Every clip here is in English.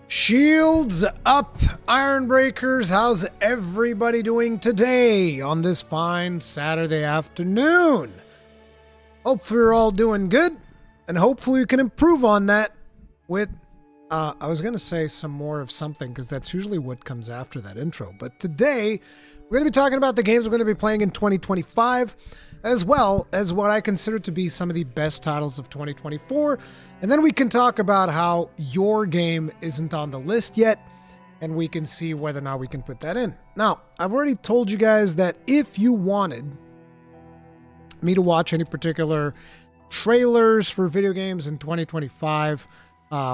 Shields up, Iron Breakers. How's everybody doing today on this fine Saturday afternoon? Hopefully you're all doing good, and hopefully you can improve on that with, I was going to say some more of something, because that's usually what comes after that intro. But today, we're going to be talking about the games we're going to be playing in 2025, as well as what I consider to be some of the best titles of 2024. And then we can talk about how your game isn't on the list yet, and we can see whether or not we can put that in. Now, I've already told you guys that if you wanted me to watch any particular trailers for video games in 2025,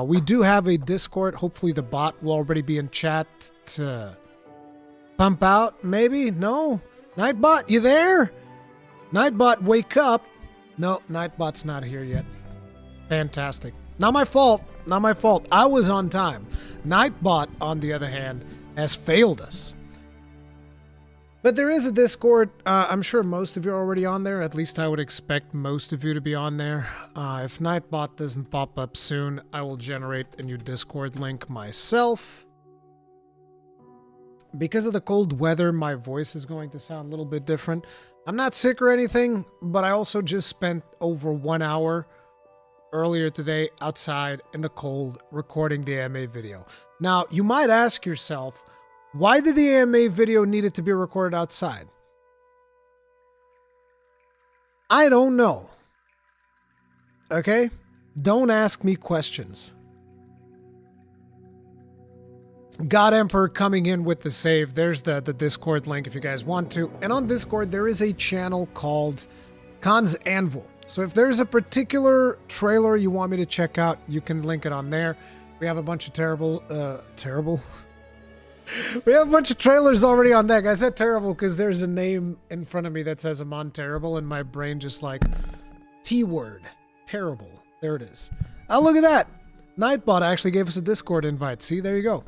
we do have a Discord. Hopefully the bot will already be in chat to pump out. Maybe? No? Nightbot, you there? Nightbot, wake up. No, Nightbot's not here yet. Fantastic. Not my fault. Not my fault. I was on time. Nightbot, on the other hand, has failed us. But there is a Discord. I'm sure most of you are already on there. At least I would expect most of you to be on there. If Nightbot doesn't pop up soon, I will generate a new Discord link myself. Because of the cold weather, my voice is going to sound a little bit different. I'm not sick or anything, but I also just spent over 1 hour earlier today outside in the cold recording the AMA video. Now, you might ask yourself, why did the AMA video needed to be recorded outside? I don't know. Okay? Don't ask me questions. God Emperor coming in with the save. There's the Discord link if you guys want to. And on Discord, there is a channel called Khan's Anvil. So if there's a particular trailer you want me to check out, you can link it on there. We have a bunch of terrible... We have a bunch of trailers already on deck. I said terrible because there's a name in front of me that says I'm on terrible, and my brain just like, T-word. Terrible. There it is. Oh, look at that. Nightbot actually gave us a Discord invite. See, there you go.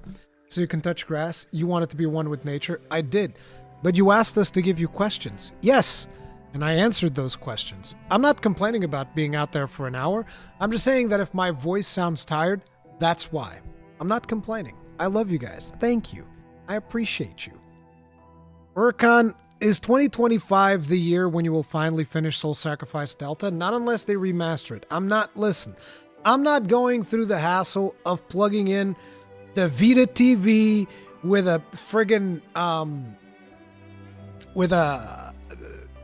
So you can touch grass. You want it to be one with nature. I did. But you asked us to give you questions. Yes. And I answered those questions. I'm not complaining about being out there for an hour. I'm just saying that if my voice sounds tired, that's why. I'm not complaining. I love you guys. Thank you. I appreciate you. Rurikhan, is 2025 the year when you will finally finish Soul Sacrifice Delta? Not unless they remaster it. I'm not going through the hassle of plugging in the Vita TV with a friggin'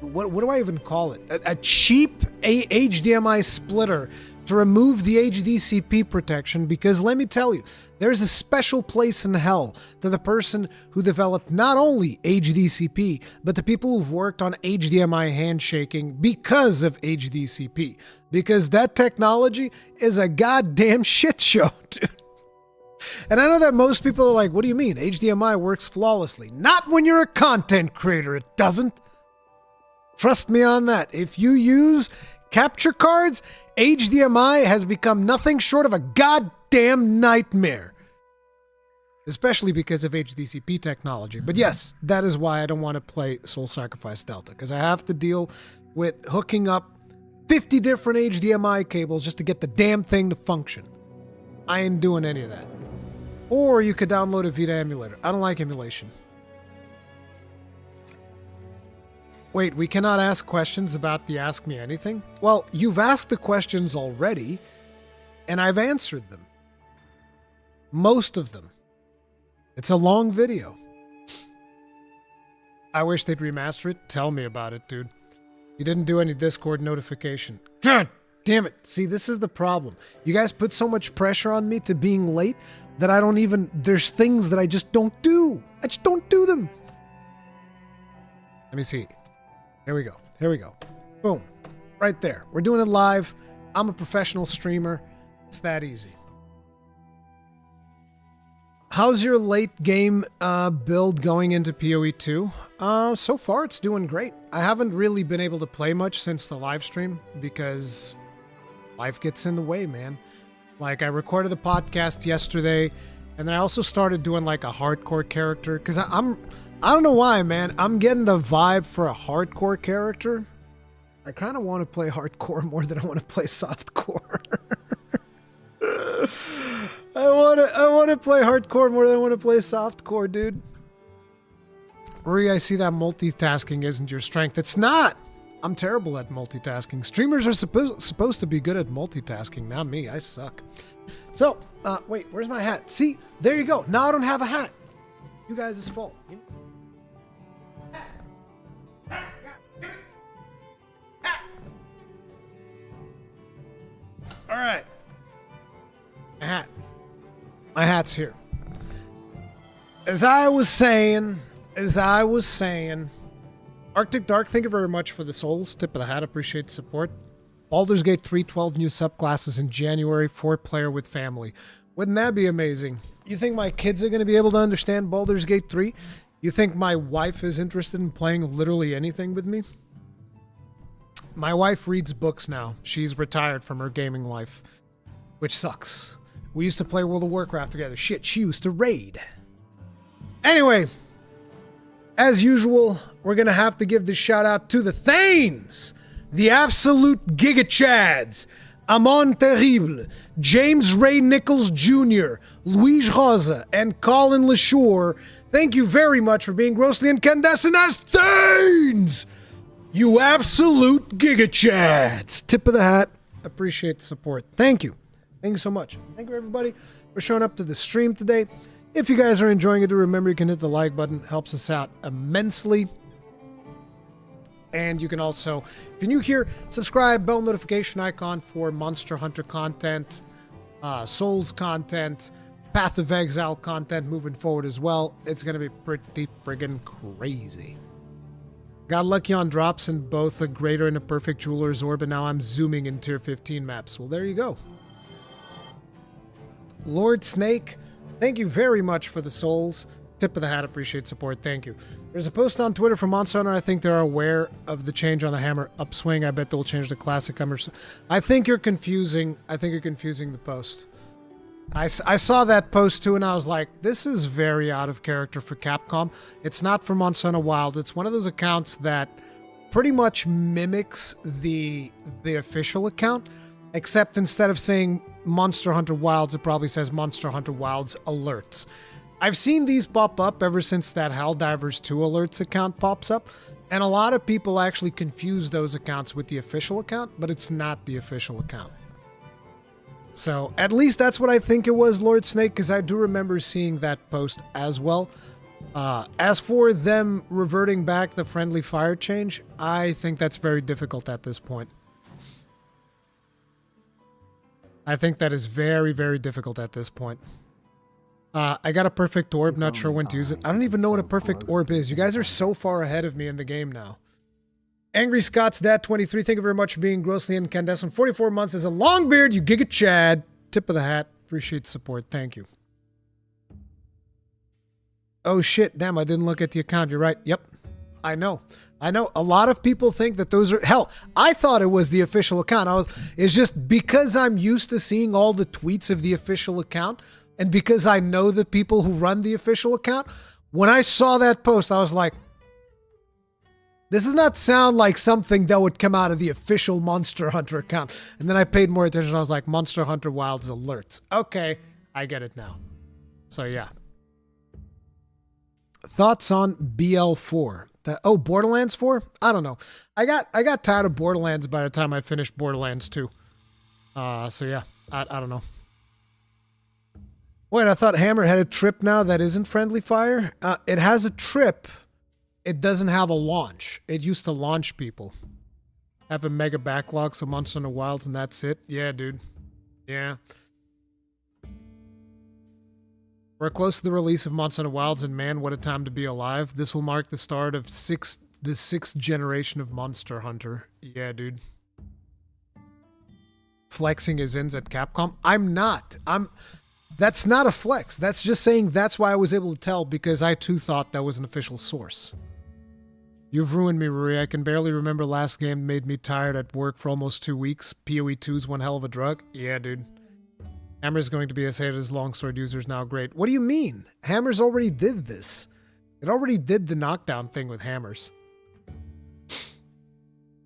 what do I even call it? A cheap HDMI splitter to remove the HDCP protection, because let me tell you, there's a special place in hell to the person who developed not only HDCP, but the people who've worked on HDMI handshaking because of HDCP. Because that technology is a goddamn shit show, dude. And I know that most people are like, what do you mean? HDMI works flawlessly. Not when you're a content creator, it doesn't. Trust me on that. If you use capture cards, HDMI has become nothing short of a goddamn nightmare. Especially because of HDCP technology. But yes, that is why I don't want to play Soul Sacrifice Delta, because I have to deal with hooking up 50 different HDMI cables just to get the damn thing to function. I ain't doing any of that. Or you could download a Vita emulator. I don't like emulation. Wait, we cannot ask questions about the Ask Me Anything? Well, you've asked the questions already, and I've answered them. Most of them. It's a long video. I wish they'd remaster it. Tell me about it, dude. You didn't do any Discord notification. God damn it. See, this is the problem. You guys put so much pressure on me to being late that I don't even... There's things that I just don't do. I just don't do them. Let me see. Here we go. Here we go. Boom. Right there. We're doing it live. I'm a professional streamer. It's that easy. How's your late game build going into PoE 2? So far, it's doing great. I haven't really been able to play much since the live stream because life gets in the way, man. Like, I recorded the podcast yesterday, and then I also started doing like a hardcore character because I don't know why, man. I'm getting the vibe for a hardcore character. I kind of want to play hardcore more than I want to play softcore. I wanna play hardcore more than I want to play softcore, dude. Ruri, I see that multitasking isn't your strength. It's not. I'm terrible at multitasking. Streamers are supposed to be good at multitasking. Not me. I suck. So, wait, where's my hat? See, there you go. Now I don't have a hat. You guys' fault. All right. A hat. My hat's here. As I was saying, Arctic Dark, thank you very much for the souls. Tip of the hat, appreciate the support. Baldur's Gate 3, 12 new subclasses in January, 4-player with family. Wouldn't that be amazing? You think my kids are going to be able to understand Baldur's Gate 3? You think my wife is interested in playing literally anything with me? My wife reads books now. She's retired from her gaming life, which sucks. We used to play World of Warcraft together. Shit, she used to raid. Anyway, as usual, we're going to have to give this shout out to the Thanes, the absolute Giga Chads, Amon Terrible, James Ray Nichols Jr., Luis Rosa, and Colin LaSure. Thank you very much for being grossly incandescent as Thanes! You absolute Giga Chads! Tip of the hat. Appreciate the support. Thank you. Thank you so much. Thank you, everybody, for showing up to the stream today. If you guys are enjoying it, remember you can hit the like button. It helps us out immensely. And you can also, if you're new here, subscribe, bell notification icon for Monster Hunter content, Souls content, Path of Exile content moving forward as well. It's going to be pretty friggin' crazy. Got lucky on drops in both a Greater and a Perfect Jeweler's Orb, and now I'm zooming in Tier 15 maps. Well, there you go. Lord Snake, thank you very much for the souls. Tip of the hat, appreciate support. Thank you. There's a post on Twitter from Monster Hunter. I think they're aware of the change on the hammer upswing. I bet they'll change the classic hammer. I think you're confusing. The post. I saw that post too, and I was like, this is very out of character for Capcom. It's not for Monster Hunter Wilds. It's one of those accounts that pretty much mimics the official account, except instead of saying Monster Hunter Wilds, it probably says Monster Hunter Wilds Alerts. I've seen these pop up ever since that Helldivers 2 Alerts account pops up, and a lot of people actually confuse those accounts with the official account, but it's not the official account. So, at least that's what I think it was, Lord Snake, because I do remember seeing that post as well. As for them reverting back the friendly fire change, I think that's very difficult at this point. I think that is very, very difficult at this point. I got a perfect orb, not sure when to use it. I don't even know what a perfect orb is. You guys are so far ahead of me in the game now. Angry Scott's Dad 23, thank you very much for being grossly incandescent. 44 months as a long beard, you Giga Chad. Tip of the hat. Appreciate the support. Thank you. Oh shit, damn, I didn't look at the account. You're right. Yep. I know. A lot of people think that those are... Hell, I thought it was the official account. It's just because I'm used to seeing all the tweets of the official account, and because I know the people who run the official account, when I saw that post, I was like, this does not sound like something that would come out of the official Monster Hunter account. And then I paid more attention. I was like, Monster Hunter Wilds Alerts. Okay, I get it now. So yeah. Thoughts on BL4? Borderlands 4? I don't know. I got tired of Borderlands by the time I finished Borderlands 2. So yeah, I don't know. Wait, I thought Hammer had a trip now that isn't friendly fire? It has a trip. It doesn't have a launch. It used to launch people. Have a mega backlog, so Monster Hunter Wilds, and that's it? Yeah, dude. Yeah. We're close to the release of Monster Hunter Wilds, and man, what a time to be alive. This will mark the start of the sixth generation of Monster Hunter. Yeah, dude. Flexing his ends at Capcom? I'm not. That's not a flex. That's just saying that's why I was able to tell, because I too thought that was an official source. You've ruined me, Ruri. I can barely remember last game made me tired at work for almost 2 weeks. PoE 2's one hell of a drug. Yeah, dude. Hammer's going to be as hated as longsword users now. Great. What do you mean? Hammers already did this. It already did the knockdown thing with hammers.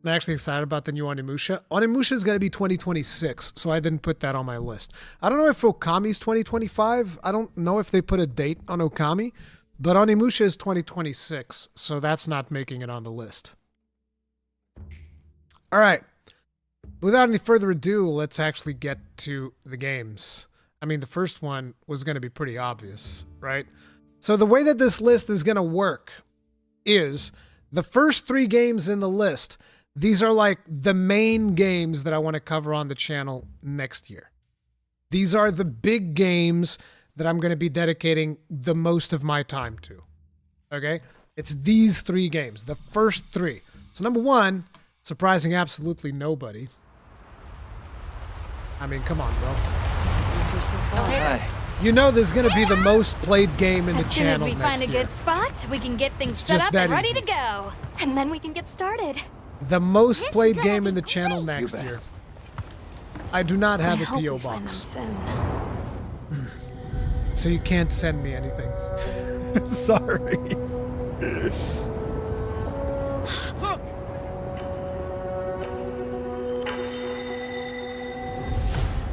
I'm actually excited about the new Onimusha. Onimusha is going to be 2026, so I didn't put that on my list. I don't know if Okami's 2025. I don't know if they put a date on Okami, but Onimusha is 2026, so that's not making it on the list. All right. Without any further ado, let's actually get to the games. I mean, the first one was going to be pretty obvious, right? So the way that this list is going to work is the first 3 games in the list, these are like the main games that I want to cover on the channel next year. These are the big games that I'm going to be dedicating the most of my time to. Okay? It's these 3 games, the first 3. So number 1, surprising absolutely nobody. I mean, come on, bro. Okay. You know there's going to be the most played game in the channel As soon as we find a good spot, we can get things set up and ready to go. And then we can get started. The most played game in the channel next year. I do not have a P.O. box. Soon. So you can't send me anything. Sorry.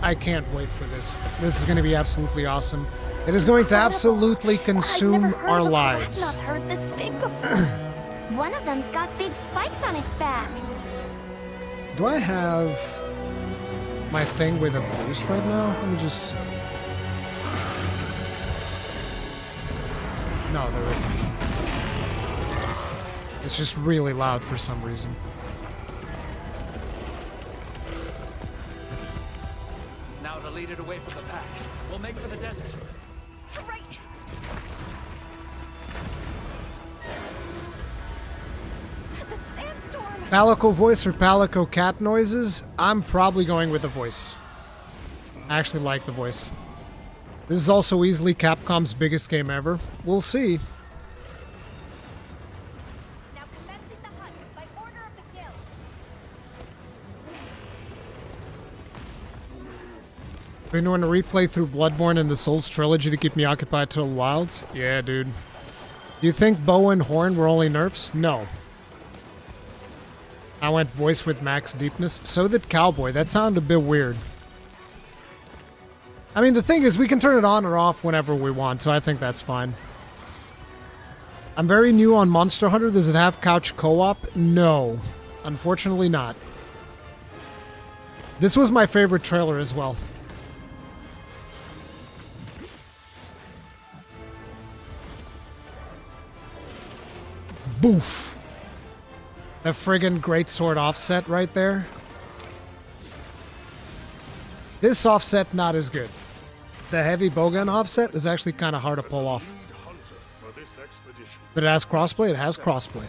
I can't wait for this. This is going to be absolutely awesome. It is going to absolutely consume our lives. I've not heard this big before. One of them's got big spikes on its back. Do I have my thing with a boost right now? Let me just see. No, there isn't. It's just really loud for some reason. Now to lead it away from the pack. We'll make for the desert. Right. The sandstorm. Palico voice or Palico cat noises? I'm probably going with the voice. I actually like the voice. This is also easily Capcom's biggest game ever. We'll see. Now commencing the hunt by order of the guild. Been doing a replay through Bloodborne and the Souls trilogy to keep me occupied till the wilds? Yeah, dude. Do you think bow and horn were only nerfs? No. I went voice with max deepness. So did Cowboy. That sounded a bit weird. I mean, the thing is, we can turn it on or off whenever we want, so I think that's fine. I'm very new on Monster Hunter. Does it have couch co-op? No. Unfortunately not. This was my favorite trailer as well. Boof. The friggin' greatsword offset right there. This offset, not as good. The heavy bowgun offset is actually kind of hard to pull off. But it has crossplay? It has crossplay.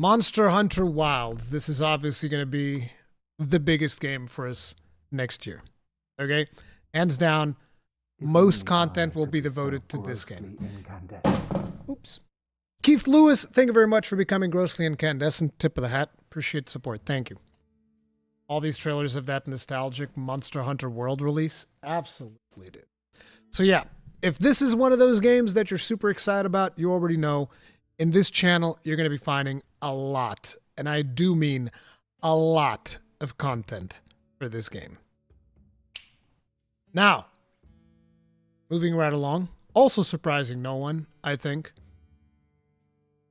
Monster Hunter Wilds. This is obviously going to be the biggest game for us next year. Okay? Hands down, most content will be devoted to this game. Oops. Keith Lewis, thank you very much for becoming grossly incandescent. Tip of the hat. Appreciate support. Thank you. All these trailers of that nostalgic Monster Hunter World release? Absolutely did. So yeah, if this is one of those games that you're super excited about, you already know, in this channel, you're going to be finding a lot, and I do mean a lot of content for this game. Now, moving right along, also surprising no one, I think.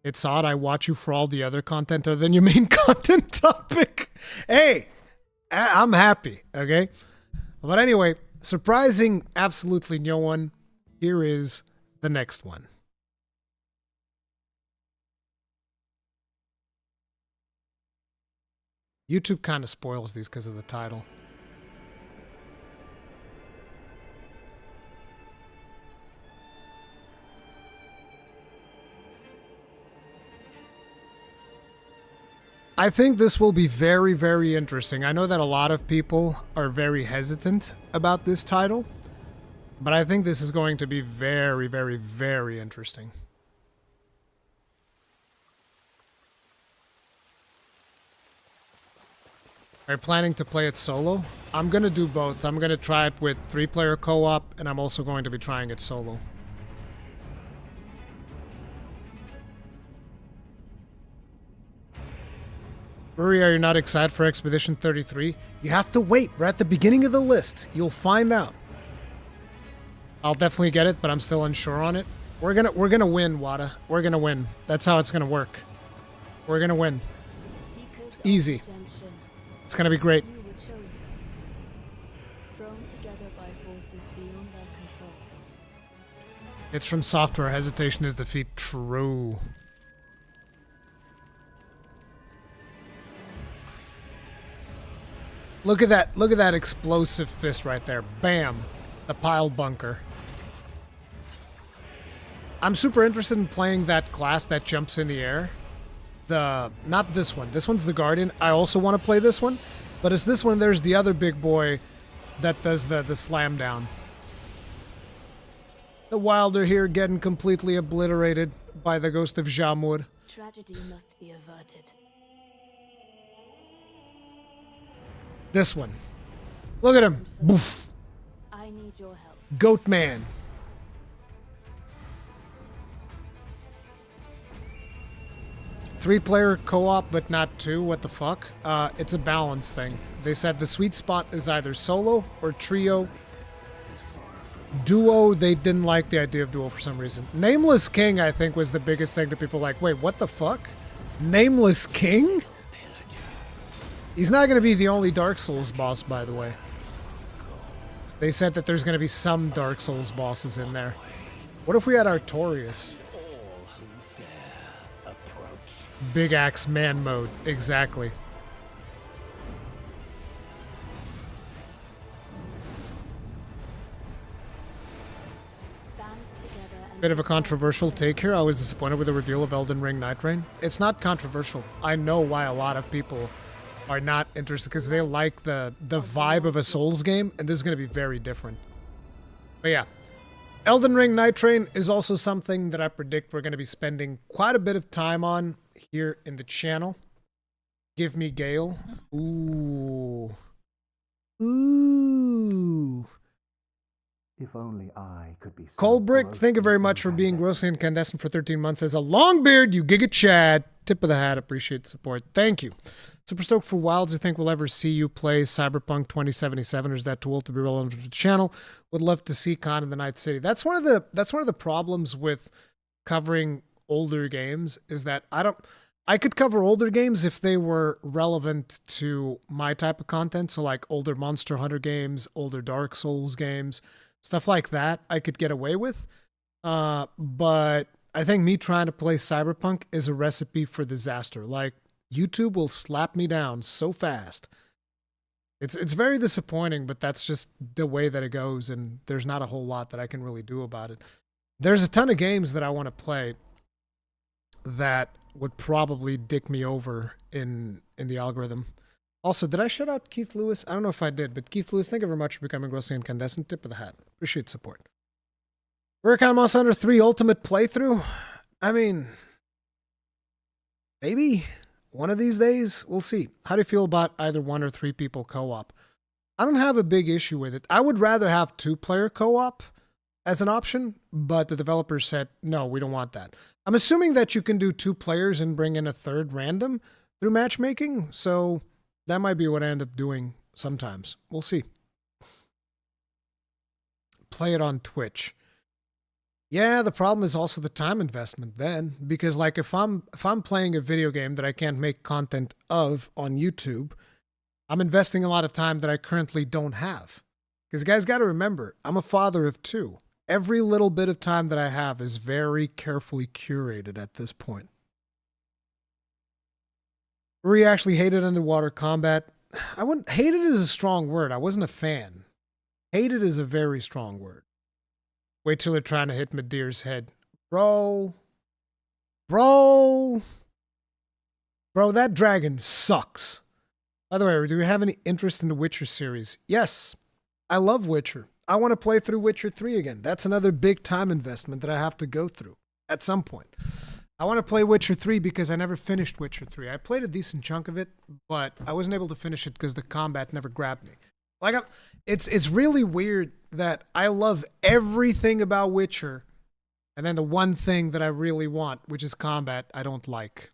It's odd I watch you for all the other content other than your main content topic. Hey, I'm happy, okay? But anyway, surprising absolutely no one, here is the next one. YouTube kind of spoils these because of the title. I think this will be very, very interesting. I know that a lot of people are very hesitant about this title, but I think this is going to be very, very, very interesting. Are you planning to play it solo? I'm going to do both. I'm going to try it with 3-player co-op, and I'm also going to be trying it solo. Ruri, are you not excited for Expedition 33? You have to wait. We're at the beginning of the list. You'll find out. I'll definitely get it, but I'm still unsure on it. We're gonna win, Wada. We're gonna win. That's how it's gonna work. We're gonna win. It's easy. It's gonna be great. It's from software. Hesitation is defeat. True. Look at that. Look at that explosive fist right there. Bam. The pile bunker. I'm super interested in playing that class that jumps in the air. Not this one. This one's the Guardian. I also want to play this one. But it's this one. There's the other big boy that does the slam down. The Wilder here getting completely obliterated by the ghost of Jamur. Tragedy must be averted. This one. Look at him. Boof. I need your help. Goat man. Three-player co-op, but not two. What the fuck? It's a balance thing. They said the sweet spot is either solo or trio. Duo, they didn't like the idea of duo for some reason. Nameless King, I think, was the biggest thing to people like, wait, what the fuck? Nameless King? He's not going to be the only Dark Souls boss, by the way. They said that there's going to be some Dark Souls bosses in there. What if we had Artorias? Big Axe Man mode, exactly. Bit of a controversial take here. I was disappointed with the reveal of Elden Ring Nightrain. It's not controversial. I know why a lot of people are not interested, because they like the vibe of a Souls game, and this is going to be very different. But yeah, Elden Ring Nightrain is also something that I predict we're going to be spending quite a bit of time on here in the channel. Give me Gale. Ooh. Ooh. If only I could be. Colbrick, thank you very much for being grossly incandescent for 13 months as a long beard, you giga Chad. Tip of the hat, appreciate the support. Thank you. Super stoked for Wilds. I think we'll ever see you play Cyberpunk 2077, or is that too old to be relevant to the channel? Would love to see Con in the Night City. That's one of the problems with covering older games, is that I could cover older games if they were relevant to my type of content. So like older Monster Hunter games, older Dark Souls games, stuff like that I could get away with. But I think me trying to play Cyberpunk is a recipe for disaster. Like, YouTube will slap me down so fast. It's very disappointing, but that's just the way that it goes, and there's not a whole lot that I can really do about it. There's a ton of games that I want to play that would probably dick me over in the algorithm. Also, did I shout out Keith Lewis? I don't know if I did, but Keith Lewis, thank you very much for becoming grossly incandescent. Tip of the hat. Appreciate support. Rurikhan Monster Hunter 3 Ultimate Playthrough? I mean, maybe one of these days. We'll see. How do you feel about either 1 or 3 people co-op? I don't have a big issue with it. I would rather have 2-player co-op as an option, but the developers said, no, we don't want that. I'm assuming that you can do 2 players and bring in a third random through matchmaking, so that might be what I end up doing sometimes. We'll see. Play it on Twitch. Yeah, the problem is also the time investment then, because like if I'm playing a video game that I can't make content of on YouTube, I'm investing a lot of time that I currently don't have. Because you guys got to remember, I'm a father of 2. Every little bit of time that I have is very carefully curated at this point. Ruri actually hated underwater combat. Hated is a strong word. I wasn't a fan. Hated is a very strong word. Wait till they're trying to hit Medeir's head. Bro, that dragon sucks. By the way, do we have any interest in the Witcher series? Yes, I love Witcher. I want to play through Witcher 3 again. That's another big time investment that I have to go through at some point. I want to play Witcher 3 because I never finished Witcher 3. I played a decent chunk of it, but I wasn't able to finish it because the combat never grabbed me. Like, it's really weird that I love everything about Witcher, and then the one thing that I really want, which is combat, I don't like.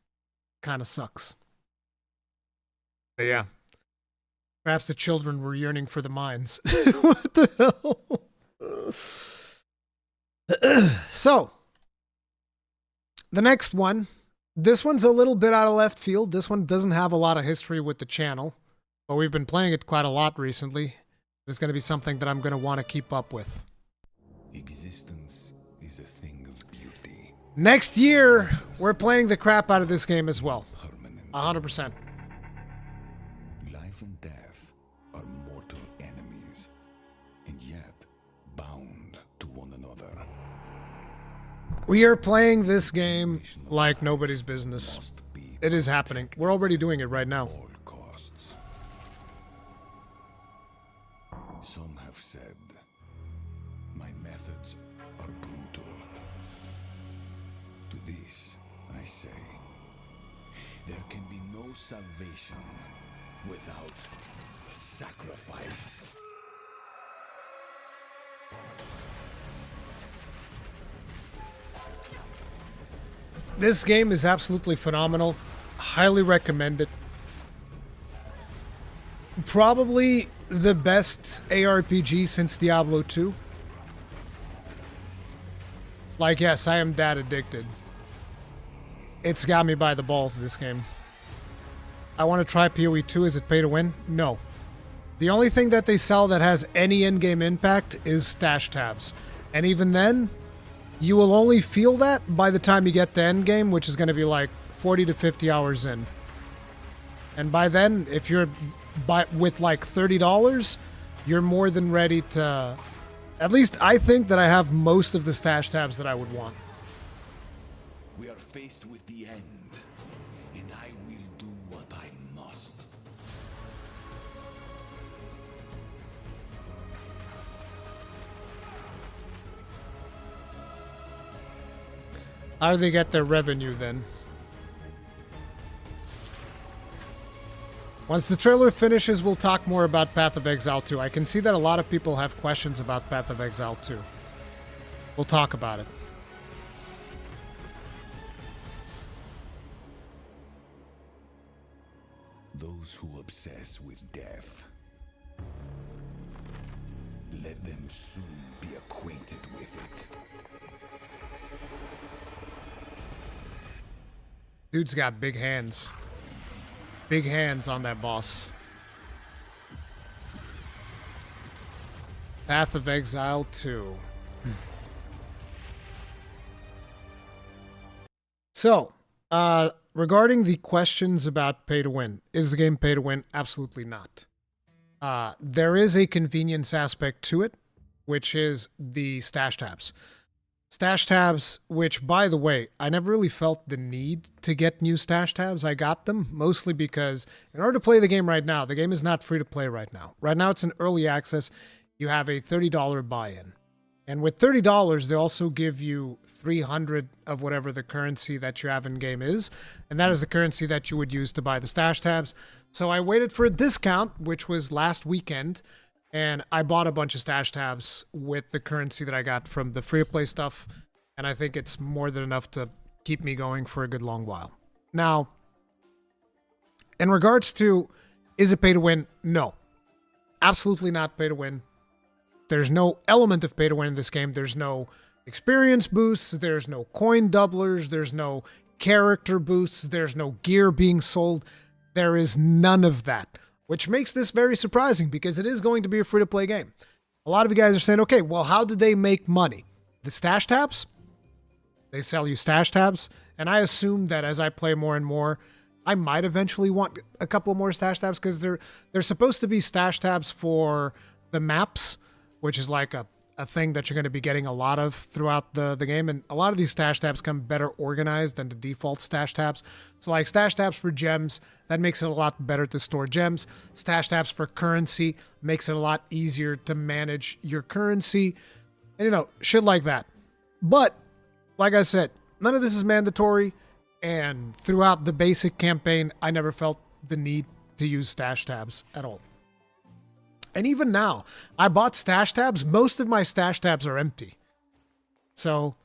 Kind of sucks. But yeah. Perhaps the children were yearning for the mines. What the hell? So, the next one. This one's a little bit out of left field. This one doesn't have a lot of history with the channel, but we've been playing it quite a lot recently. It's going to be something that I'm going to want to keep up with. Existence is a thing of beauty. Next year, we're playing the crap out of this game as well. Permanent. 100%. Life and death are mortal enemies, and yet bound to one another. We are playing this game like nobody's business. It is happening. We're already doing it right now. All costs. Some have said my methods are brutal. To this, I say, there can be no salvation without sacrifice. This game is absolutely phenomenal. Highly recommend it. Probably the best ARPG since Diablo 2. Like, yes, I am that addicted. It's got me by the balls, this game. I want to try PoE 2. Is it pay to win? No. The only thing that they sell that has any in-game impact is stash tabs. And even then, you will only feel that by the time you get to endgame, which is going to be like 40 to 50 hours in. And by then, if you're with like $30, you're more than ready to... At least I think that I have most of the stash tabs that I would want. We are faced with the end, and I will do what I must. How do they get their revenue then? Once the trailer finishes, we'll talk more about Path of Exile 2. I can see that a lot of people have questions about Path of Exile 2. We'll talk about it. Those who obsess with death, let them soon be acquainted with it. Dude's got big hands. Big hands on that boss. Path of Exile 2. So, regarding the questions about pay to win, is the game pay to win? Absolutely not. There is a convenience aspect to it, which is the stash tabs. Stash tabs, which, by the way, I never really felt the need to get new stash tabs. I got them mostly because in order to play the game right now, the game is not free to play right now. Right now, it's in early access. You have a $30 buy-in. And with $30, they also give you 300 of whatever the currency that you have in-game is. And that is the currency that you would use to buy the stash tabs. So I waited for a discount, which was last weekend. And I bought a bunch of stash tabs with the currency that I got from the free-to-play stuff. And I think it's more than enough to keep me going for a good long while. Now, in regards to, is it pay to win? No. Absolutely not pay to win. There's no element of pay to win in this game. There's no experience boosts. There's no coin doublers. There's no character boosts. There's no gear being sold. There is none of that. Which makes this very surprising because it is going to be a free-to-play game. A lot of you guys are saying, okay, well, how do they make money? The stash tabs? They sell you stash tabs. And I assume that as I play more and more, I might eventually want a couple more stash tabs because they're supposed to be stash tabs for the maps, which is like a thing that you're going to be getting a lot of throughout the game. And a lot of these stash tabs come better organized than the default stash tabs. So like stash tabs for gems, that makes it a lot better to store gems. Stash tabs for currency makes it a lot easier to manage your currency. And, you know, shit like that. But, like I said, none of this is mandatory. And throughout the basic campaign, I never felt the need to use stash tabs at all. And even now, I bought stash tabs. Most of my stash tabs are empty. So,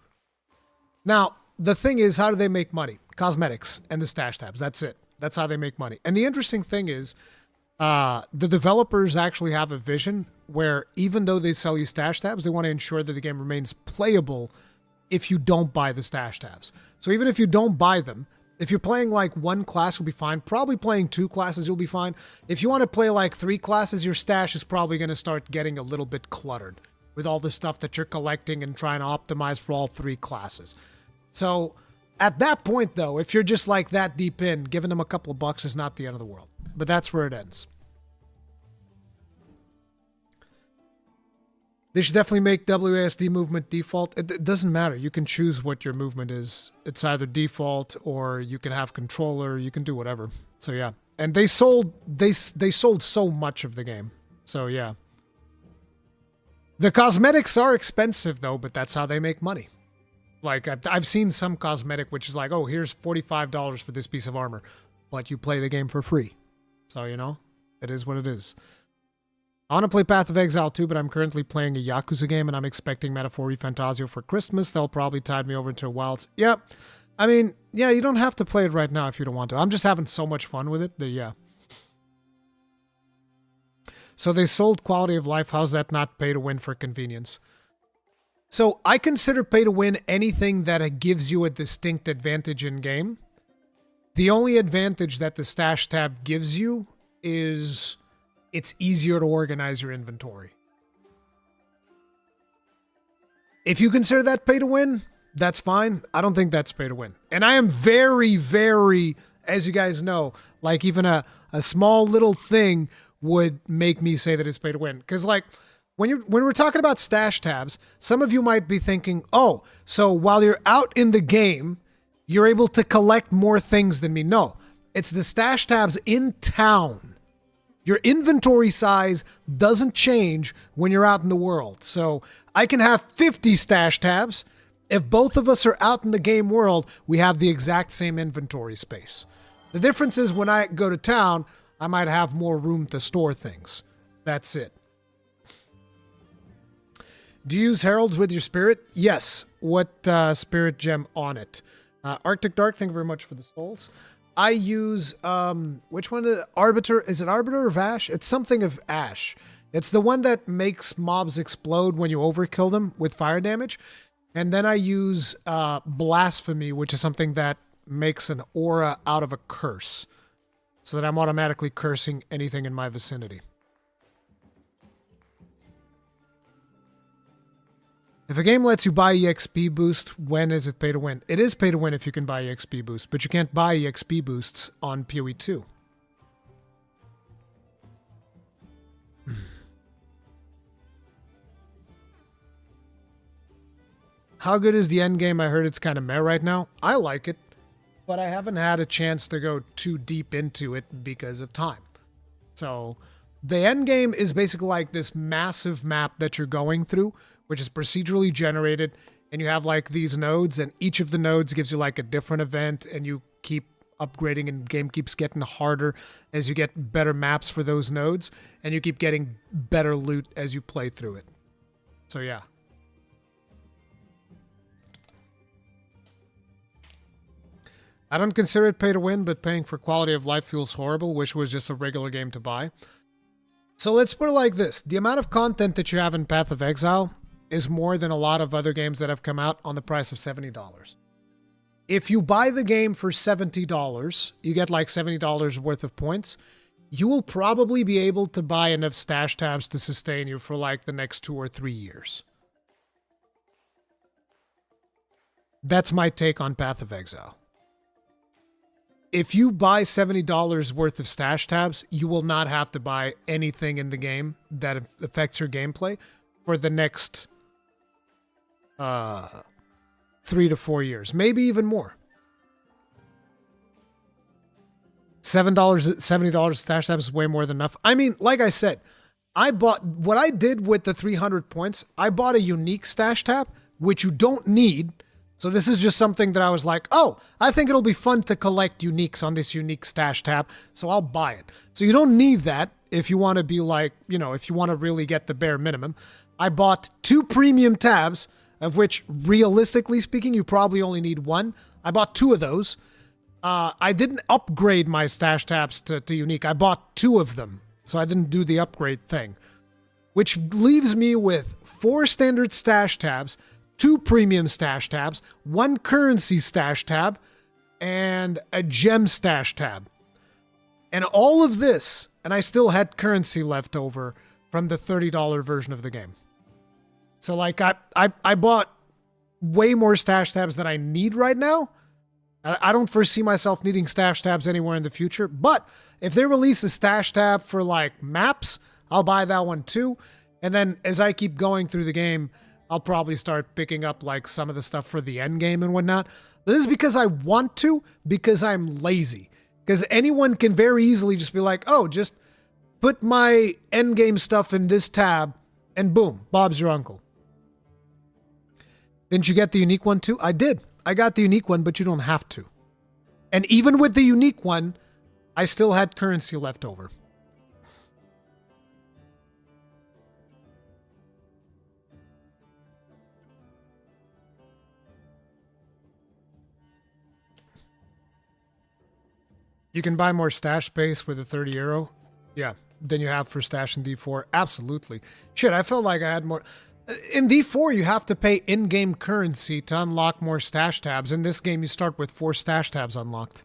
now, the thing is, how do they make money? Cosmetics and the stash tabs. That's it. That's how they make money. And the interesting thing is, the developers actually have a vision where even though they sell you stash tabs, they want to ensure that the game remains playable if you don't buy the stash tabs. So even if you don't buy them, if you're playing like one class, you'll be fine. Probably playing two classes, you'll be fine. If you want to play like three classes, your stash is probably going to start getting a little bit cluttered with all the stuff that you're collecting and trying to optimize for all three classes. So at that point, though, if you're just like that deep in, giving them a couple of bucks is not the end of the world. But that's where it ends. They should definitely make WASD movement default. It doesn't matter. You can choose what your movement is. It's either default or you can have controller. You can do whatever. So yeah. And they sold so much of the game. So yeah. The cosmetics are expensive though, but that's how they make money. Like I've seen some cosmetic which is like, oh, here's $45 for this piece of armor, but you play the game for free. So, you know, it is what it is. I want to play Path of Exile too, but I'm currently playing a Yakuza game and I'm expecting Metaphor Refantasio for Christmas. They'll probably tide me over to Wilds. Yeah, I mean, yeah, you don't have to play it right now if you don't want to. I'm just having so much fun with it that, yeah. So they sold quality of life. How's that not pay to win for convenience? So I consider pay to win anything that gives you a distinct advantage in game. The only advantage that the stash tab gives you is it's easier to organize your inventory. If you consider that pay to win, that's fine. I don't think that's pay to win. And I am very, very, as you guys know, like even a small little thing would make me say that it's pay to win. Because like when we're talking about stash tabs, some of you might be thinking, oh, so while you're out in the game, you're able to collect more things than me. No, it's the stash tabs in town. Your inventory size doesn't change when you're out in the world. So I can have 50 stash tabs. If both of us are out in the game world, we have the exact same inventory space. The difference is when I go to town, I might have more room to store things. That's it. Do you use heralds with your spirit? Yes. What spirit gem on it? Arctic Dark, thank you very much for the souls. I use, which one? Arbiter? Is it Arbiter of Ash? It's something of Ash. It's the one that makes mobs explode when you overkill them with fire damage. And then I use Blasphemy, which is something that makes an aura out of a curse. So that I'm automatically cursing anything in my vicinity. If a game lets you buy EXP boost, when is it pay to win? It is pay to win if you can buy EXP boost, but you can't buy EXP boosts on PoE 2. How good is the end game? I heard it's kind of meh right now. I like it, but I haven't had a chance to go too deep into it because of time. So the end game is basically like this massive map that you're going through, which is procedurally generated, and you have like these nodes, and each of the nodes gives you like a different event, and you keep upgrading, and the game keeps getting harder as you get better maps for those nodes, and you keep getting better loot as you play through it. So yeah. I don't consider it pay to win, but paying for quality of life feels horrible. Wish it was just a regular game to buy. So let's put it like this. The amount of content that you have in Path of Exile is more than a lot of other games that have come out on the price of $70. If you buy the game for $70, you get like $70 worth of points. You will probably be able to buy enough stash tabs to sustain you for like the next 2 or 3 years. That's my take on Path of Exile. If you buy $70 worth of stash tabs, you will not have to buy anything in the game that affects your gameplay for the next 3 to 4 years, maybe even more. $70 stash tabs is way more than enough. I mean, like I said, what I did with the 300 points, I bought a unique stash tab, which you don't need, So this is just something that I was like, oh, I think it'll be fun to collect uniques on this unique stash tab, so I'll buy it. So you don't need that if you want to be like, you know, if you want to really get the bare minimum. I bought 2 premium tabs, of which, realistically speaking, you probably only need 1. I bought 2 of those. I didn't upgrade my stash tabs to unique. I bought 2 of them, so I didn't do the upgrade thing. Which leaves me with 4 standard stash tabs, 2 premium stash tabs, 1 currency stash tab, and a gem stash tab. And all of this, and I still had currency left over from the $30 version of the game. So like I bought way more stash tabs than I need right now. I don't foresee myself needing stash tabs anywhere in the future, but if they release a stash tab for like maps, I'll buy that one too. And then as I keep going through the game, I'll probably start picking up like some of the stuff for the end game and whatnot. This is because I want to, because I'm lazy. Because anyone can very easily just be like, oh, just put my end game stuff in this tab and boom, Bob's your uncle. Didn't you get the unique one too? I did. I got the unique one, but you don't have to. And even with the unique one, I still had currency left over. You can buy more stash space with a 30 euro. Yeah, than you have for stash in D4. Absolutely. Shit, I felt like I had more. In D4, you have to pay in-game currency to unlock more stash tabs. In this game, you start with 4 stash tabs unlocked.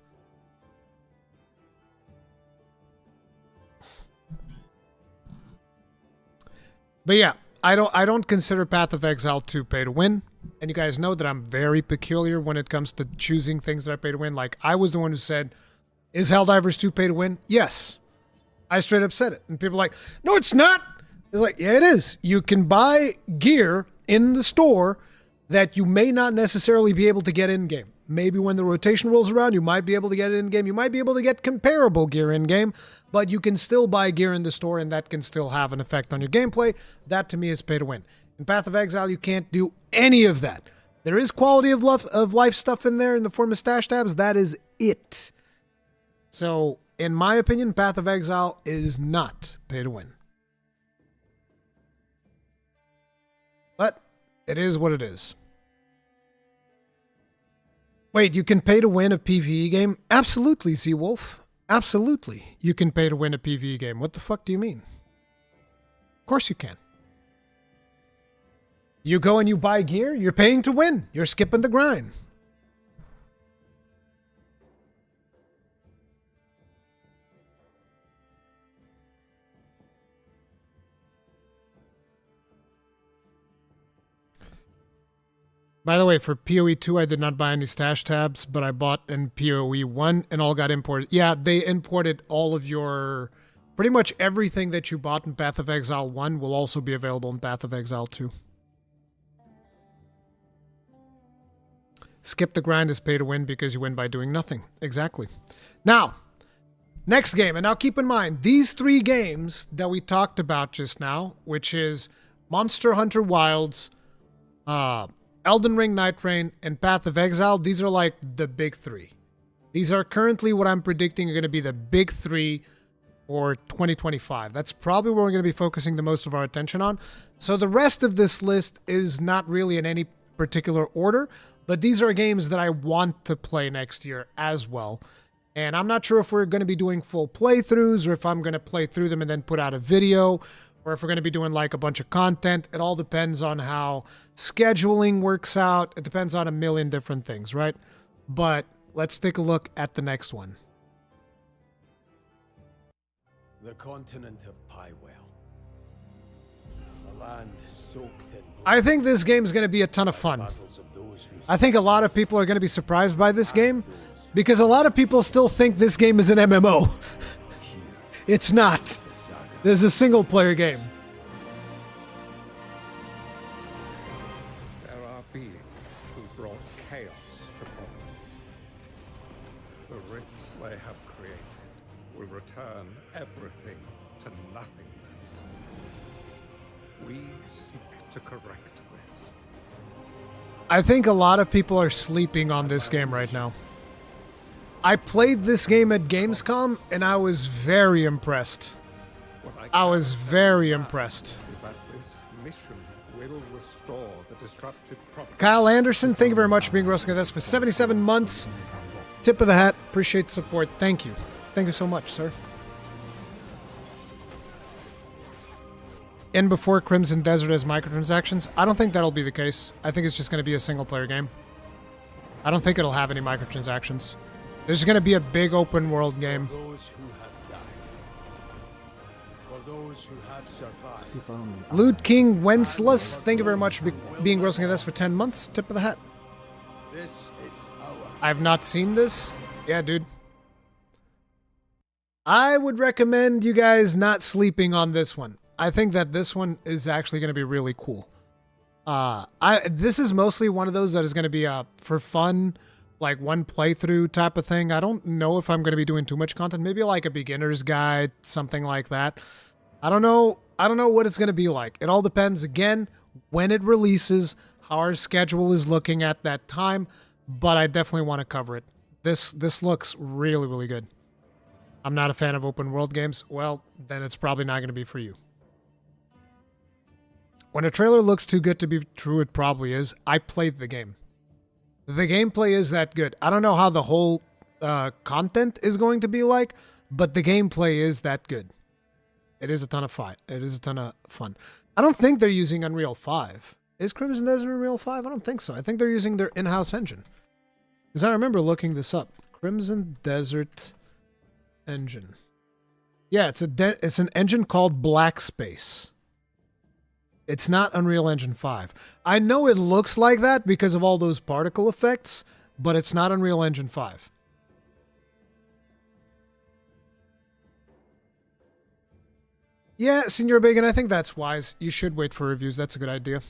But yeah, I don't consider Path of Exile 2 pay to win. And you guys know that I'm very peculiar when it comes to choosing things that are pay to win. Like, I was the one who said, is Helldivers 2 pay to win? Yes. I straight up said it. And people are like, no, it's not. It's like, yeah, it is. You can buy gear in the store that you may not necessarily be able to get in-game. Maybe when the rotation rolls around, you might be able to get it in-game. You might be able to get comparable gear in-game, but you can still buy gear in the store, and that can still have an effect on your gameplay. That, to me, is pay to win. In Path of Exile, you can't do any of that. There is quality of life stuff in there in the form of stash tabs. That is it. So, in my opinion, Path of Exile is not pay to win. But it is what it is. Wait, you can pay to win a PvE game? Absolutely, Z-Wolf. Absolutely. You can pay to win a PvE game. What the fuck do you mean? Of course you can. You go and you buy gear, you're paying to win. You're skipping the grind. By the way, for PoE 2, I did not buy any stash tabs, but I bought in PoE 1 and all got imported. Yeah, they imported all of your... Pretty much everything that you bought in Path of Exile 1 will also be available in Path of Exile 2. Skip the grind is pay to win because you win by doing nothing. Exactly. Now, next game. And now keep in mind, these 3 games that we talked about just now, which is Monster Hunter Wilds, Elden Ring, Nightrain, and Path of Exile, these are like the big 3. These are currently what I'm predicting are going to be the big 3 for 2025. That's probably where we're going to be focusing the most of our attention on. So the rest of this list is not really in any particular order, but these are games that I want to play next year as well. And I'm not sure if we're going to be doing full playthroughs or if I'm going to play through them and then put out a video, or if we're going to be doing like a bunch of content. It all depends on how scheduling works out. It depends on a million different things, right? But let's take a look at the next one. The continent of Pywell. A land soaked in I think this game is going to be a ton of fun. I think a lot of people are going to be surprised by this game because a lot of people still think this game is an MMO. It's not. This is a single-player game. There are beings who brought chaos to Providence. The rifts they have created will return everything to nothingness. We seek to correct this. I think a lot of people are sleeping on this game right now. I played this game at Gamescom, and I was very impressed. I was very impressed. Kyle Anderson, thank you very much for being roasting this for 77 months. Tip of the hat. Appreciate the support. Thank you. Thank you so much, sir. In before Crimson Desert as microtransactions? I don't think that'll be the case. I think it's just going to be a single-player game. I don't think it'll have any microtransactions. There's going to be a big open-world game. For those who have died. For those who have survived. Loot King Wenceslas, thank you very much for being roasting this for 10 months. Tip of the hat. This is our... I've not seen this. Yeah, dude. I would recommend you guys not sleeping on this one. I think that this one is actually going to be really cool. This is mostly one of those that is going to be for fun, like one playthrough type of thing. I don't know if I'm going to be doing too much content. Maybe like a beginner's guide, something like that. I don't know what it's going to be like. It all depends, again, when it releases, how our schedule is looking at that time, but I definitely want to cover it. This looks really, really good. I'm not a fan of open world games. Well, then it's probably not going to be for you. When a trailer looks too good to be true, it probably is. I played the game. The gameplay is that good. I don't know how the whole content is going to be like, but the gameplay is that good. It is a ton of fun. It is a ton of fun. I don't think they're using Unreal 5. Is Crimson Desert Unreal 5? I don't think so. I think they're using their in-house engine. Because I remember looking this up. Crimson Desert engine. Yeah, it's an engine called Black Space. It's not Unreal Engine 5. I know it looks like that because of all those particle effects, but it's not Unreal Engine 5. Yeah, Senor Bacon, I think that's wise. You should wait for reviews. That's a good idea.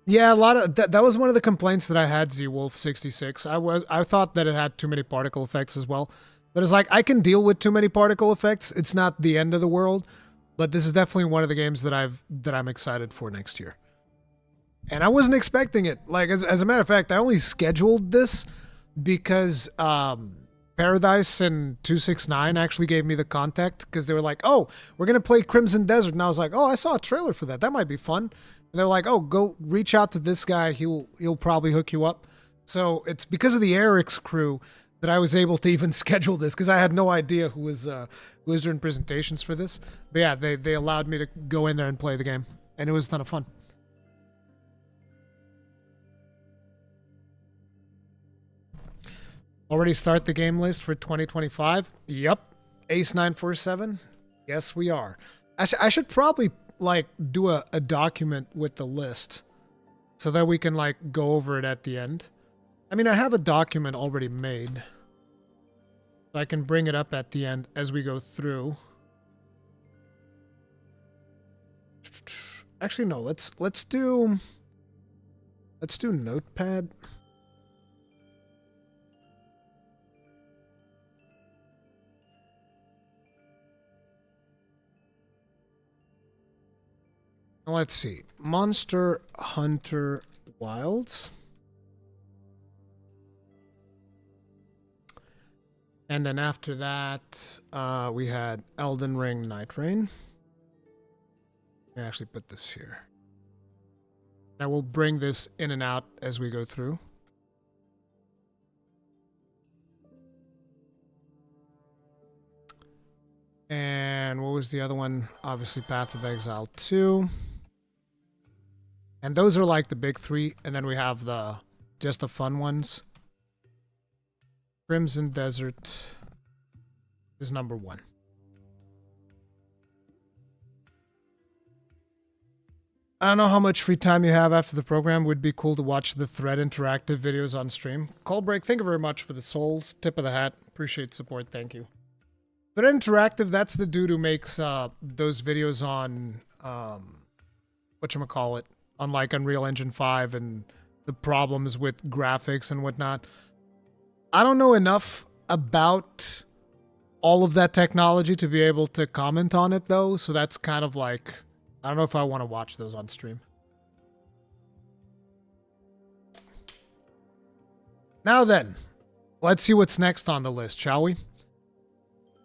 Yeah, a lot of that was one of the complaints that I had, ZWolf66. I thought that it had too many particle effects as well. But it's like, I can deal with too many particle effects. It's not the end of the world. But this is definitely one of the games that I'm excited for next year. And I wasn't expecting it. Like, as a matter of fact, I only scheduled this because Paradise and 269 actually gave me the contact because they were like, oh, we're going to play Crimson Desert. And I was like, oh, I saw a trailer for that. That might be fun. And they're like, oh, go reach out to this guy. He'll probably hook you up. So it's because of the Eric's crew that I was able to even schedule this because I had no idea who was doing presentations for this. But yeah, they allowed me to go in there and play the game, and it was a ton of fun. Already start the game list for 2025? Yep. Ace947? Yes, we are. I should probably like do a document with the list so that we can like go over it at the end. I mean, I have a document already made. So I can bring it up at the end as we go through. Actually, no. Let's do Notepad. Let's see. Monster Hunter Wilds. And then after that, we had Elden Ring Nightrain. Let me actually put this here. Now we'll bring this in and out as we go through. And what was the other one? Obviously Path of Exile 2. And those are like the big three. And then we have just the fun ones. Crimson Desert is number 1. I don't know how much free time you have after the program. Would be cool to watch the Thread interactive videos on stream. Callbreak, thank you very much for the souls. Tip of the hat. Appreciate support. Thank you. Thread interactive, that's the dude who makes those videos on whatchamacallit, on like Unreal Engine 5 and the problems with graphics and whatnot. I don't know enough about all of that technology to be able to comment on it, though. So that's kind of like, I don't know if I want to watch those on stream. Now then, let's see what's next on the list, shall we?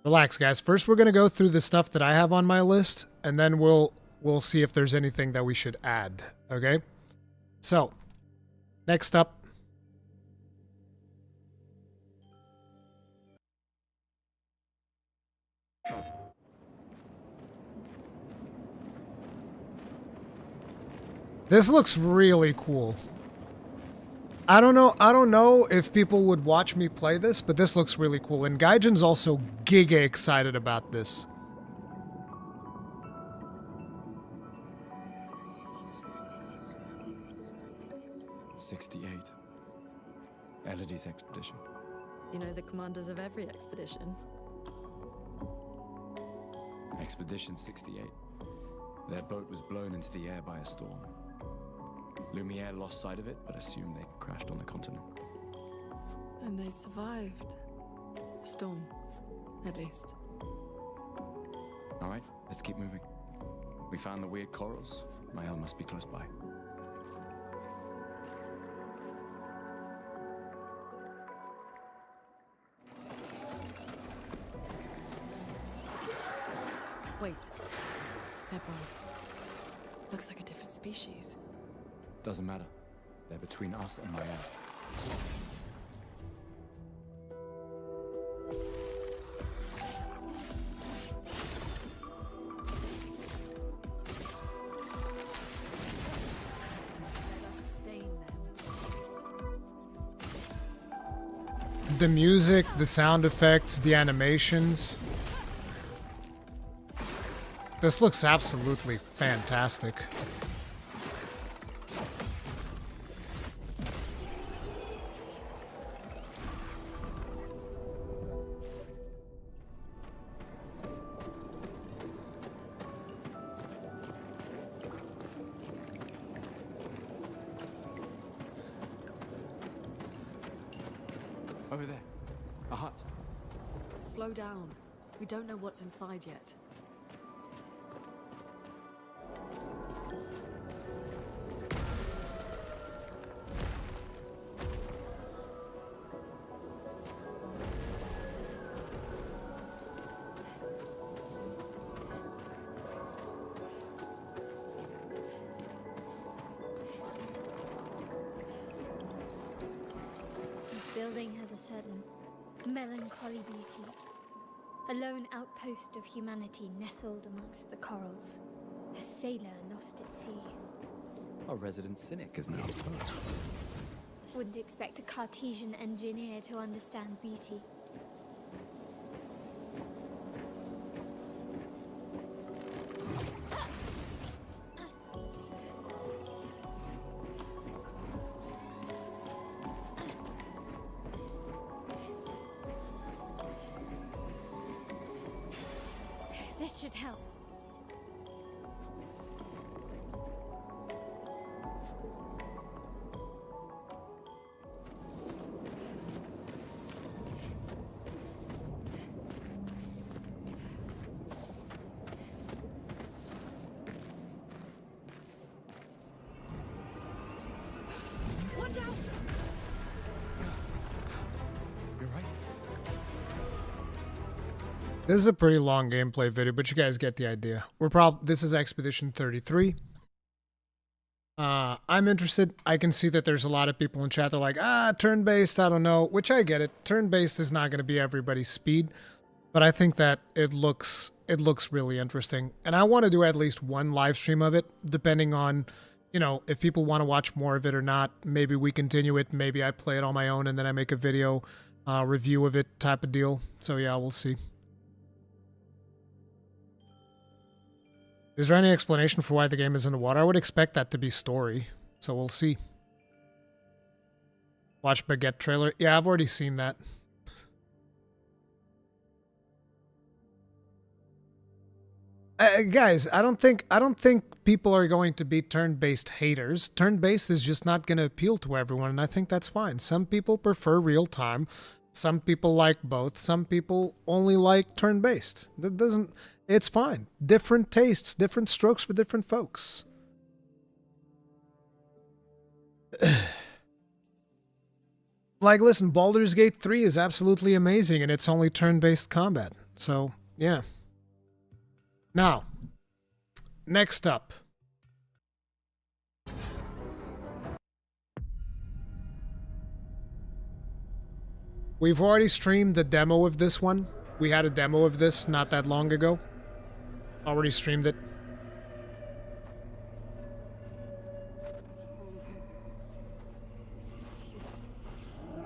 Relax, guys. First, we're going to go through the stuff that I have on my list, and then we'll see if there's anything that we should add, okay? So, next up. This looks really cool. I don't know if people would watch me play this, but this looks really cool. And Gaijin's also giga excited about this. '68. Elodie's expedition. You know the commanders of every expedition. Expedition 68. Their boat was blown into the air by a storm. Lumiere lost sight of it, but assumed they crashed on the continent. And they survived. The storm, at least. All right, let's keep moving. We found the weird corals. Mael must be close by. Wait. Everyone. Looks like a different species. Doesn't matter. They're between us and Mael. The music, the sound effects, the animations. This looks absolutely fantastic. Over there. A hut. Slow down. We don't know what's inside yet. Building has a certain melancholy beauty. A lone outpost of humanity nestled amongst the corals. A sailor lost at sea. Our resident cynic is now a poet. Wouldn't expect a Cartesian engineer to understand beauty. This should help. Watch out! You're right. This is a pretty long gameplay video, but you guys get the idea. This is Expedition 33. I'm interested. I can see that there's a lot of people in chat that are like, turn-based, I don't know, which I get it. Turn-based is not going to be everybody's speed, but I think that it looks really interesting. And I want to do at least one live stream of it, depending on, you know, if people want to watch more of it or not. Maybe we continue it, maybe I play it on my own and then I make a video review of it type of deal. So yeah, we'll see. Is there any explanation for why the game is in the water? I would expect that to be story, so we'll see. Watch Baguette trailer. Yeah, I've already seen that. Guys, I don't think people are going to be turn-based haters. Turn-based is just not going to appeal to everyone, and I think that's fine. Some people prefer real-time. Some people like both. Some people only like turn-based. That doesn't... It's fine. Different tastes, different strokes for different folks. Like, listen, Baldur's Gate 3 is absolutely amazing, and it's only turn-based combat. So, yeah. Now, next up. We've already streamed the demo of this one. We had a demo of this not that long ago. Already streamed it.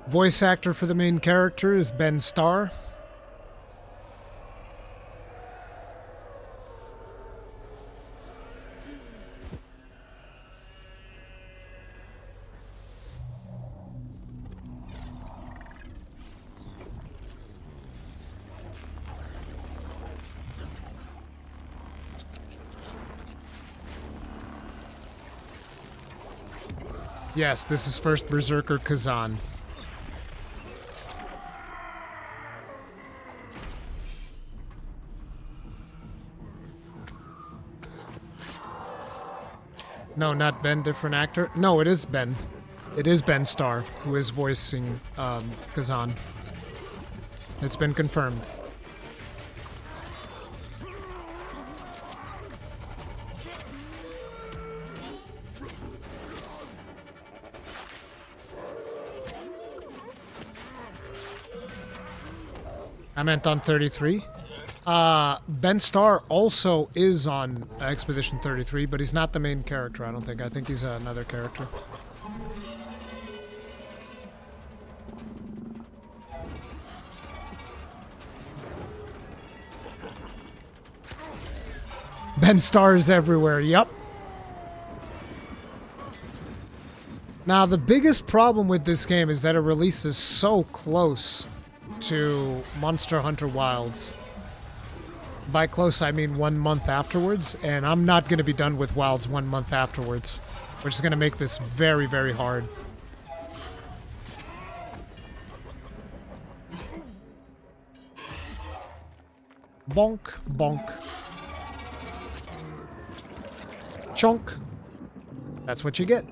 Voice actor for the main character is Ben Starr. Yes, this is first Berserker Kazan. No, not Ben, different actor. No, it is Ben. It is Ben Starr who is voicing Kazan. It's been confirmed. I meant on 33. Ben Starr also is on Expedition 33, but he's not the main character, I don't think. I think he's another character. Ben Starr is everywhere, yep. Now, the biggest problem with this game is that it releases so close to Monster Hunter Wilds. By close, I mean 1 month afterwards, and I'm not going to be done with Wilds 1 month afterwards, which is going to make this very, very hard. Bonk, bonk. Chunk. That's what you get.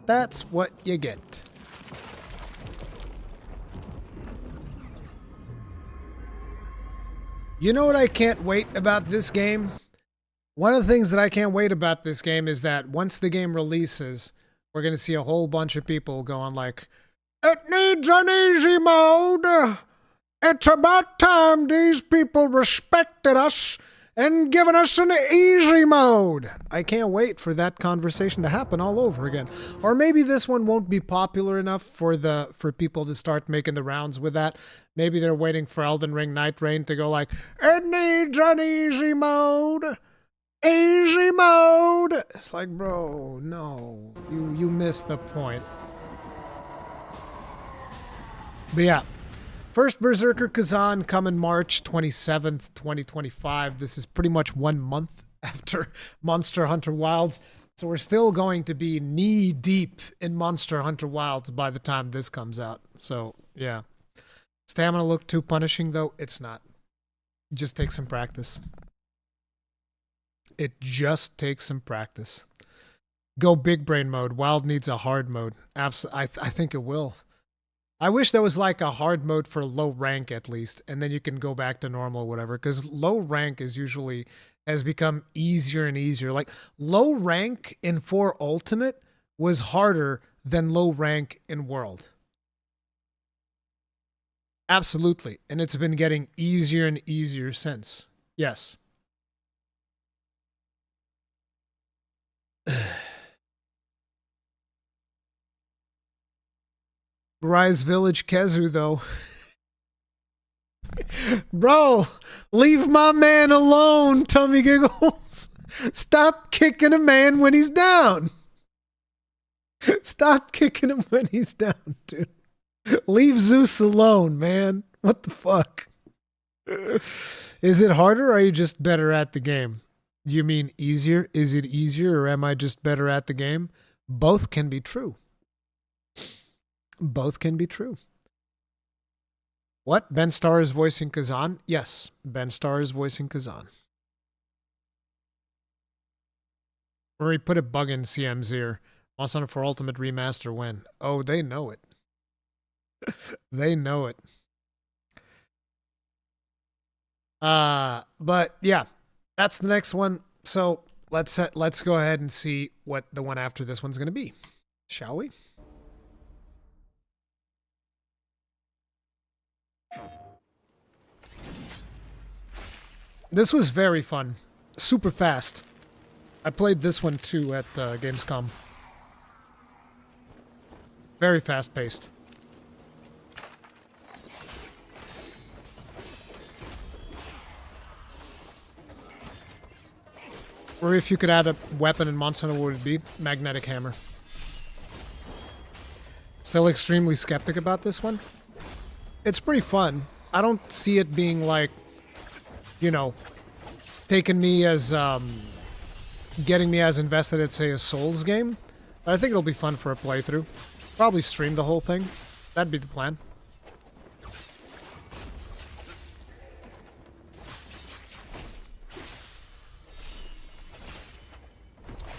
That's what you get. You know what I can't wait about this game? One of the things that I can't wait about this game is that once the game releases, we're going to see a whole bunch of people going like, "It needs an easy mode. It's about time these people respected us and given us an easy mode." I can't wait for that conversation to happen all over again. Or maybe this one won't be popular enough for people to start making the rounds with that. Maybe they're waiting for Elden Ring Nightrain to go like, "It needs an easy mode. Easy mode." It's like, bro, no. You missed the point. But yeah. First Berserker Kazan coming March 27th, 2025. This is pretty much 1 month after Monster Hunter Wilds. So we're still going to be knee deep in Monster Hunter Wilds by the time this comes out. So, yeah. Stamina look too punishing, though? It's not. It just takes some practice. It just takes some practice. Go big brain mode. Wild needs a hard mode. I think it will. I wish there was like a hard mode for low rank at least, and then you can go back to normal or whatever, because low rank has become easier and easier. Like, low rank in 4 Ultimate was harder than low rank in World. Absolutely. And it's been getting easier and easier since. Yes. Rise Village Kezu, though. Bro, leave my man alone, Tummy Giggles. Stop kicking a man when he's down. Stop kicking him when he's down, dude. Leave Zeus alone, man. What the fuck? Is it harder or are you just better at the game? You mean easier? Is it easier or am I just better at the game? Both can be true. Both can be true. What? Ben Starr is voicing Kazan? Yes, Ben Starr is voicing Kazan. Or he put a bug in CM's ear. Monster Hunter 4 Ultimate Remaster when? Oh, they know it. They know it. But yeah, that's the next one. So let's go ahead and see what the one after this one's going to be, shall we? This was very fun, super fast. I played this one too at Gamescom. Very fast paced. Or if you could add a weapon in Monster Hunter, what would it be? Magnetic hammer. Still extremely skeptic about this one. It's pretty fun. I don't see it being like, you know, taking me as, getting me as invested at, say, a Souls game. But I think it'll be fun for a playthrough. Probably stream the whole thing. That'd be the plan.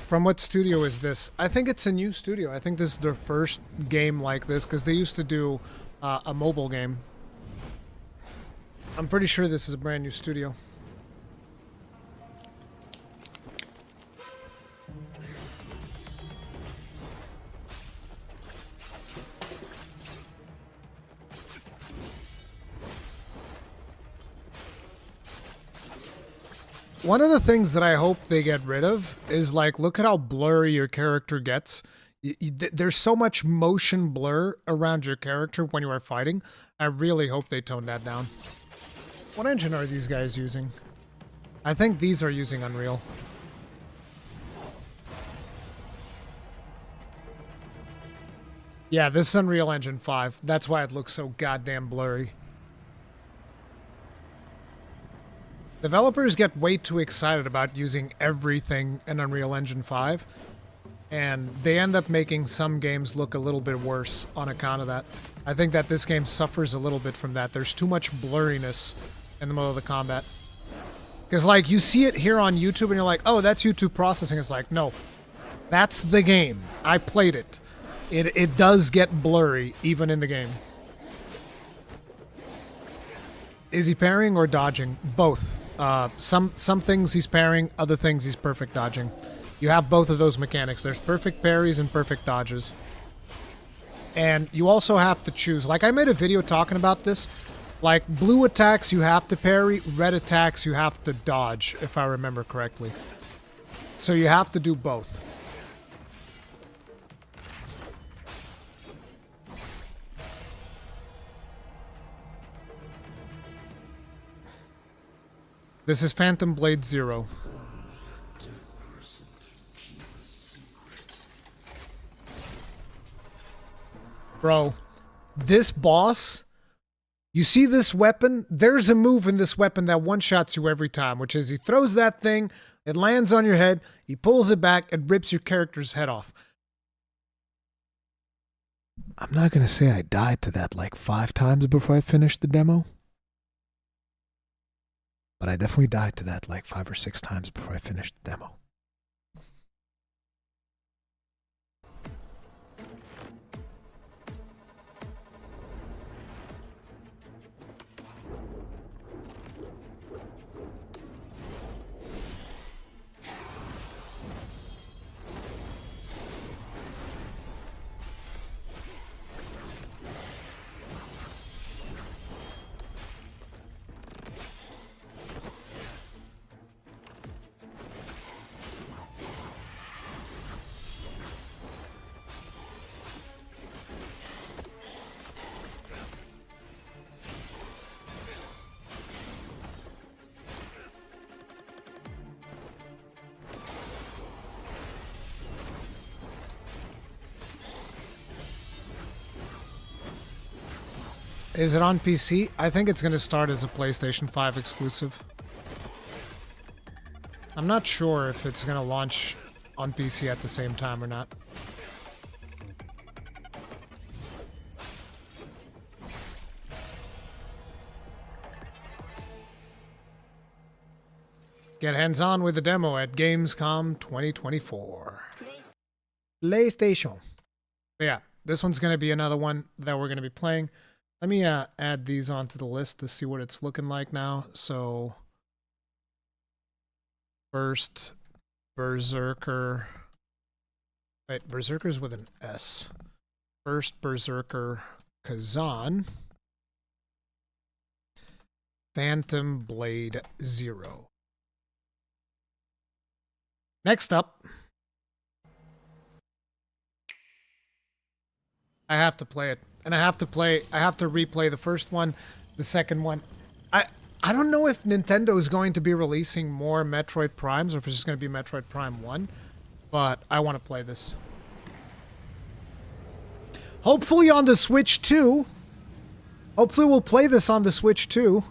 From what studio is this? I think it's a new studio. I think this is their first game like this, because they used to do a mobile game. I'm pretty sure this is a brand new studio. One of the things that I hope they get rid of is, like, look at how blurry your character gets. There's so much motion blur around your character when you are fighting. I really hope they tone that down. What engine are these guys using? I think these are using Unreal. Yeah, this is Unreal Engine 5. That's why it looks so goddamn blurry. Developers get way too excited about using everything in Unreal Engine 5, and they end up making some games look a little bit worse on account of that. I think that this game suffers a little bit from that. There's too much blurriness in the middle of the combat. Because, like, you see it here on YouTube and you're like, oh, that's YouTube processing. It's like, no, that's the game. I played it. It does get blurry, even in the game. Is he parrying or dodging? Both. Some things he's parrying, other things he's perfect dodging. You have both of those mechanics. There's perfect parries and perfect dodges. And you also have to choose. Like, I made a video talking about this. Like, blue attacks you have to parry, red attacks you have to dodge, if I remember correctly. So you have to do both. This is Phantom Blade 0. Bro, this boss, you see this weapon? There's a move in this weapon that one-shots you every time, which is he throws that thing, it lands on your head, he pulls it back, and rips your character's head off. I'm not going to say I died to that like 5 times before I finished the demo. But I definitely died to that like 5 or 6 times before I finished the demo. Is it on PC? I think it's going to start as a PlayStation 5 exclusive. I'm not sure if it's going to launch on PC at the same time or not. Get hands-on with the demo at Gamescom 2024. PlayStation. But yeah, this one's going to be another one that we're going to be playing. Let me add these onto the list to see what it's looking like now. So, first, Berserker. Wait, Berserker's with an S. First, Berserker, Kazan. Phantom Blade 0. Next up, I have to play it. And I have to replay the first one, the second one. I don't know if Nintendo is going to be releasing more Metroid Primes or if it's just going to be Metroid Prime 1, but I want to play this. Hopefully on the Switch too. Hopefully we'll play this on the Switch too.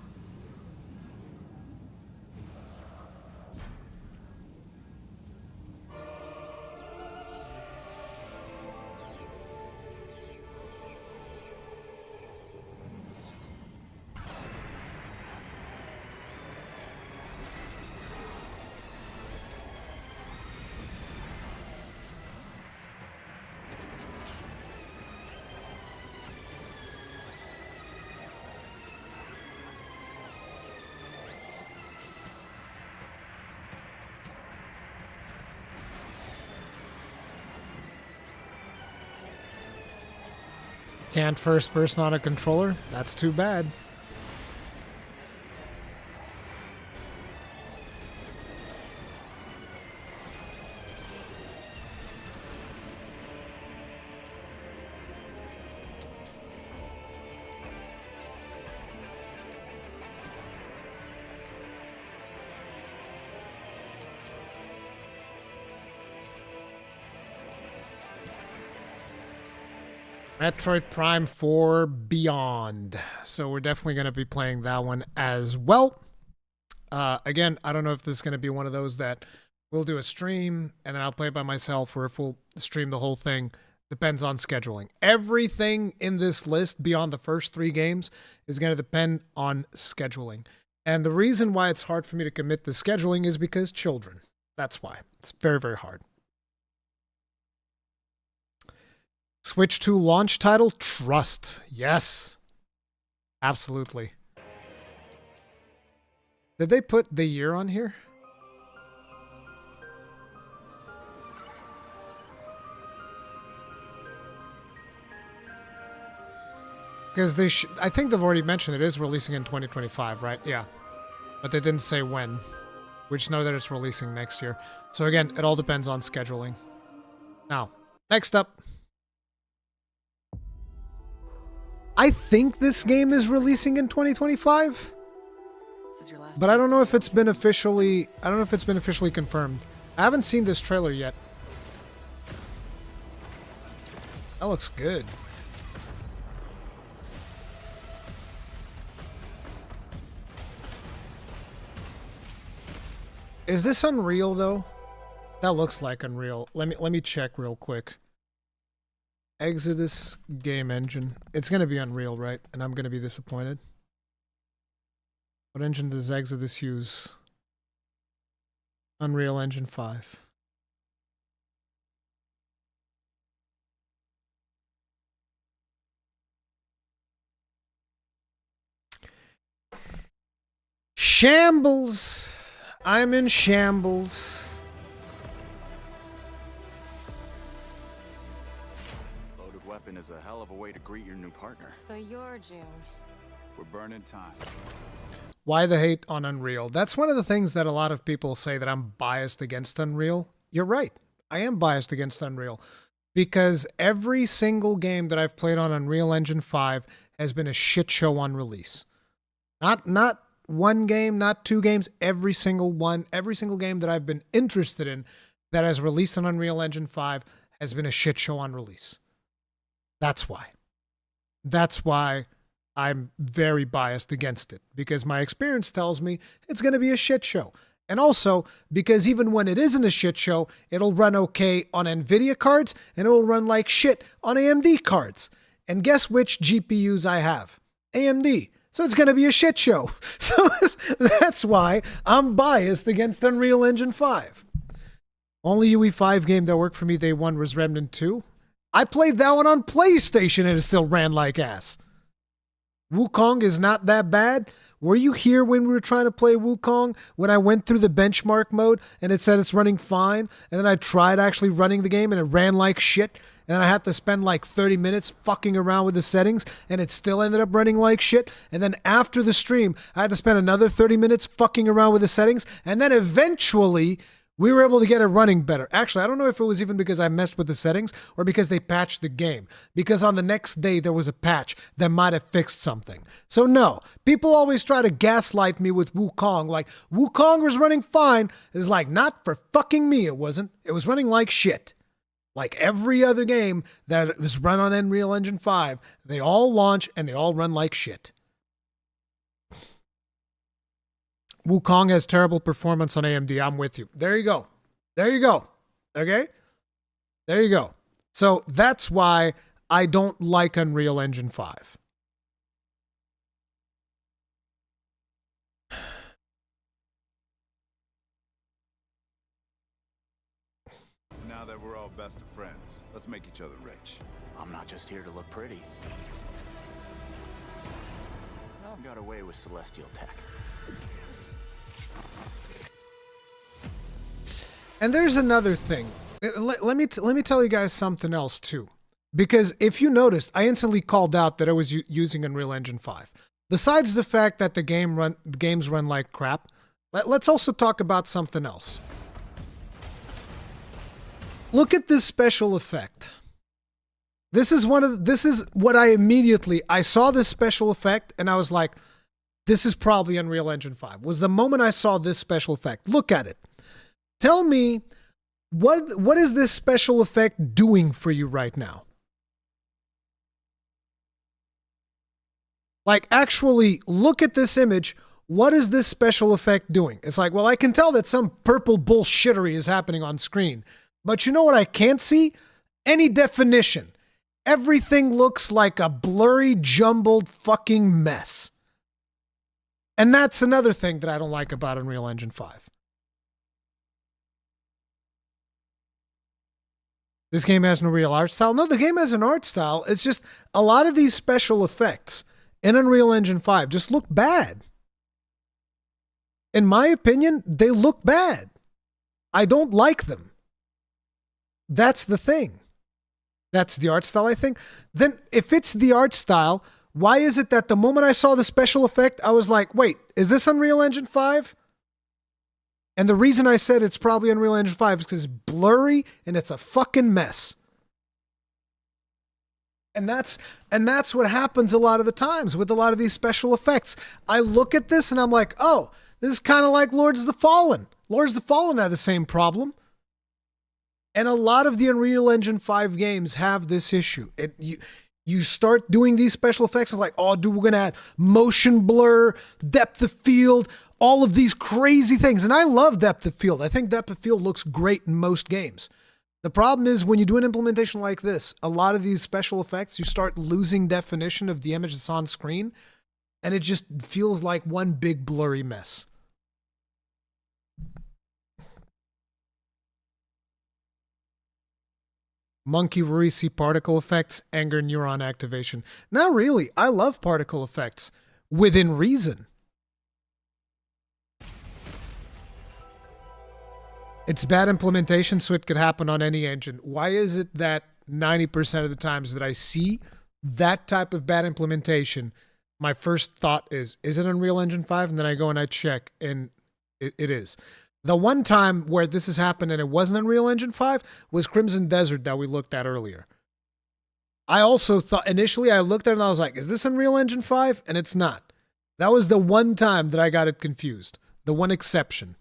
Can't first person on a controller? That's too bad. Metroid Prime 4 Beyond. So we're definitely going to be playing that one as well. Again, I don't know if this is going to be one of those that we'll do a stream and then I'll play it by myself, or if we'll stream the whole thing. Depends on scheduling. Everything in this list beyond the first 3 games is going to depend on scheduling. And the reason why it's hard for me to commit to scheduling is because children. That's why. It's very, very hard. Switch 2 launch title, Trust. Yes. Absolutely. Did they put the year on here? Because they I think they've already mentioned it is releasing in 2025, right? Yeah. But they didn't say when. We just know that it's releasing next year. So again, it all depends on scheduling. Now, next up. I think this game is releasing in 2025. But I don't know if it's been officially confirmed. I haven't seen this trailer yet. That looks good. Is this Unreal though? That looks like Unreal. Let me check real quick. Exodus game engine. It's going to be Unreal, right? And I'm going to be disappointed. What engine does Exodus use? Unreal Engine 5. Shambles. I'm in shambles. Is a hell of a way to greet your new partner. So you're June. We're burning time. Why the hate on Unreal? That's one of the things that a lot of people say, that I'm biased against Unreal. You're right. I am biased against Unreal because every single game that I've played on Unreal Engine 5 has been a shit show on release. Not one game, not 2 games, every single one, every single game that I've been interested in that has released on Unreal Engine 5 has been a shit show on release. That's why. That's why I'm very biased against it, because my experience tells me it's going to be a shit show. And also because even when it isn't a shit show, it'll run okay on NVIDIA cards and it'll run like shit on AMD cards. And guess which GPUs I have? AMD. So it's going to be a shit show. So that's why I'm biased against Unreal Engine 5. Only UE5 game that worked for me day one was Remnant 2. I played that one on PlayStation and it still ran like ass. Wukong is not that bad. Were you here when we were trying to play Wukong? When I went through the benchmark mode and it said it's running fine, and then I tried actually running the game and it ran like shit, and I had to spend like 30 minutes fucking around with the settings and it still ended up running like shit. And then after the stream, I had to spend another 30 minutes fucking around with the settings, and then eventually we were able to get it running better. Actually, I don't know if it was even because I messed with the settings or because they patched the game. Because on the next day, there was a patch that might have fixed something. So no, people always try to gaslight me with Wukong. Like, Wukong was running fine. It's like, not for fucking me, it wasn't. It was running like shit. Like every other game that was run on Unreal Engine 5, they all launch and they all run like shit. Wukong has terrible performance on AMD. I'm with you. There you go. There you go. Okay? There you go. So that's why I don't like Unreal Engine 5. Now that we're all best of friends, let's make each other rich. I'm not just here to look pretty. I've got away with celestial tech. And there's another thing. Let me tell you guys something else too. Because if you noticed, I instantly called out that I was using Unreal Engine 5. Besides the fact that the games run like crap, let's also talk about something else. Look at this special effect. This is what I saw this special effect and I was like, this is probably Unreal Engine 5. Was the moment I saw this special effect. Look at it. Tell me, what is this special effect doing for you right now? Like, actually, look at this image. What is this special effect doing? It's like, well, I can tell that some purple bullshittery is happening on screen. But you know what I can't see? Any definition. Everything looks like a blurry, jumbled fucking mess. And that's another thing that I don't like about Unreal Engine 5. This game has no real art style. No, the game has an art style. It's just a lot of these special effects in Unreal Engine 5 just look bad. In my opinion, they look bad. I don't like them. That's the thing. That's the art style, I think. Then if it's the art style, why is it that the moment I saw the special effect, I was like, wait, is this Unreal Engine 5? And the reason I said it's probably Unreal Engine 5 is because it's blurry and it's a fucking mess. And that's what happens a lot of the times with a lot of these special effects. I look at this and I'm like, oh, this is kind of like Lords of the Fallen. Lords of the Fallen had the same problem. And a lot of the Unreal Engine 5 games have this issue. You start doing these special effects, it's like, oh, dude, we're going to add motion blur, depth of field, all of these crazy things. And I love depth of field. I think depth of field looks great in most games. The problem is when you do an implementation like this, a lot of these special effects, you start losing definition of the image that's on screen, and it just feels like one big blurry mess. Monkey Rurikhan particle effects, anger neuron activation. Not really. I love particle effects within reason. It's bad implementation, so it could happen on any engine. Why is it that 90% of the times that I see that type of bad implementation, my first thought is it Unreal Engine 5? And then I go and I check, and it is. The one time where this has happened and it wasn't Unreal Engine 5 was Crimson Desert that we looked at earlier. I also thought, initially I looked at it and I was like, is this Unreal Engine 5? And it's not. That was the one time that I got it confused. The one exception.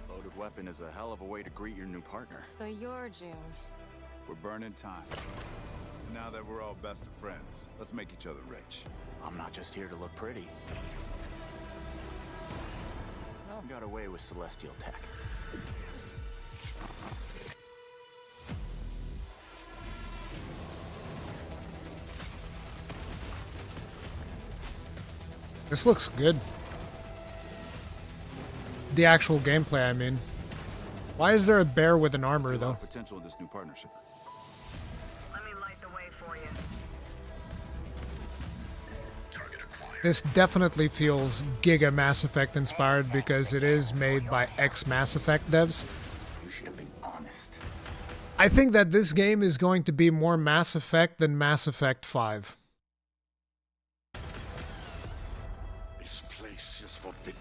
Loaded weapon is a hell of a way to greet your new partner. So you're June. We're burning time. Now that we're all best of friends, let's make each other rich. I'm not just here to look pretty. I've got away with celestial tech. This looks good. The actual gameplay, I mean. Why is there a bear with an armor, though? Potential in this new partnership. Let me light the way for you. This definitely feels Giga Mass Effect inspired because it is made by ex-Mass Effect devs. You should have been honest. I think that this game is going to be more Mass Effect than Mass Effect 5. This place is forbidden.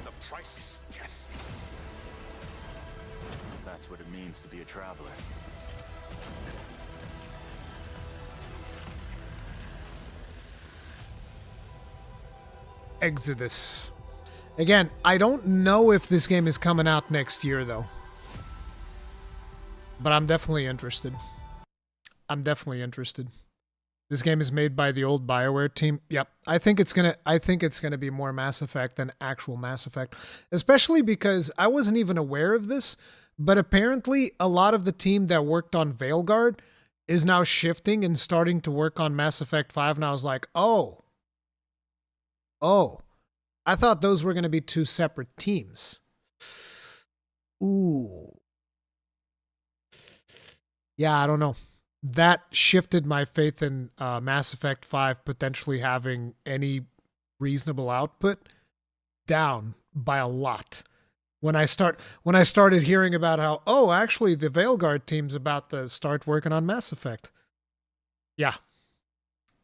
The price is death. That's what it means to be a traveler. Exodus. Again, I don't know if this game is coming out next year, though. But I'm definitely interested. I'm definitely interested. This game is made by the old BioWare team. Yep, I think it's gonna be more Mass Effect than actual Mass Effect, especially because I wasn't even aware of this, but apparently a lot of the team that worked on Veilguard is now shifting and starting to work on Mass Effect 5, and I was like, oh, I thought those were gonna be two separate teams. Ooh. Yeah, I don't know. That shifted my faith in Mass Effect 5 potentially having any reasonable output down by a lot. When I started hearing about how, oh, actually the Veilguard team's about to start working on Mass Effect. Yeah.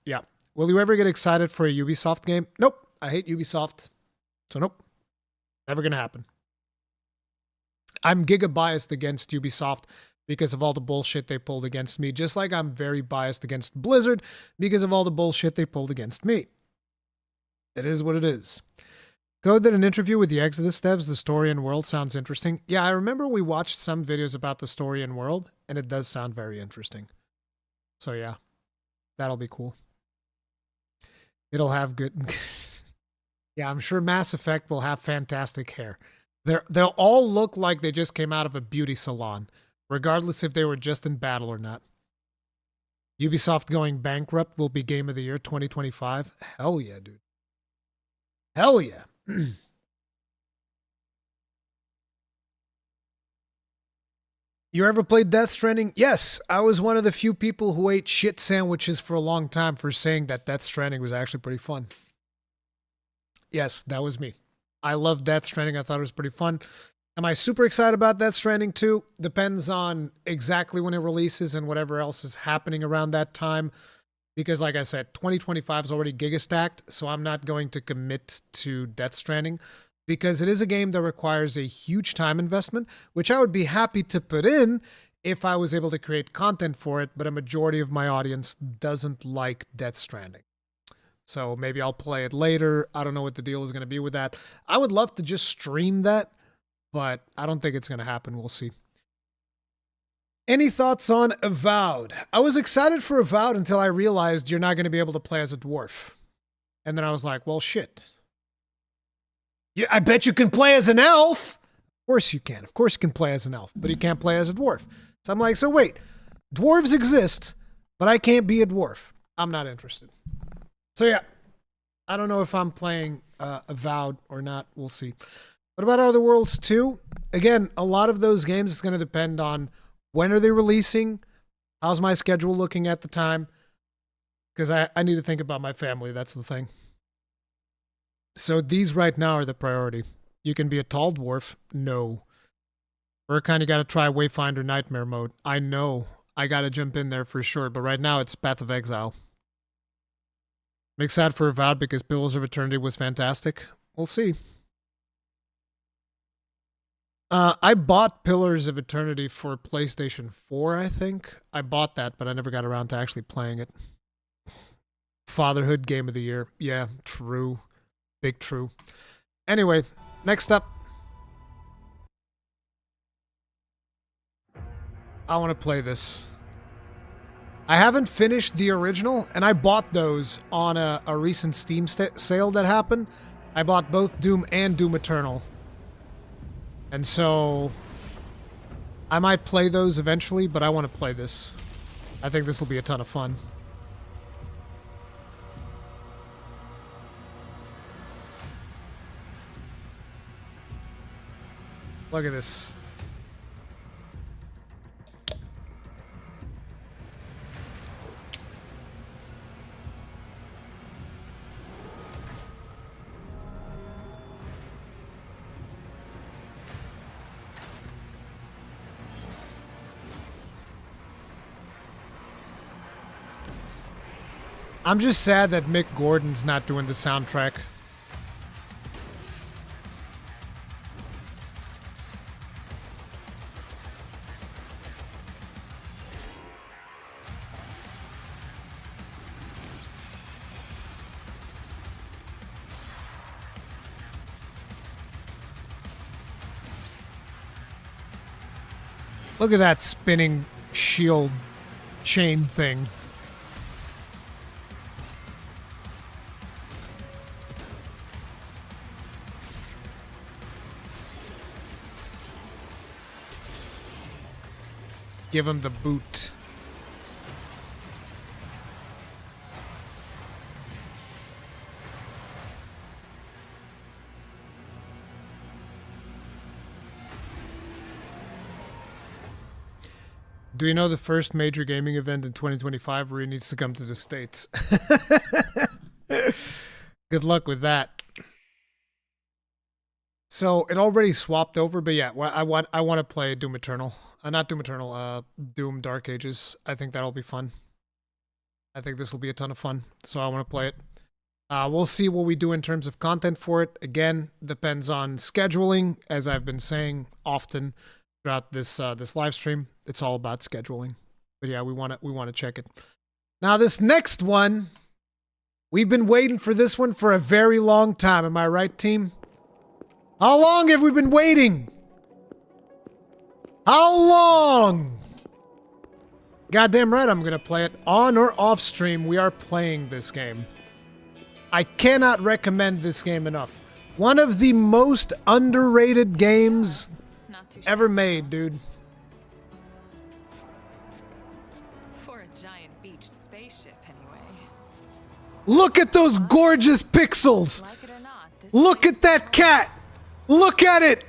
Yeah. Will you ever get excited for a Ubisoft game? Nope. I hate Ubisoft. So nope. Never gonna happen. I'm giga biased against Ubisoft because of all the bullshit they pulled against me, just like I'm very biased against Blizzard because of all the bullshit they pulled against me. It is what it is. Code did an interview with the Exodus devs. The story and world sounds interesting. Yeah, I remember we watched some videos about the story and world, and it does sound very interesting. So yeah, that'll be cool. It'll have good... Yeah, I'm sure Mass Effect will have fantastic hair. They'll all look like they just came out of a beauty salon, regardless if they were just in battle or not. Ubisoft going bankrupt will be Game of the Year 2025. Hell yeah, dude. Hell yeah. You ever played Death Stranding? Yes, I was one of the few people who ate shit sandwiches for a long time for saying that Death Stranding was actually pretty fun. Yes, that was me. I love Death Stranding. I thought it was pretty fun. Am I super excited about Death Stranding 2? Depends on exactly when it releases and whatever else is happening around that time. Because like I said, 2025 is already giga-stacked, so I'm not going to commit to Death Stranding because it is a game that requires a huge time investment, which I would be happy to put in if I was able to create content for it, but a majority of my audience doesn't like Death Stranding. So maybe I'll play it later. I don't know what the deal is going to be with that. I would love to just stream that, but I don't think it's going to happen. We'll see. Any thoughts on Avowed? I was excited for Avowed until I realized you're not going to be able to play as a dwarf. And then I was like, well, shit. Yeah, I bet you can play as an elf. Of course you can. Of course you can play as an elf, but you can't play as a dwarf. So I'm like, so wait, dwarves exist, but I can't be a dwarf. I'm not interested. So yeah, I don't know if I'm playing Avowed or not. We'll see. What about Other Worlds 2? Again, a lot of those games is going to depend on when are they releasing, how's my schedule looking at the time, because I need to think about my family. That's the thing. So these right now are the priority. You can be a tall dwarf. No. Rurikhan, you got to try Wayfinder Nightmare mode. I know. I got to jump in there for sure, but right now it's Path of Exile. I'm excited for Avowed because Pillars of Eternity was fantastic. We'll see. I bought Pillars of Eternity for PlayStation 4, I think. I bought that, but I never got around to actually playing it. Fatherhood Game of the Year. Yeah, true. Big true. Anyway, next up. I want to play this. I haven't finished the original, and I bought those on a recent Steam sale that happened. I bought both Doom and Doom Eternal. And so I might play those eventually, but I want to play this. I think this will be a ton of fun. Look at this. I'm just sad that Mick Gordon's not doing the soundtrack. Look at that spinning shield chain thing. Give him the boot. Do you know the first major gaming event in 2025 where he needs to come to the States? Good luck with that. So it already swapped over, but yeah, I want to play Doom Eternal. Not Doom Eternal, Doom Dark Ages. I think that'll be fun. I think this will be a ton of fun, so I want to play it. We'll see what we do in terms of content for it. Again, depends on scheduling, as I've been saying often throughout this this live stream. It's all about scheduling. But yeah, we want to check it. Now this next one, we've been waiting for this one for a very long time. Am I right, team? How long have we been waiting? How long? Goddamn right I'm gonna play it. On or off stream, we are playing this game. I cannot recommend this game enough. One of the most underrated games ever made, dude. For a giant beached spaceship, anyway. Look at those gorgeous pixels! Like it or not, this Look at that cat! Look at it!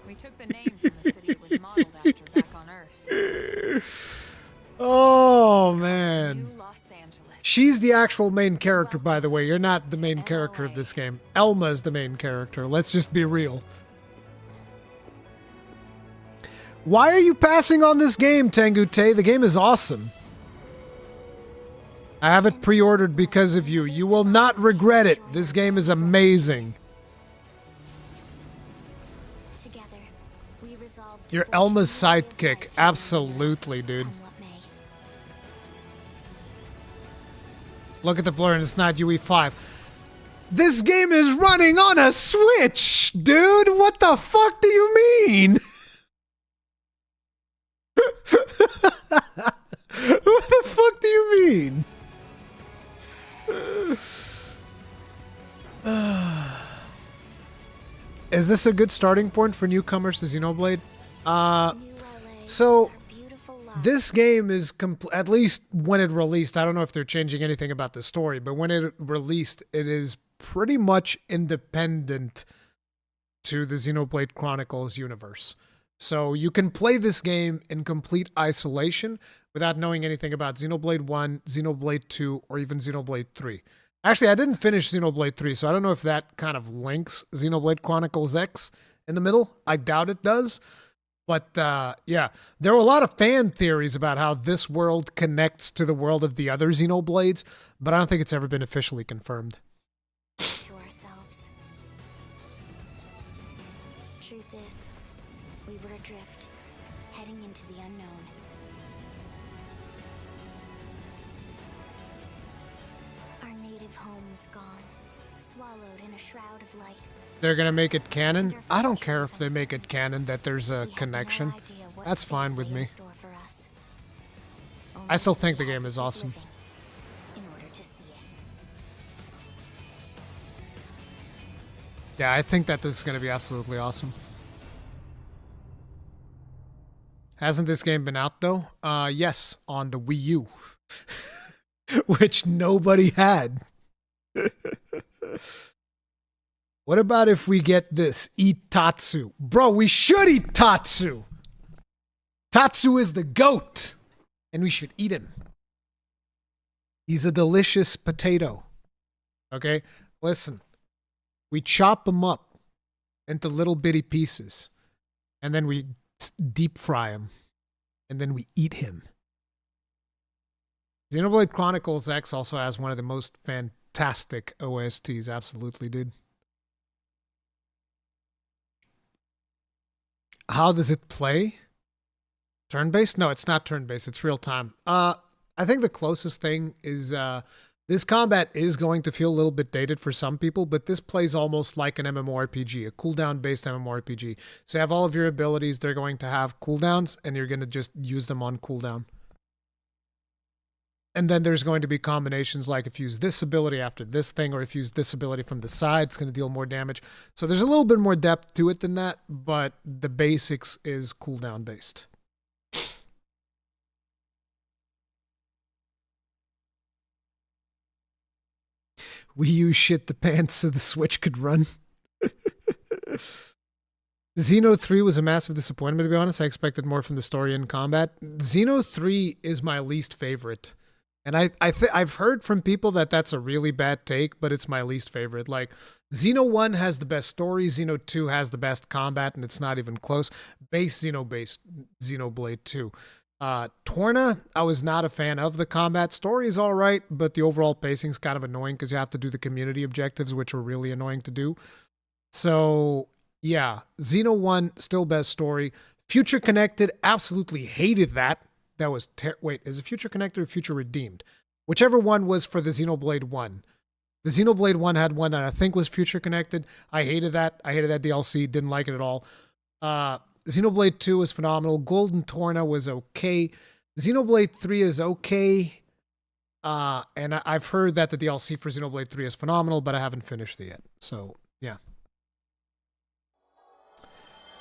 We took the name from the city it was modeled after back on Earth. Oh, man. New Los Angeles. She's the actual main character, by the way. You're not the main character of this game. Elma's the main character. Let's just be real. Why are you passing on this game, Tangute? The game is awesome. I have it pre-ordered because of you. You will not regret it. This game is amazing. You're Elma's sidekick. Absolutely, dude. Look at the blur and it's not UE5. This game is running on a Switch, dude! What the fuck do you mean? What the fuck do you mean? Is this a good starting point for newcomers to Xenoblade? So this game is at least when it released, I don't know if they're changing anything about the story, but when it released, it is pretty much independent to the Xenoblade Chronicles universe. So you can play this game in complete isolation without knowing anything about Xenoblade 1, Xenoblade 2, or even Xenoblade 3. Actually, I didn't finish Xenoblade 3, so I don't know if that kind of links Xenoblade Chronicles X in the middle. I doubt it does. But yeah, there were a lot of fan theories about how this world connects to the world of the other Xenoblades, but I don't think it's ever been officially confirmed. To ourselves. Truth is, we were adrift, heading into the unknown. Our native home was gone, swallowed in a shroud of light. They're going to make it canon? I don't care if they make it canon that there's a connection. That's fine with me. I still think the game is awesome. Yeah, I think that this is going to be absolutely awesome. Hasn't this game been out though? Yes, on the Wii U. Which nobody had. What about if we get this? Eat Tatsu. Bro, we should eat Tatsu. Tatsu is the goat. And we should eat him. He's a delicious potato. Okay? Listen. We chop him up into little bitty pieces. And then we deep fry him. And then we eat him. Xenoblade Chronicles X also has one of the most fantastic OSTs. Absolutely, dude. How does it play? Turn-based? No, it's not turn-based. It's real-time. I think the closest thing is this combat is going to feel a little bit dated for some people, but this plays almost like an MMORPG, a cooldown-based MMORPG. So you have all of your abilities. They're going to have cooldowns, and you're going to just use them on cooldown. And then there's going to be combinations like if you use this ability after this thing, or if you use this ability from the side, it's going to deal more damage. So there's a little bit more depth to it than that, but the basics is cooldown based. We use shit the pants so the Switch could run. Xeno 3 was a massive disappointment, to be honest. I expected more from the story and combat. Xeno 3 is my least favorite. And I've heard from people that that's a really bad take, but it's my least favorite. Like, Xeno 1 has the best story, Xeno 2 has the best combat, and it's not even close. Xenoblade 2. Torna, I was not a fan of the combat. Story is all right, but the overall pacing is kind of annoying because you have to do the community objectives, which are really annoying to do. So, yeah, Xeno 1, still best story. Future Connected, absolutely hated that. That was wait, is it Future Connected or Future Redeemed? Whichever one was for the Xenoblade 1. The Xenoblade 1 had one that I think was Future Connected. I hated that. I hated that DLC. Didn't like it at all. Xenoblade 2 was phenomenal. Golden Torna was okay. Xenoblade 3 is okay. And I've heard that the DLC for Xenoblade 3 is phenomenal, but I haven't finished it yet. So, yeah.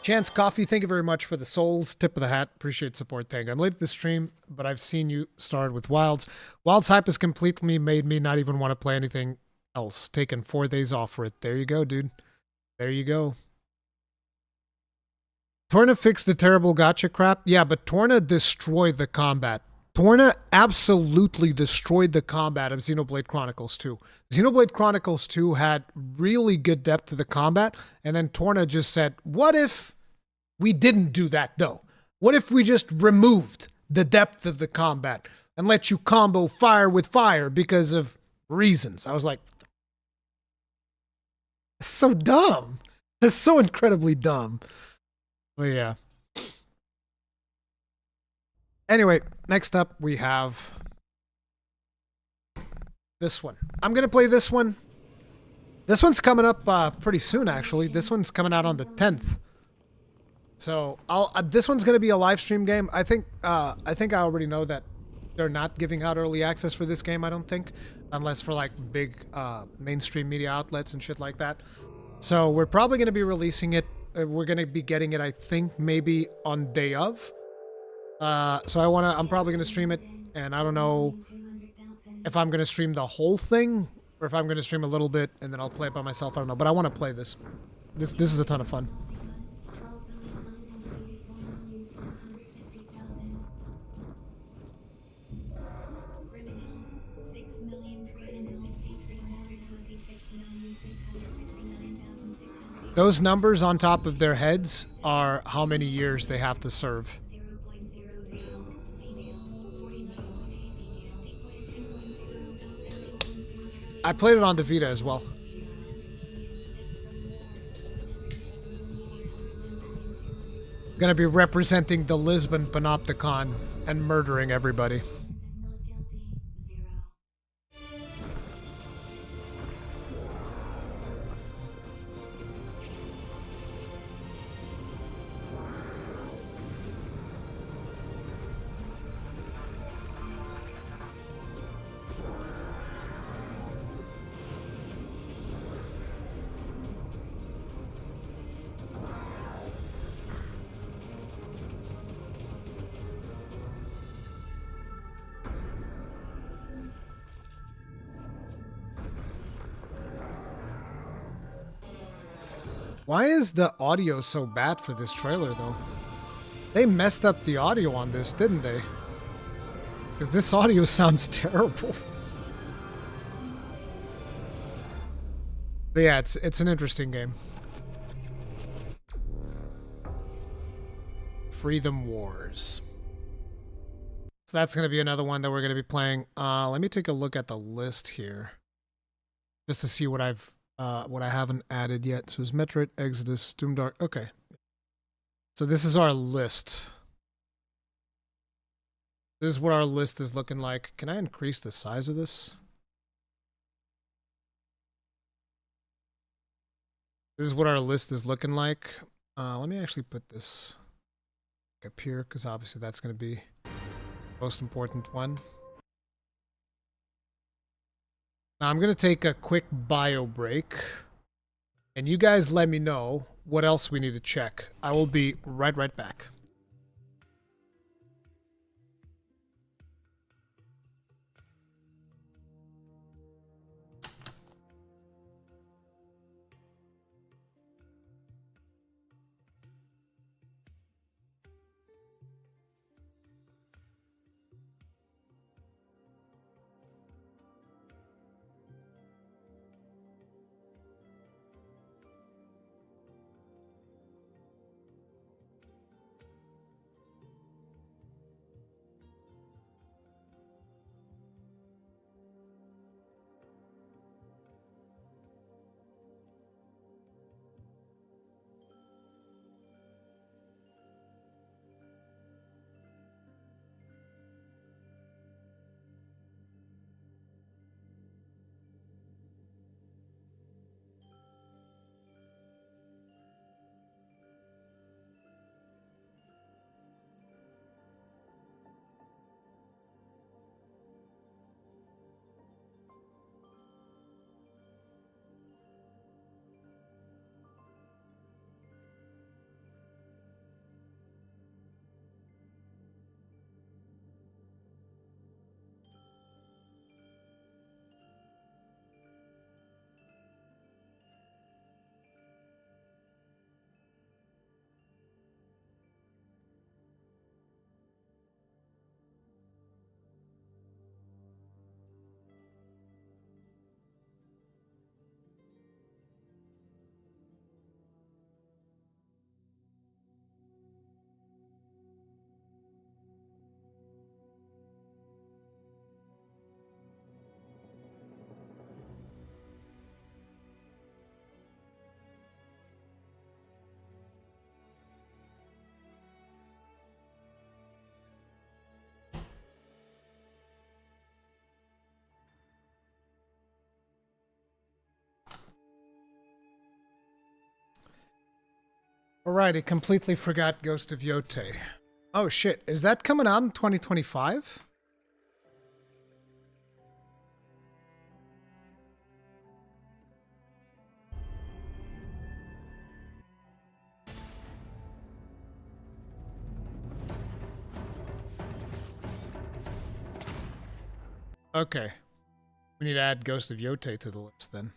Chance Coffee, thank you very much for the souls. Tip of the hat. Appreciate support. Thank you. I'm late to the stream, but I've seen you start with Wilds. Wilds hype has completely made me not even want to play anything else. Taking 4 days off for it. There you go, dude. There you go. Torna fixed the terrible gacha crap. Yeah, but Torna destroyed the combat. Torna absolutely destroyed the combat of Xenoblade Chronicles 2. Xenoblade Chronicles 2 had really good depth to the combat, and then Torna just said, what if we didn't do that, though? What if we just removed the depth of the combat and let you combo fire with fire because of reasons? I was like, that's so dumb. That's so incredibly dumb. But yeah. Anyway, next up we have this one. I'm going to play this one. This one's coming up pretty soon, actually. This one's coming out on the 10th. So this one's going to be a live stream game. I think I already know that they're not giving out early access for this game, I don't think. Unless for like big mainstream media outlets and shit like that. So we're probably going to be releasing it. We're going to be getting it, I think, maybe on day of. So I'm probably going to stream it, and I don't know if I'm going to stream the whole thing, or if I'm going to stream a little bit, and then I'll play it by myself, I don't know, but I want to play this. This is a ton of fun. Those numbers on top of their heads are how many years they have to serve. I played it on the Vita as well. Gonna be representing the Lisbon Panopticon and murdering everybody. Why is the audio so bad for this trailer, though? They messed up the audio on this, didn't they? Because this audio sounds terrible. But yeah, it's an interesting game. Freedom Wars. So that's going to be another one that we're going to be playing. Let me take a look at the list here, just to see what I haven't added yet. So it's Metroid, Exodus, Doomdark. Okay. So this is our list. This is what our list is looking like. Can I increase the size of this? This is what our list is looking like. Let me actually put this up here, because obviously that's going to be the most important one. Now I'm going to take a quick bio break, and you guys let me know what else we need to check. I will be right back. Alright, I completely forgot Ghost of Yotei. Oh shit, is that coming out in 2025? Okay. We need to add Ghost of Yotei to the list then.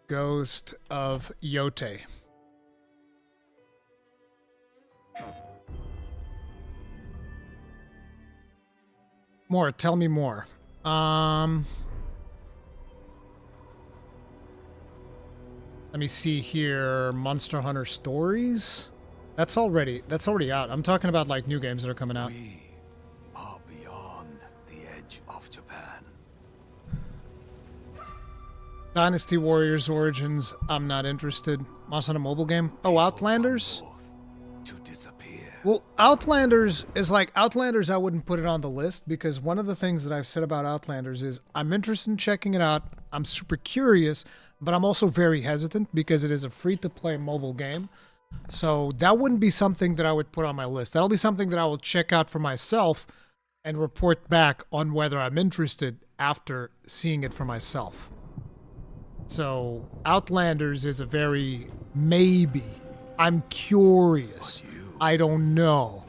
Ghost of Yotei. More, tell me more. Let me see here. Monster Hunter Stories? That's already out. I'm talking about like new games that are coming out. We are beyond the edge of Japan. Dynasty Warriors Origins, I'm not interested. Monster Hunter mobile game? Oh, Outlanders? Well, Outlanders is like, Outlanders I wouldn't put it on the list, because one of the things that I've said about Outlanders is I'm interested in checking it out. I'm super curious, but I'm also very hesitant because it is a free-to-play mobile game. So that wouldn't be something that I would put on my list. That'll be something that I will check out for myself and report back on whether I'm interested after seeing it for myself. So Outlanders is a very maybe. I'm curious. I don't know.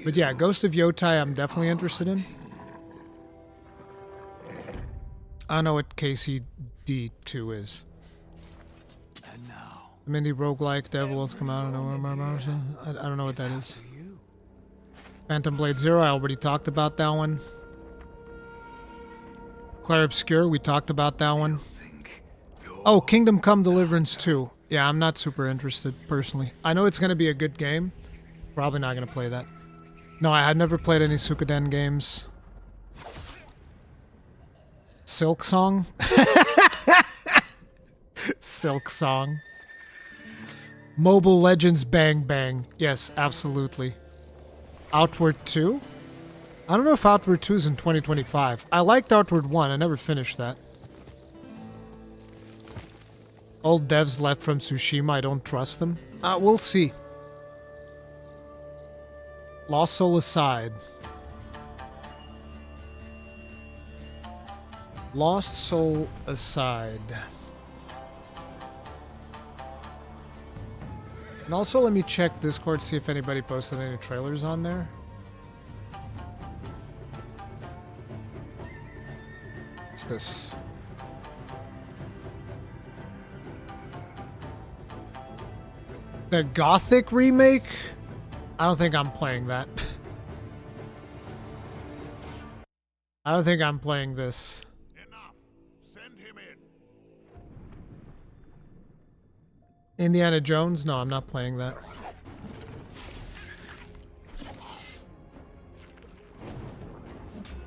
But yeah, Ghost of Yotei I'm definitely interested in. I don't know what KCD2 is. The indie roguelike devil has come out of nowhere. I don't know what that is. Phantom Blade Zero, I already talked about that one. Clair Obscure, we talked about that one. Oh, Kingdom Come Deliverance 2. Yeah, I'm not super interested, personally. I know it's going to be a good game. Probably not going to play that. No, I had never played any Suikoden games. Silk Song? Silk Song. Mobile Legends Bang Bang. Yes, absolutely. Outward 2? I don't know if Outward 2 is in 2025. I liked Outward 1. I never finished that. Old devs left from Tsushima. I don't trust them. We'll see. Lost Soul aside. Lost Soul aside. And also let me check Discord, see if anybody posted any trailers on there. What's this? The Gothic remake? I don't think I'm playing that. I don't think I'm playing this. Enough. Send him in. Indiana Jones? No, I'm not playing that.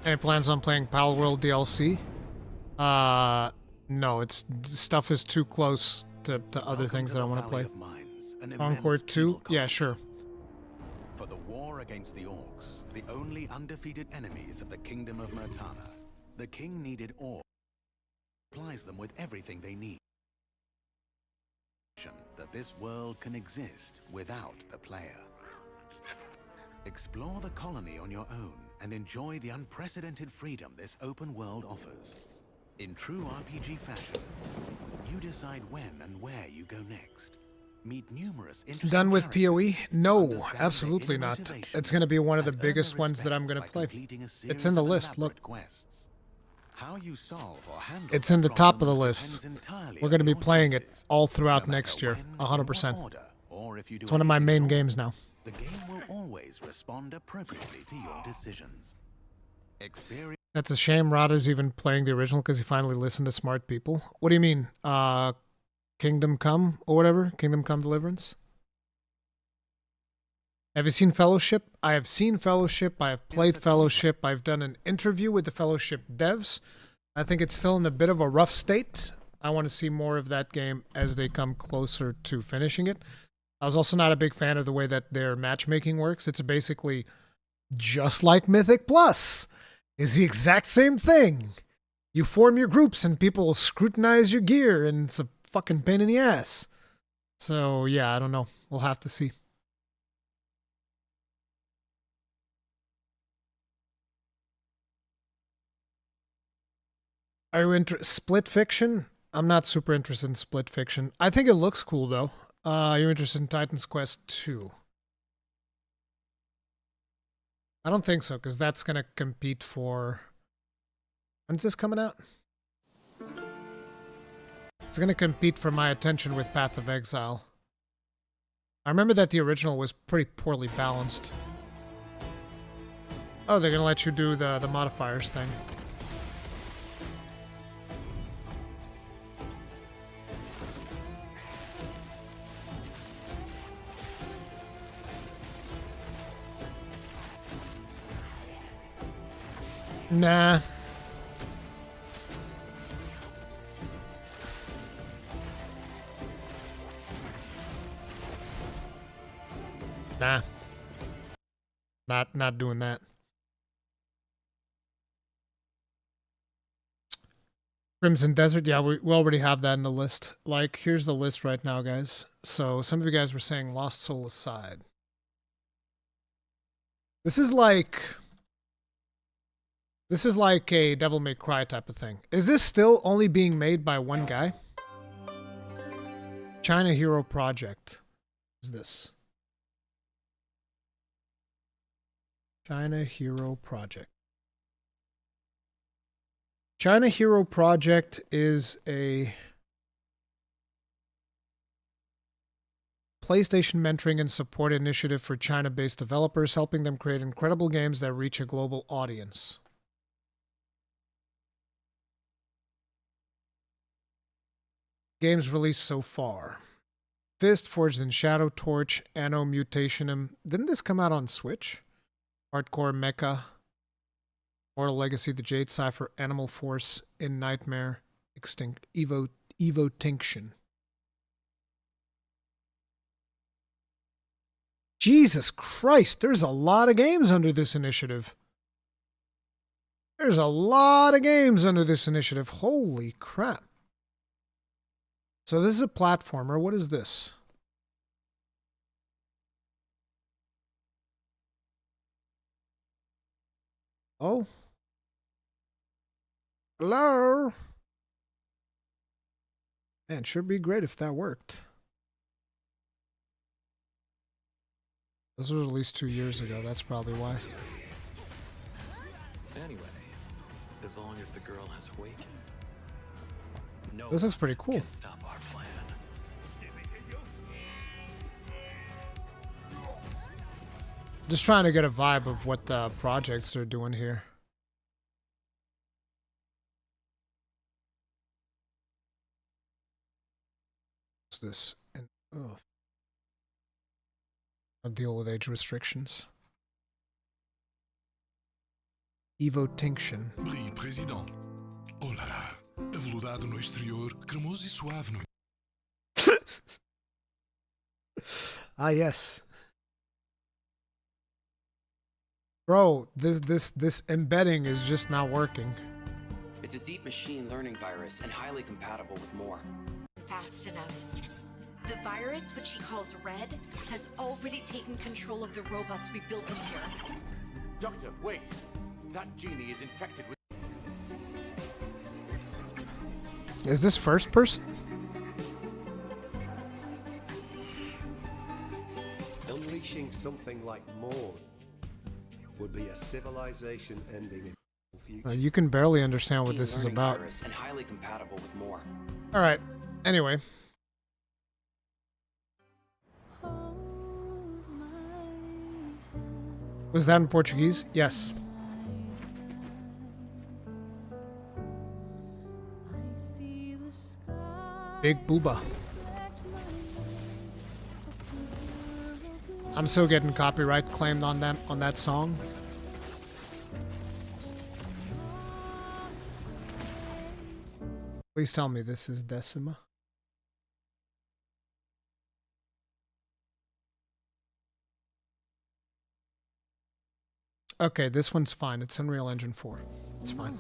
Any plans on playing Pal World DLC? No, stuff is too close to other things that I want to play. Concord 2? Yeah, sure. For the war against the orcs, the only undefeated enemies of the kingdom of Mertana, the king needed orcs. Supplies them with everything they need. That this world can exist without the player. Explore the colony on your own and enjoy the unprecedented freedom this open world offers. In true RPG fashion, you decide when and where you go next. Meet numerous Done with PoE? No, absolutely not. It's going to be one of the biggest ones that I'm going to play. It's in the list, look. How you solve or handle it's in the top of the list. We're going to be playing it all throughout next year, 100%. It's one of my main games now. The game will always respond appropriately to your decisions. That's a shame Rada's even playing the original because he finally listened to smart people. What do you mean? Kingdom Come or whatever? Kingdom Come Deliverance? Have you seen Fellowship? I have seen Fellowship. I have played Fellowship. I've done an interview with the Fellowship devs. I think it's still in a bit of a rough state. I want to see more of that game as they come closer to finishing it. I was also not a big fan of the way that their matchmaking works. It's basically just like Mythic Plus. It's the exact same thing. You form your groups and people scrutinize your gear and it's a fucking pain in the ass. So yeah, I don't know. We'll have to see. Are you into Split Fiction? I'm not super interested in Split Fiction. I think it looks cool though. You're interested in Titan's Quest 2? I don't think so, because that's going to compete for... When's this coming out? It's going to compete for my attention with Path of Exile. I remember that the original was pretty poorly balanced. Oh, they're going to let you do the modifiers thing. Nah. Nah. Not doing that. Crimson Desert, yeah, we already have that in the list. Like, here's the list right now, guys. So, some of you guys were saying Lost Soul aside. This is like a Devil May Cry type of thing. Is this still only being made by one guy? China Hero Project. What is this? China Hero Project. China Hero Project is a PlayStation Mentoring and Support Initiative for China-based developers, helping them create incredible games that reach a global audience. Games released so far. Fist, Forged in Shadow, Torch, Anno Mutationum. Didn't this come out on Switch? Hardcore Mecha. Mortal Legacy, The Jade Cipher, Animal Force, In Nightmare, Extinct, Evotinction. Jesus Christ, there's a lot of games under this initiative. There's a lot of games under this initiative. Holy crap. So this is a platformer. What is this? Oh. Hello? Man, sure be great if that worked. This was released 2 years ago. That's probably why. Anyway, as long as the girl has awakened, no this looks pretty cool. can stop our plan. Just trying to get a vibe of what the projects are doing here. What's this? Oh. I'll deal with age restrictions. Evotinction. Brie, président. Oh lá lá. Aveludado no exterior, cremoso e suave no... Ah, yes. Bro, this embedding is just not working. It's a deep machine learning virus and highly compatible with more. Fast enough. The virus, which he calls Red, has already taken control of the robots we built in here. Doctor, wait! That genie is infected with... Is this first person? Unleashing something like Morn would be a civilization ending in the future. You can barely understand what this is about. And highly compatible with more. All right. Anyway. Was that in Portuguese? Yes. Big Booba. I'm still getting copyright claimed on that song. Please tell me this is Decima. Okay, this one's fine. It's Unreal Engine 4. It's fine.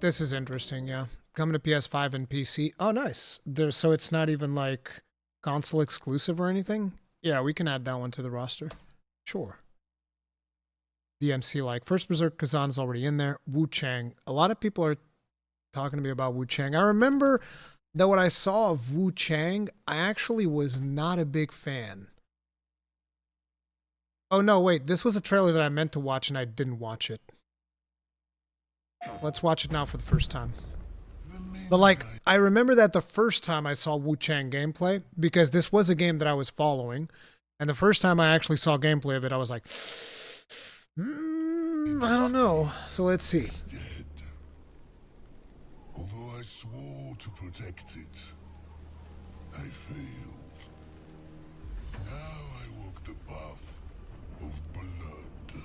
This is interesting, yeah. Coming to PS5 and PC. Oh, nice. So it's not even like console exclusive or anything? Yeah, we can add that one to the roster. Sure. DMC like. First Berserker Kazan is already in there. Wu Chang. A lot of people are talking to me about Wu Chang. I remember that what I saw of Wu Chang, I actually was not a big fan. Oh, no, wait. This was a trailer that I meant to watch and I didn't watch it. Let's watch it now for the first time. But like, I remember that the first time I saw Wu Chang gameplay, because this was a game that I was following, and the first time I actually saw gameplay of it, I was like, I don't know. So let's see. Although I swore to protect it, I failed. Now I walk the path of blood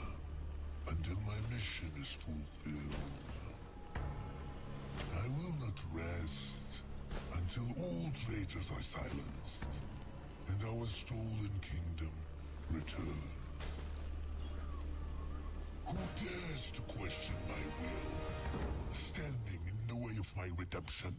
until my mission is fulfilled. I will not rest until all traitors are silenced and our stolen kingdom return. Who dares to question my will, standing in the way of my redemption?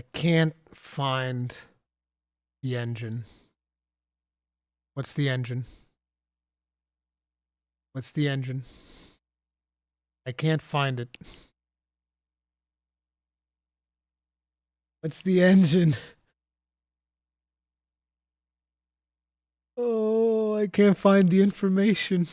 I can't find the engine. What's the engine? What's the engine? I can't find it. What's the engine? Oh, I can't find the information.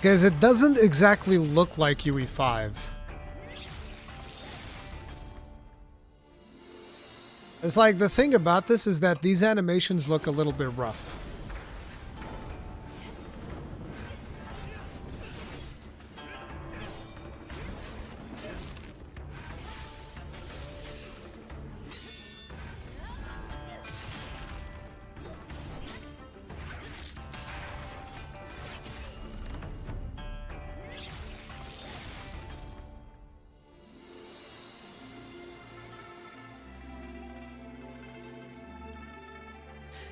Because it doesn't exactly look like UE5. It's like the thing about this is that these animations look a little bit rough.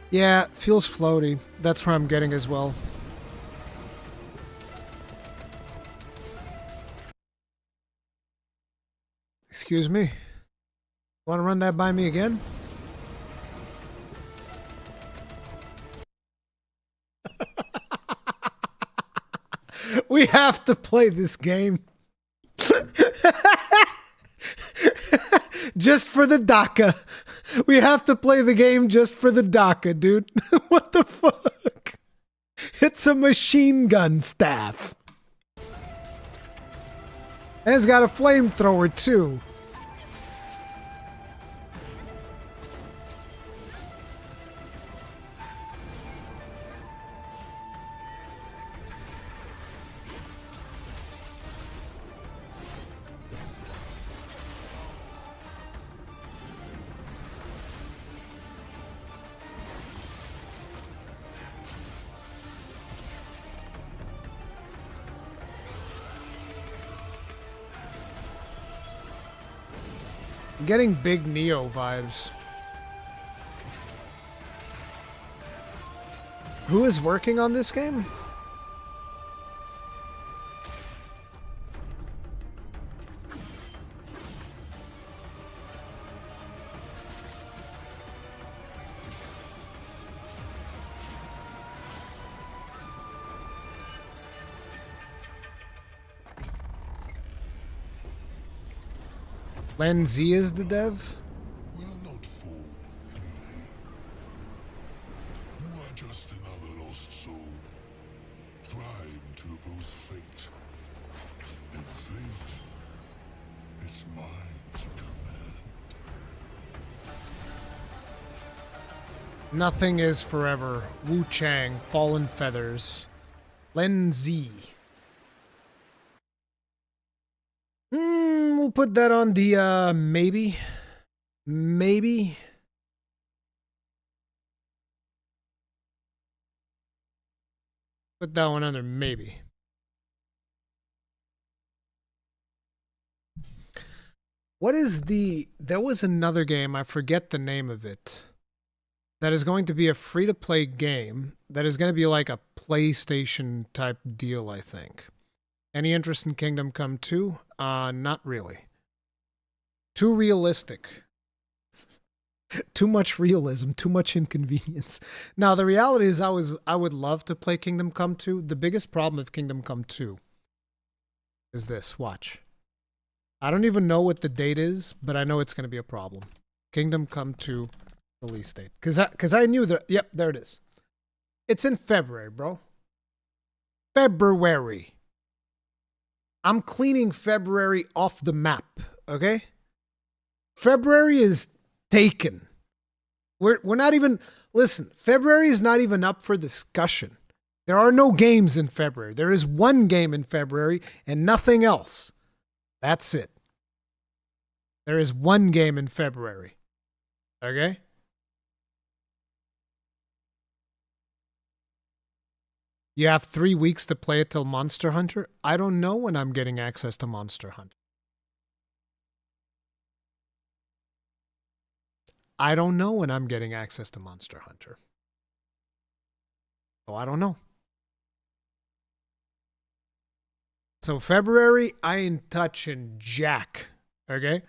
Yeah, feels floaty. That's what I'm getting as well. Excuse me. Want to run that by me again? We have to play this game. Just for the DACA. We have to play the game just for the DACA, dude. What the fuck? It's a machine gun staff. And it's got a flamethrower, too. Getting big Neo vibes. Who is working on this game? Len Z is the dev? Will not fall in vain. You are just another lost soul, trying to oppose fate. And fate is mine to command. Nothing is forever. Wu Chang, Fallen Feathers. Len Z. We'll put that on the, maybe. Maybe. Put that one under maybe. What is the... There was another game, I forget the name of it, that is going to be a free-to-play game that is going to be like a PlayStation type deal, I think. Any interest in Kingdom Come 2? Not really. Too realistic. Too much realism, too much inconvenience. Now, the reality is I would love to play Kingdom Come 2. The biggest problem with Kingdom Come 2 is this. Watch. I don't even know what the date is, but I know it's going to be a problem. Kingdom Come 2 release date. Because I knew that... Yep, there it is. It's in February, bro. February. I'm cleaning February off the map, okay? February is taken. We're not even... Listen, February is not even up for discussion. There are no games in February. There is one game in February and nothing else. That's it. There is one game in February. Okay? You have 3 weeks to play it till Monster Hunter? I don't know when I'm getting access to Monster Hunter. I don't know when I'm getting access to Monster Hunter. So I don't know. So February, I ain't touching jack. Okay?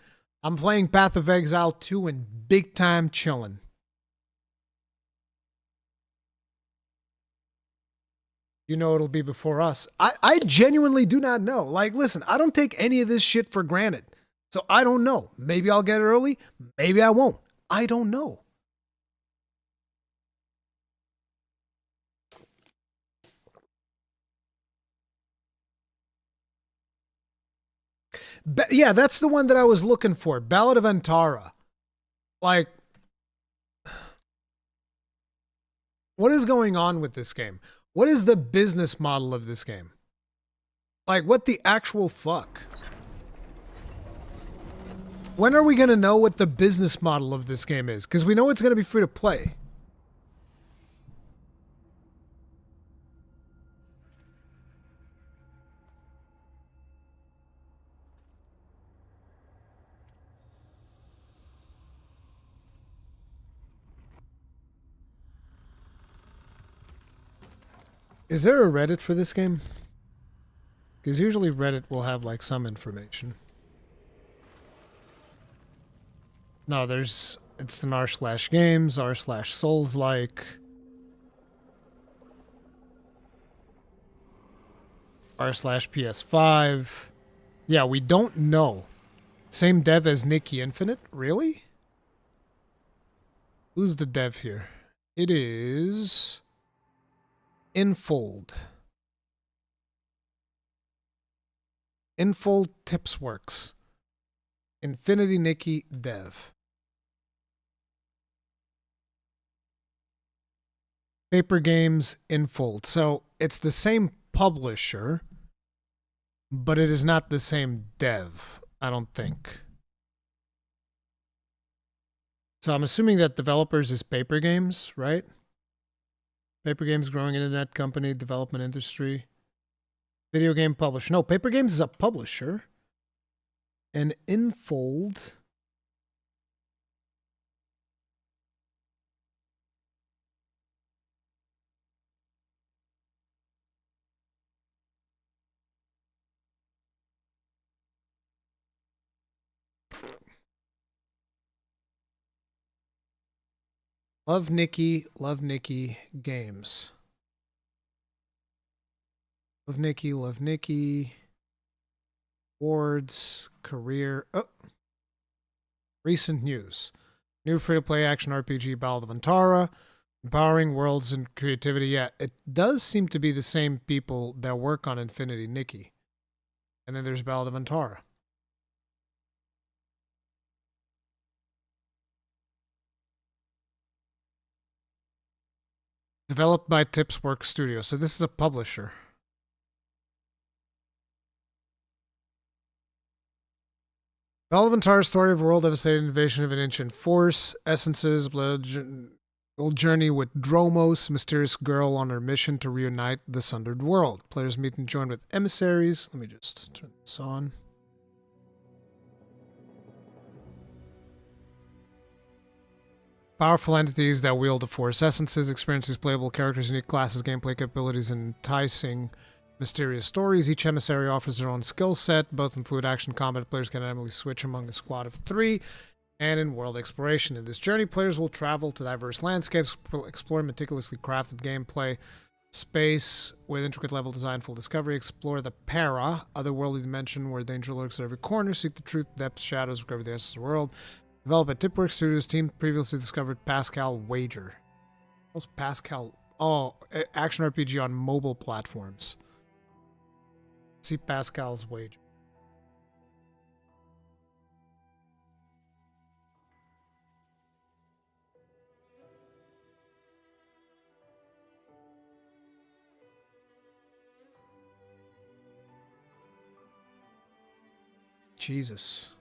I'm playing Path of Exile 2 and big time chilling. You know it'll be before us. I genuinely do not know. Like, listen, I don't take any of this shit for granted. So I don't know. Maybe I'll get it early. Maybe I won't. I don't know. Yeah, that's the one that I was looking for. Ballad of Antara. Like, what is going on with this game? What is the business model of this game? Like, what the actual fuck? When are we going to know what the business model of this game is? Because we know it's going to be free to play. Is there a Reddit for this game? Because usually Reddit will have like some information. No, it's an r/games, r/souls-like. r/PS5. Yeah, we don't know. Same dev as Nikki Infinite? Really? Who's the dev here? It is Infold. Infold Tipsworks. Infinity Nikki dev. Paper Games Infold. So it's the same publisher, but it is not the same dev, I don't think. So I'm assuming that developers is Paper Games, right? Paper Games growing internet company, development industry. Video game publisher. No, Paper Games is a publisher. And Infold. Love Nikki games. Love Nikki. Awards, career. Oh. Recent news. New free-to-play action RPG Ballad of Antara. Empowering worlds and creativity. Yeah, it does seem to be the same people that work on Infinity Nikki. And then there's Ballad of Antara. Developed by Tipsworks Studio. So this is a publisher. Ballad of Antara's story of a world devastated invasion of an ancient force. Essences, journey with Dromos, mysterious girl on her mission to reunite the sundered world. Players meet and join with emissaries. Let me just turn this on. Powerful entities that wield the Force essences, experiences, playable characters, unique classes, gameplay capabilities, and enticing mysterious stories. Each emissary offers their own skill set, both in fluid action combat. Players can randomly switch among a squad of 3, and in world exploration. In this journey, players will travel to diverse landscapes, explore meticulously crafted gameplay, space with intricate level design, full discovery, explore the Para, otherworldly dimension where danger lurks at every corner, seek the truth, depths, shadows, recover the essence of the world. Developed at Tipworks Studios, team previously discovered Pascal Wager. What's Pascal? Oh, action RPG on mobile platforms. See Pascal's Wager. Jesus.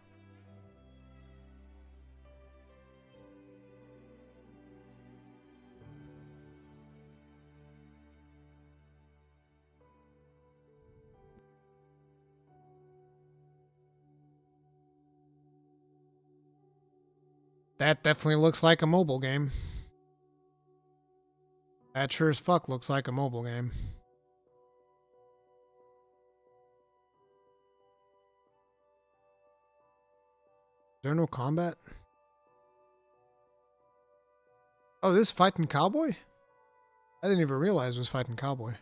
That definitely looks like a mobile game. That sure as fuck looks like a mobile game. Is there no combat? Oh, this is fighting cowboy? I didn't even realize it was fighting cowboy.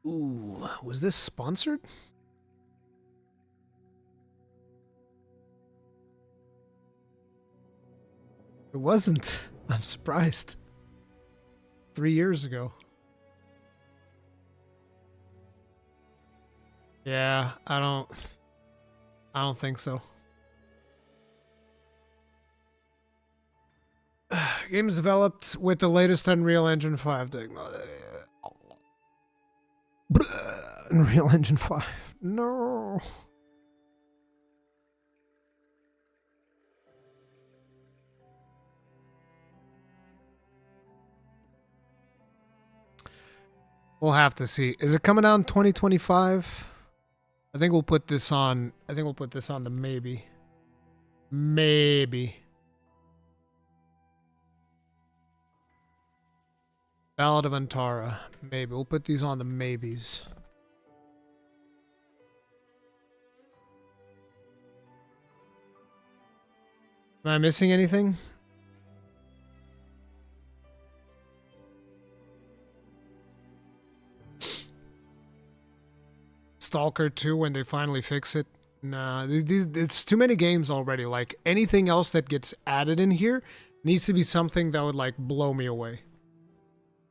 Ooh, was this sponsored? It wasn't. I'm surprised. 3 years ago. Yeah, I don't think so. Games developed with the latest Unreal Engine 5 technology. Unreal Engine 5. No. We'll have to see. Is it coming out in 2025? I think we'll put this on. I think we'll put this on the maybe. Maybe. Ballad of Antara. Maybe. We'll put these on the maybes. Am I missing anything? Stalker 2 when they finally fix it. Nah, it's too many games already. Like, anything else that gets added in here needs to be something that would, like, blow me away.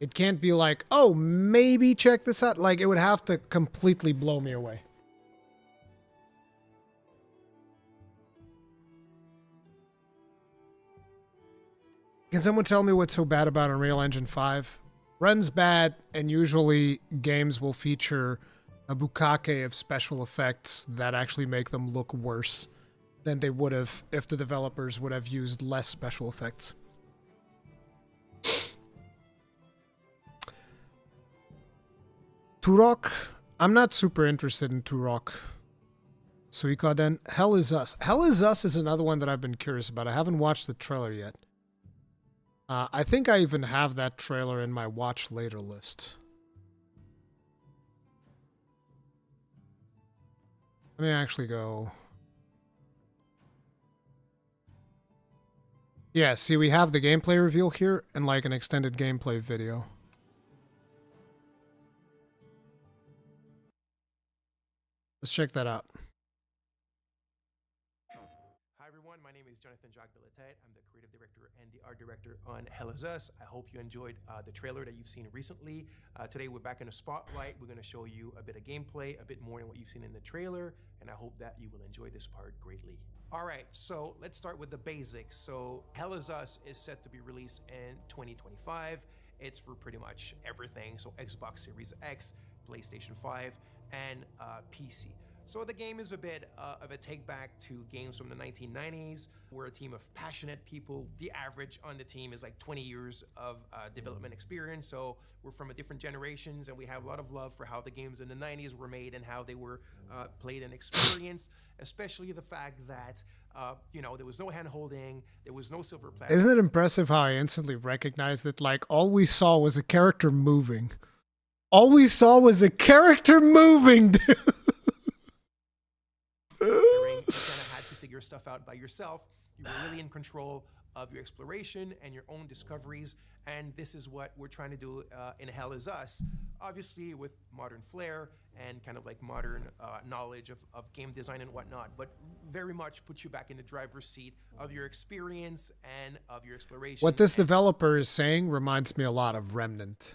It can't be like, oh, maybe check this out. Like, it would have to completely blow me away. Can someone tell me what's so bad about Unreal Engine 5? Runs bad, and usually games will feature a bukkake of special effects that actually make them look worse than they would have if the developers would have used less special effects. Turok? I'm not super interested in Turok. Suikoden? Hell Is Us. Hell Is Us is another one that I've been curious about. I haven't watched the trailer yet. I think I even have that trailer in my watch later list. Let me actually go. Yeah, see, we have the gameplay reveal here and like an extended gameplay video. Let's check that out. Hi everyone, my name is Jonathan Jacques-Belatet. I'm the creative director and the art director on Hell Is Us. I hope you enjoyed the trailer that you've seen recently. Today we're back in the spotlight. We're going to show you a bit of gameplay, a bit more than what you've seen in the trailer, and I hope that you will enjoy this part greatly. All right, so let's start with the basics. So Hell Is Us is set to be released in 2025. It's for pretty much everything. So Xbox Series X, PlayStation 5, and PC. So the game is a bit of a take back to games from the 1990s. We're a team of passionate people. The average on the team is like 20 years of development experience. So we're from a different generations, and we have a lot of love for how the games in the 90s were made and how they were played and experienced, especially the fact that you know, there was no hand holding, there was no silver platter. Isn't it impressive how I instantly recognized that, like, all we saw was a character moving. All we saw was a character moving, dude. You kind of had to figure stuff out by yourself. You were really in control of your exploration and your own discoveries, and this is what we're trying to do in Hell Is Us, obviously with modern flair and kind of like modern knowledge of game design and whatnot, but very much put you back in the driver's seat of your experience and of your exploration. What this developer is saying reminds me a lot of Remnant.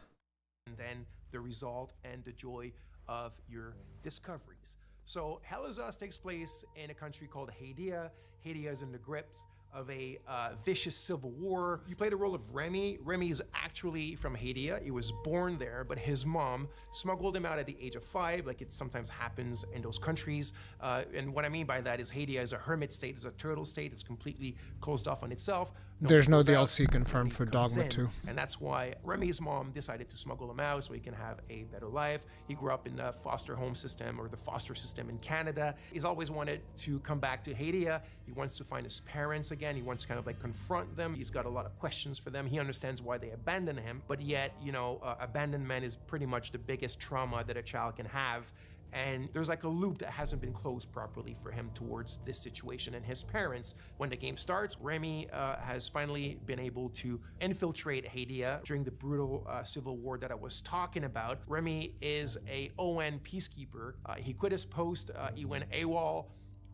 And then the result and the joy of your discoveries. So Hell Is Us takes place in a country called Hadia. Hadia is in the grips of a vicious civil war. You play the role of Remy. Remy is actually from Hadia. He was born there, but his mom smuggled him out at the age of 5, like it sometimes happens in those countries. And what I mean by that is Hadia is a hermit state, is a turtle state. It's completely closed off on itself. There's no goes out, DLC confirmed Remy for comes Dogma in, 2. and that's why Remy's mom decided to smuggle him out so he can have a better life. He grew up in the foster home system, or the foster system in Canada. He's always wanted to come back to Haiti. He wants to find his parents again. He wants to kind of like confront them. He's got a lot of questions for them. He understands why they abandoned him, but yet, you know, abandonment is pretty much the biggest trauma that a child can have. And there's like a loop that hasn't been closed properly for him towards this situation and his parents. When the game starts, Remy has finally been able to infiltrate Haiti during the brutal civil war that I was talking about. Remy is a ON peacekeeper. He quit his post, he went AWOL,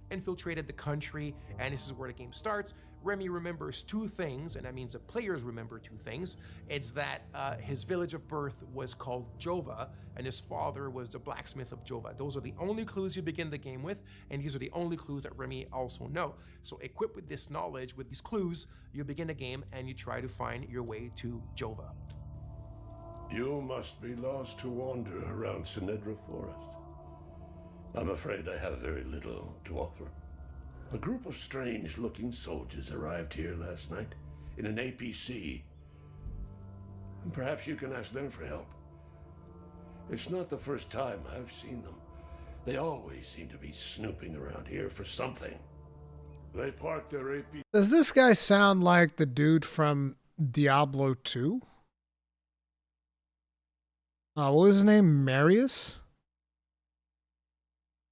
infiltrated the country, and this is where the game starts. Remy remembers two things, and that means the players remember two things. It's that his village of birth was called Jova, and his father was the blacksmith of Jova. Those are the only clues you begin the game with, and these are the only clues that Remy also know. So equipped with this knowledge, with these clues, you begin the game and you try to find your way to Jova. You must be lost to wander around Sinedra Forest. I'm afraid I have very little to offer. A group of strange-looking soldiers arrived here last night in an APC. And perhaps you can ask them for help. It's not the first time I've seen them. They always seem to be snooping around here for something. They park their APC. Does this guy sound like the dude from Diablo 2? What was his name? Marius?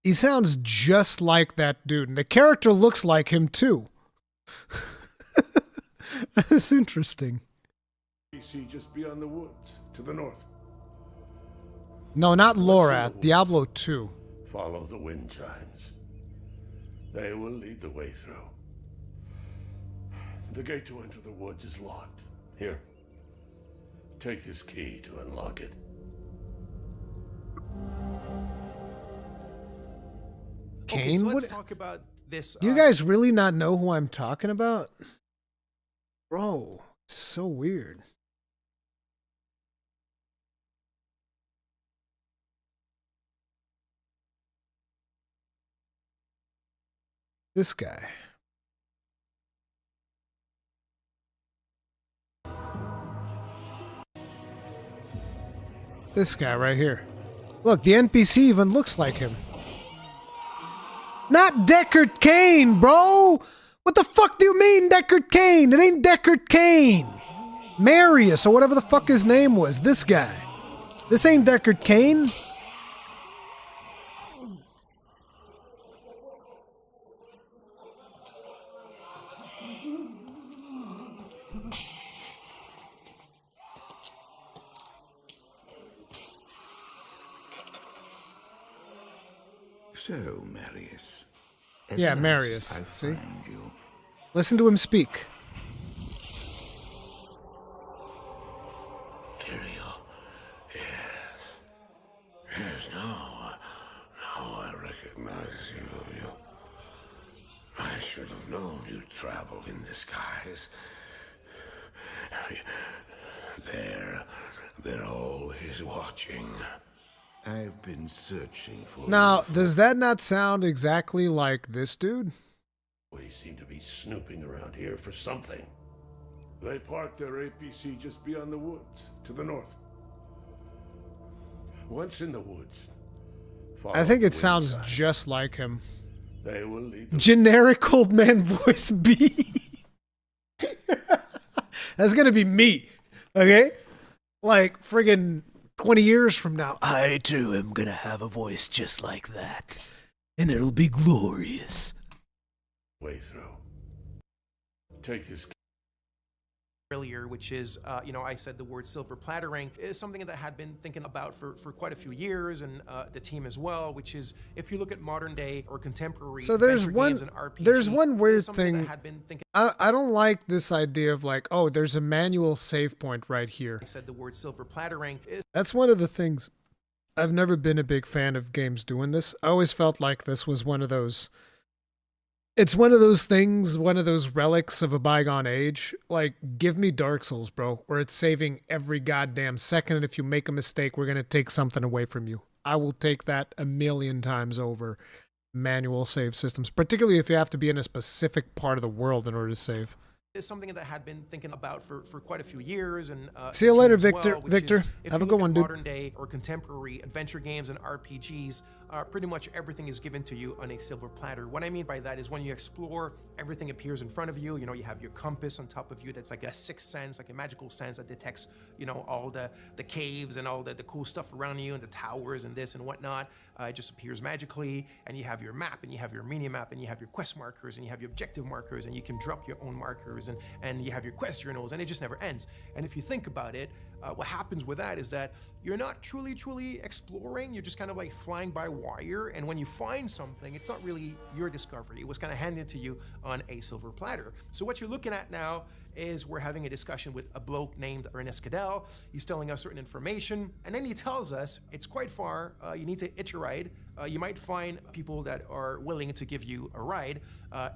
He sounds just like that dude, and the character looks like him too. That's interesting. APC just beyond the woods, to the north. No, not Lorath, Diablo 2. Follow the wind chimes. They will lead the way through. The gate to enter the woods is locked. Here, take this key to unlock it. Kane? Okay, so let's talk about this. Do you guys really not know who I'm talking about? Bro, so weird. This guy. This guy right here. Look, the NPC even looks like him. Not Deckard Cain, bro! What the fuck do you mean, Deckard Cain? It ain't Deckard Cain! Marius, or whatever the fuck his name was. This guy. This ain't Deckard Cain. So, Marius. Yeah, Marius. See? Listen to him speak. Tyrael. Yes. Yes, now I recognize you. I should have known you'd travel in disguise. They're always watching. I've been searching for Now, does that not sound exactly like this dude? They seem to be snooping around here for something. They parked their APC just beyond the woods, to the north. Once in the woods. I think it sounds just like him. They will lead the Generic old man voice B. That's gonna be me, okay? Like friggin' 20 years from now, I too am gonna have a voice just like that. And it'll be glorious. way through. Take this. Earlier, which is, I said the word silver plattering is something that I had been thinking about for quite a few years, and the team as well, which is, if you look at modern day or contemporary so there's adventure one games and RPG, there's one weird that thing. I had been thinking. I don't like this idea of like, oh, there's a manual save point right here. I said the word silver plattering is. That's one of the things. I've never been a big fan of games doing this. I always felt like this was one of those. It's one of those things, one of those relics of a bygone age. Like, give me Dark Souls, bro, where it's saving every goddamn second. And if you make a mistake, we're going to take something away from you. I will take that a million times over manual save systems, particularly if you have to be in a specific part of the world in order to save. is something that I had been thinking about for quite a few years. And see you later, as well, Victor. which Victor, is, if have you a good look one, at dude. Modern day or contemporary adventure games and RPGs, pretty much everything is given to you on a silver platter. What I mean by that is when you explore, everything appears in front of you. You know, you have your compass on top of you that's like a sixth sense, like a magical sense that detects, you know, all the caves and all the cool stuff around you and the towers and this and whatnot. It just appears magically, and you have your map, and you have your mini map, and you have your quest markers, and you have your objective markers, and you can drop your own markers, and you have your quest journals, and it just never ends. And if you think about it, what happens with that is that you're not truly exploring. You're just kind of like flying by wire, and when you find something, it's not really your discovery. It was kind of handed to you on a silver platter. So what you're looking at now is we're having a discussion with a bloke named Ernest Cadell. He's telling us certain information, and then he tells us it's quite far. You need to hitch a ride. You might find people that are willing to give you a ride.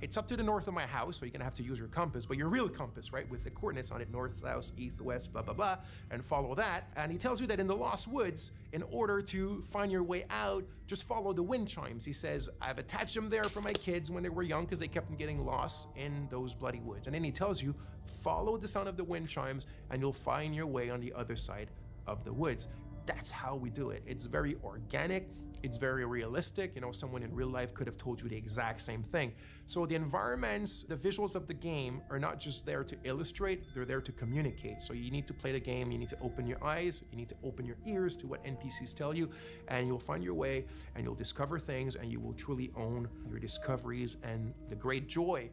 It's up to the north of my house, so you're gonna have to use your compass, but your real compass, right, with the coordinates on it, north, south, east, west, blah, blah, blah, and follow that. And he tells you that in the Lost Woods, in order to find your way out, just follow the wind chimes. He says, I've attached them there for my kids when they were young because they kept on getting lost in those bloody woods. And then he tells you, follow the sound of the wind chimes and you'll find your way on the other side of the woods. That's how we do it. It's very organic. It's very realistic. You know, someone in real life could have told you the exact same thing. So the environments, the visuals of the game are not just there to illustrate, they're there to communicate. So you need to play the game, you need to open your eyes, you need to open your ears to what NPCs tell you, and you'll find your way and you'll discover things, and you will truly own your discoveries and the great joy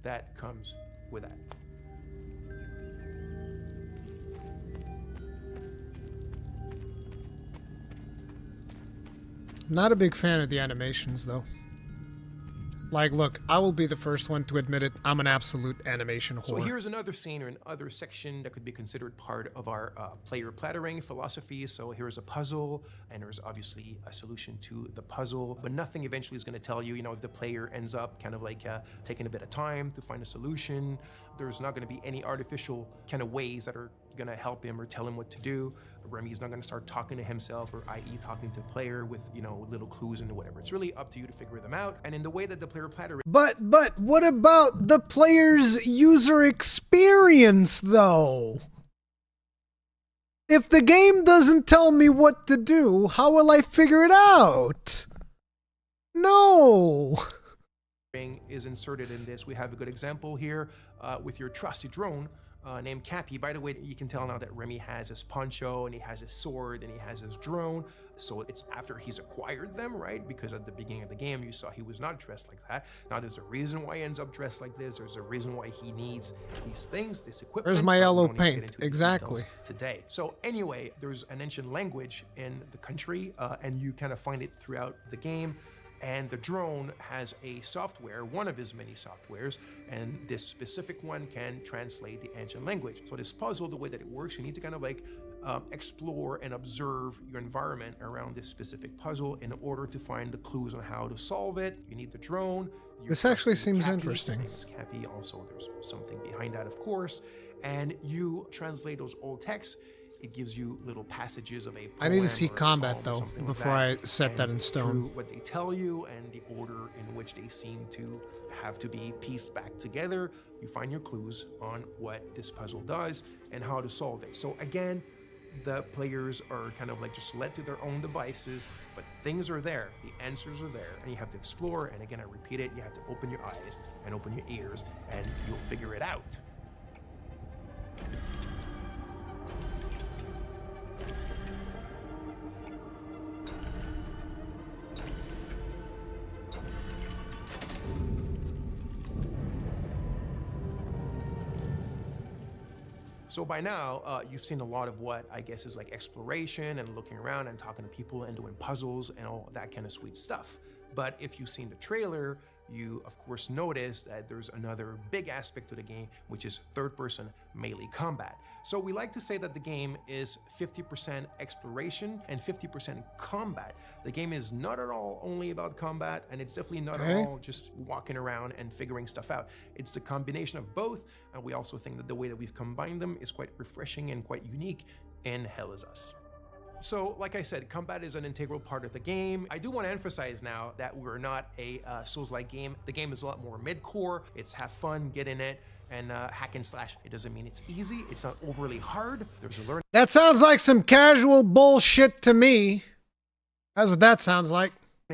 that comes with that. Not a big fan of the animations, though. Like, look, I will be the first one to admit it. I'm an absolute animation whore. So here's another scene or another section that could be considered part of our player plattering philosophy. So here's a puzzle, and there's obviously a solution to the puzzle, but nothing eventually is going to tell you, you know, if the player ends up kind of like taking a bit of time to find a solution. There's not going to be any artificial kind of ways that are going to help him or tell him what to do. Remy's not going to start talking to himself, or i.e. talking to the player with, you know, little clues and whatever. It's really up to you to figure them out. And in the way that the player platter... But what about the player's user experience, though? If the game doesn't tell me what to do, how will I figure it out? No! Is inserted in this. We have a good example here with your trusty drone named Cappy. By the way, you can tell now that Remy has his poncho and he has his sword and he has his drone. So it's after he's acquired them, right? Because at the beginning of the game, you saw he was not dressed like that. Now there's a reason why he ends up dressed like this. There's a reason why he needs these things, this equipment. There's my yellow paint, exactly. Today. So anyway, there's an ancient language in the country and you kind of find it throughout the game. And the drone has a software, one of his many softwares, and this specific one can translate the ancient language. So this puzzle, the way that it works, you need to kind of like explore and observe your environment around this specific puzzle in order to find the clues on how to solve it. You need the drone. This actually seems interesting. His name is Cappy. Also, there's something behind that, of course. And you translate those old texts. It gives you little passages of a poem. I need to see combat, though, before I set that in stone. What they tell you and the order in which they seem to have to be pieced back together, you find your clues on what this puzzle does and how to solve it. So again, the players are kind of like just led to their own devices, but things are there, the answers are there, and you have to explore. And again, I repeat it, you have to open your eyes and open your ears, and you'll figure it out. So by now, you've seen a lot of what I guess is like exploration and looking around and talking to people and doing puzzles and all that kind of sweet stuff. But if you've seen the trailer, you of course notice that there's another big aspect to the game, which is third-person melee combat. So we like to say that the game is 50% exploration and 50% combat. The game is not at all only about combat, and it's definitely not at all just walking around and figuring stuff out. It's the combination of both, and we also think that the way that we've combined them is quite refreshing and quite unique in Hell Is Us. So, like I said, combat is an integral part of the game. I do want to emphasize now that we're not a Souls-like game. The game is a lot more mid-core. It's have fun, get in it, and hack and slash. It doesn't mean it's easy. It's not overly hard. There's a learning. That sounds like some casual bullshit to me. That's what that sounds like.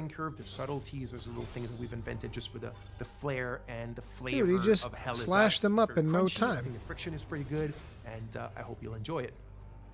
Curve, there's subtleties, there's little things that we've invented just for the flair and the flavor. Dude, he just of Hell slashed them up in no crunchy. I time. think the friction is pretty good, and I hope you'll enjoy it.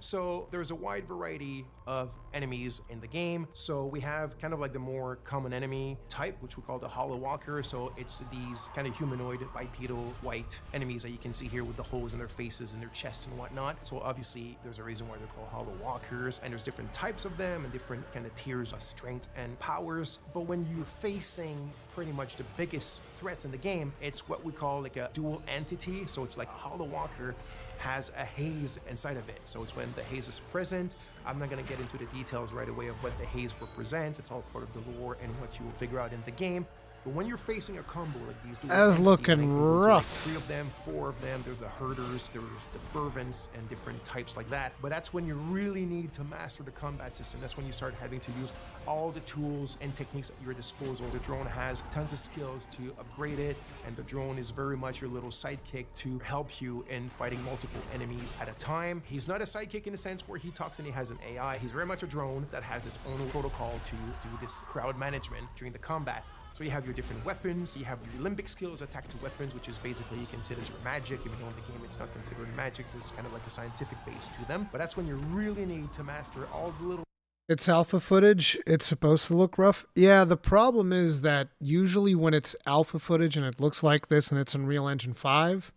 So there's a wide variety of enemies in the game. So we have kind of like the more common enemy type, which we call the Hollow Walker. So it's these kind of humanoid, bipedal, white enemies that you can see here with the holes in their faces and their chests and whatnot. So obviously there's a reason why they're called Hollow Walkers, and there's different types of them and different kind of tiers of strength and powers. But when you're facing pretty much the biggest threats in the game, it's what we call like a dual entity. So it's like a Hollow Walker has a haze inside of it. So it's when the haze is present. I'm not gonna get into the details right away of what the haze represents. It's all part of the lore and what you will figure out in the game. But when you're facing a combo like these dual That's entities, looking rough. 3 of them, 4 of them. There's the herders, there's the fervents, and different types like that. But that's when you really need to master the combat system. That's when you start having to use all the tools and techniques at your disposal. The drone has tons of skills to upgrade it, and the drone is very much your little sidekick to help you in fighting multiple enemies at a time. He's not a sidekick in the sense where he talks and he has an AI. He's very much a drone that has its own protocol to do this crowd management during the combat. So you have your different weapons, you have your limbic skills, attack to weapons, which is basically you consider as your magic, even though in the game it's not considered magic. There's kind of like a scientific base to them. But that's when you really need to master all the little... It's alpha footage. It's supposed to look rough. Yeah, the problem is that usually when it's alpha footage and it looks like this and it's Unreal Engine 5,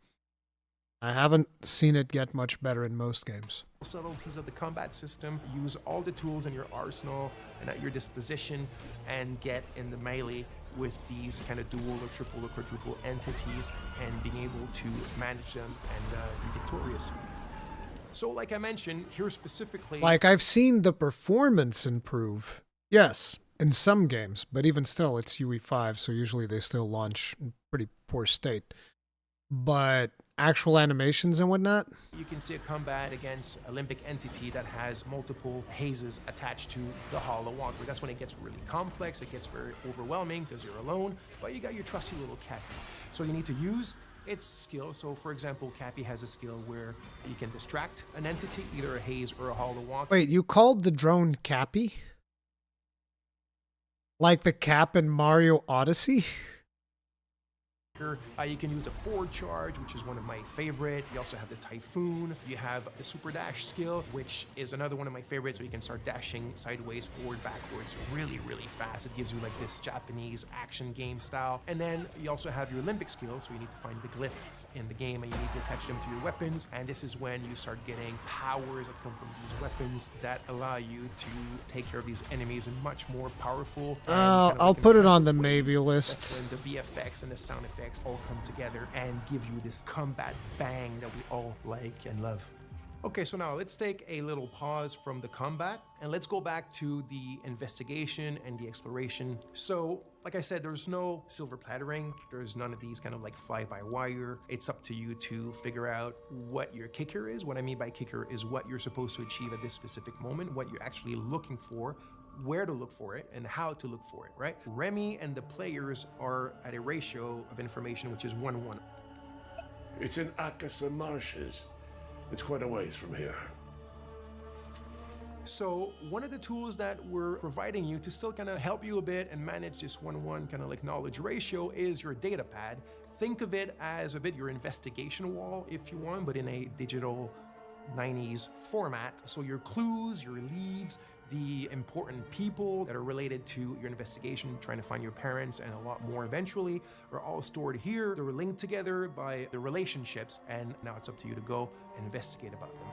I haven't seen it get much better in most games. Subtleties of the combat system. Use all the tools in your arsenal and at your disposition and get in the melee with these kind of dual or triple or quadruple entities and being able to manage them and be victorious. So like I mentioned, here specifically... Like, I've seen the performance improve. Yes, in some games, but even still, it's UE5, so usually they still launch in pretty poor state. But actual animations and whatnot? You can see a combat against a limbic entity that has multiple hazes attached to the Hollow Walker. That's when it gets really complex, it gets very overwhelming because you're alone, but you got your trusty little Cappy. So you need to use its skill. So for example, Cappy has a skill where you can distract an entity, either a haze or a Hollow Walker. Wait, you called the drone Cappy? Like the Cap in Mario Odyssey? You can use the forward charge, which is one of my favorite. You also have the Typhoon. You have the super dash skill, which is another one of my favorites. So you can start dashing sideways, forward, backwards, really, really fast. It gives you like this Japanese action game style. And then you also have your limbic skill. So you need to find the glyphs in the game and you need to attach them to your weapons. And this is when you start getting powers that come from these weapons that allow you to take care of these enemies in much more powerful. I'll put it on the maybe list. That's when the VFX and the sound effects all come together and give you this combat bang that we all like and love. Okay, so now let's take a little pause from the combat and let's go back to the investigation and the exploration. So, like I said, there's no silver plattering. There's none of these kind of like fly-by-wire. It's up to you to figure out what your kicker is. What I mean by kicker is what you're supposed to achieve at this specific moment, what you're actually looking for, where to look for it, and how to look for it, right? Remy and the players are at a ratio of information which is 1-1. It's in Akasa Marshes. It's quite a ways from here. So one of the tools that we're providing you to still kind of help you a bit and manage this 1-1 kind of like knowledge ratio is your data pad. Think of it as a bit your investigation wall, if you want, but in a digital 90s format. So your clues, your leads, the important people that are related to your investigation, trying to find your parents and a lot more eventually, are all stored here. They're linked together by the relationships, and now it's up to you to go and investigate about them.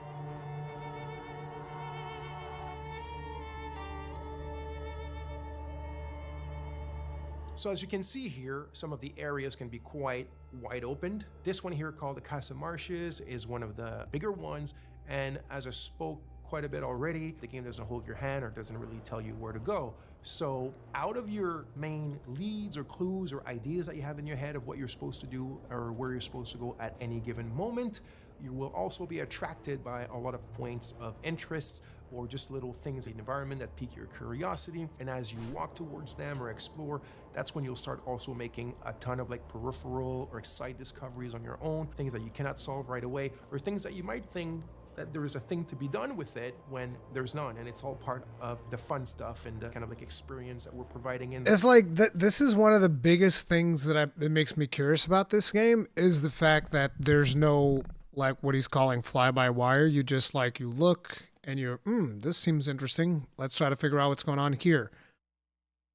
So as you can see here, some of the areas can be quite wide opened. This one here called the Casa Marshes is one of the bigger ones, and as I spoke quite a bit already, the game doesn't hold your hand or doesn't really tell you where to go. So out of your main leads or clues or ideas that you have in your head of what you're supposed to do or where you're supposed to go at any given moment, you will also be attracted by a lot of points of interest or just little things in the environment that pique your curiosity. And as you walk towards them or explore, that's when you'll start also making a ton of like peripheral or side discoveries on your own, things that you cannot solve right away, or things that you might think that there is a thing to be done with it when there's none. And it's all part of the fun stuff and the kind of like experience that we're providing in. It's like, this is one of the biggest things that makes me curious about this game is the fact that there's no, like what he's calling fly-by-wire. You just like, you look and you're, this seems interesting. Let's try to figure out what's going on here.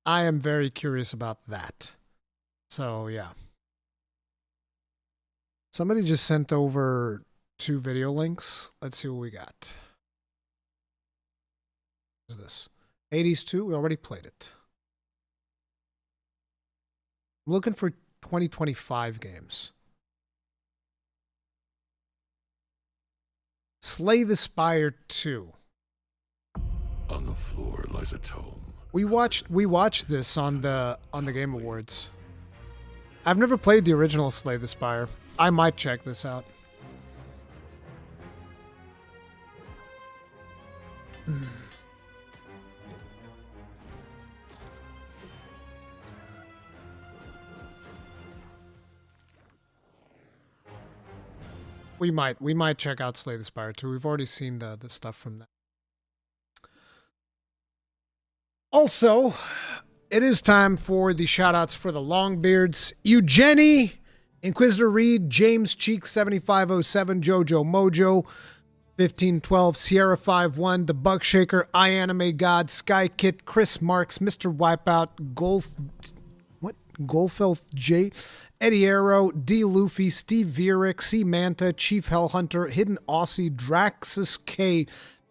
I am very curious about that. So, yeah. Somebody just sent over 2 video links. Let's see what we got. What is this? 80s 2? We already played it. I'm looking for 2025 games. Slay the Spire 2. On the floor lies a tome. We watched this on the Game Awards. I've never played the original Slay the Spire. I might check this out. We might check out Slay the Spire 2. We've already seen the stuff from that. Also, it is time for the shoutouts for the Longbeards. Eugenie, Inquisitor Reed, James Cheek 7507, Jojo Mojo 1512, Sierra 51, The Bug Shaker, I Anime God, Sky Kit, Chris Marks, Mr. Wipeout, Golfelf J, Eddie Arrow, D. Luffy, Steve Vierick, C. Manta, Chief Hellhunter, Hidden Aussie, Draxus K,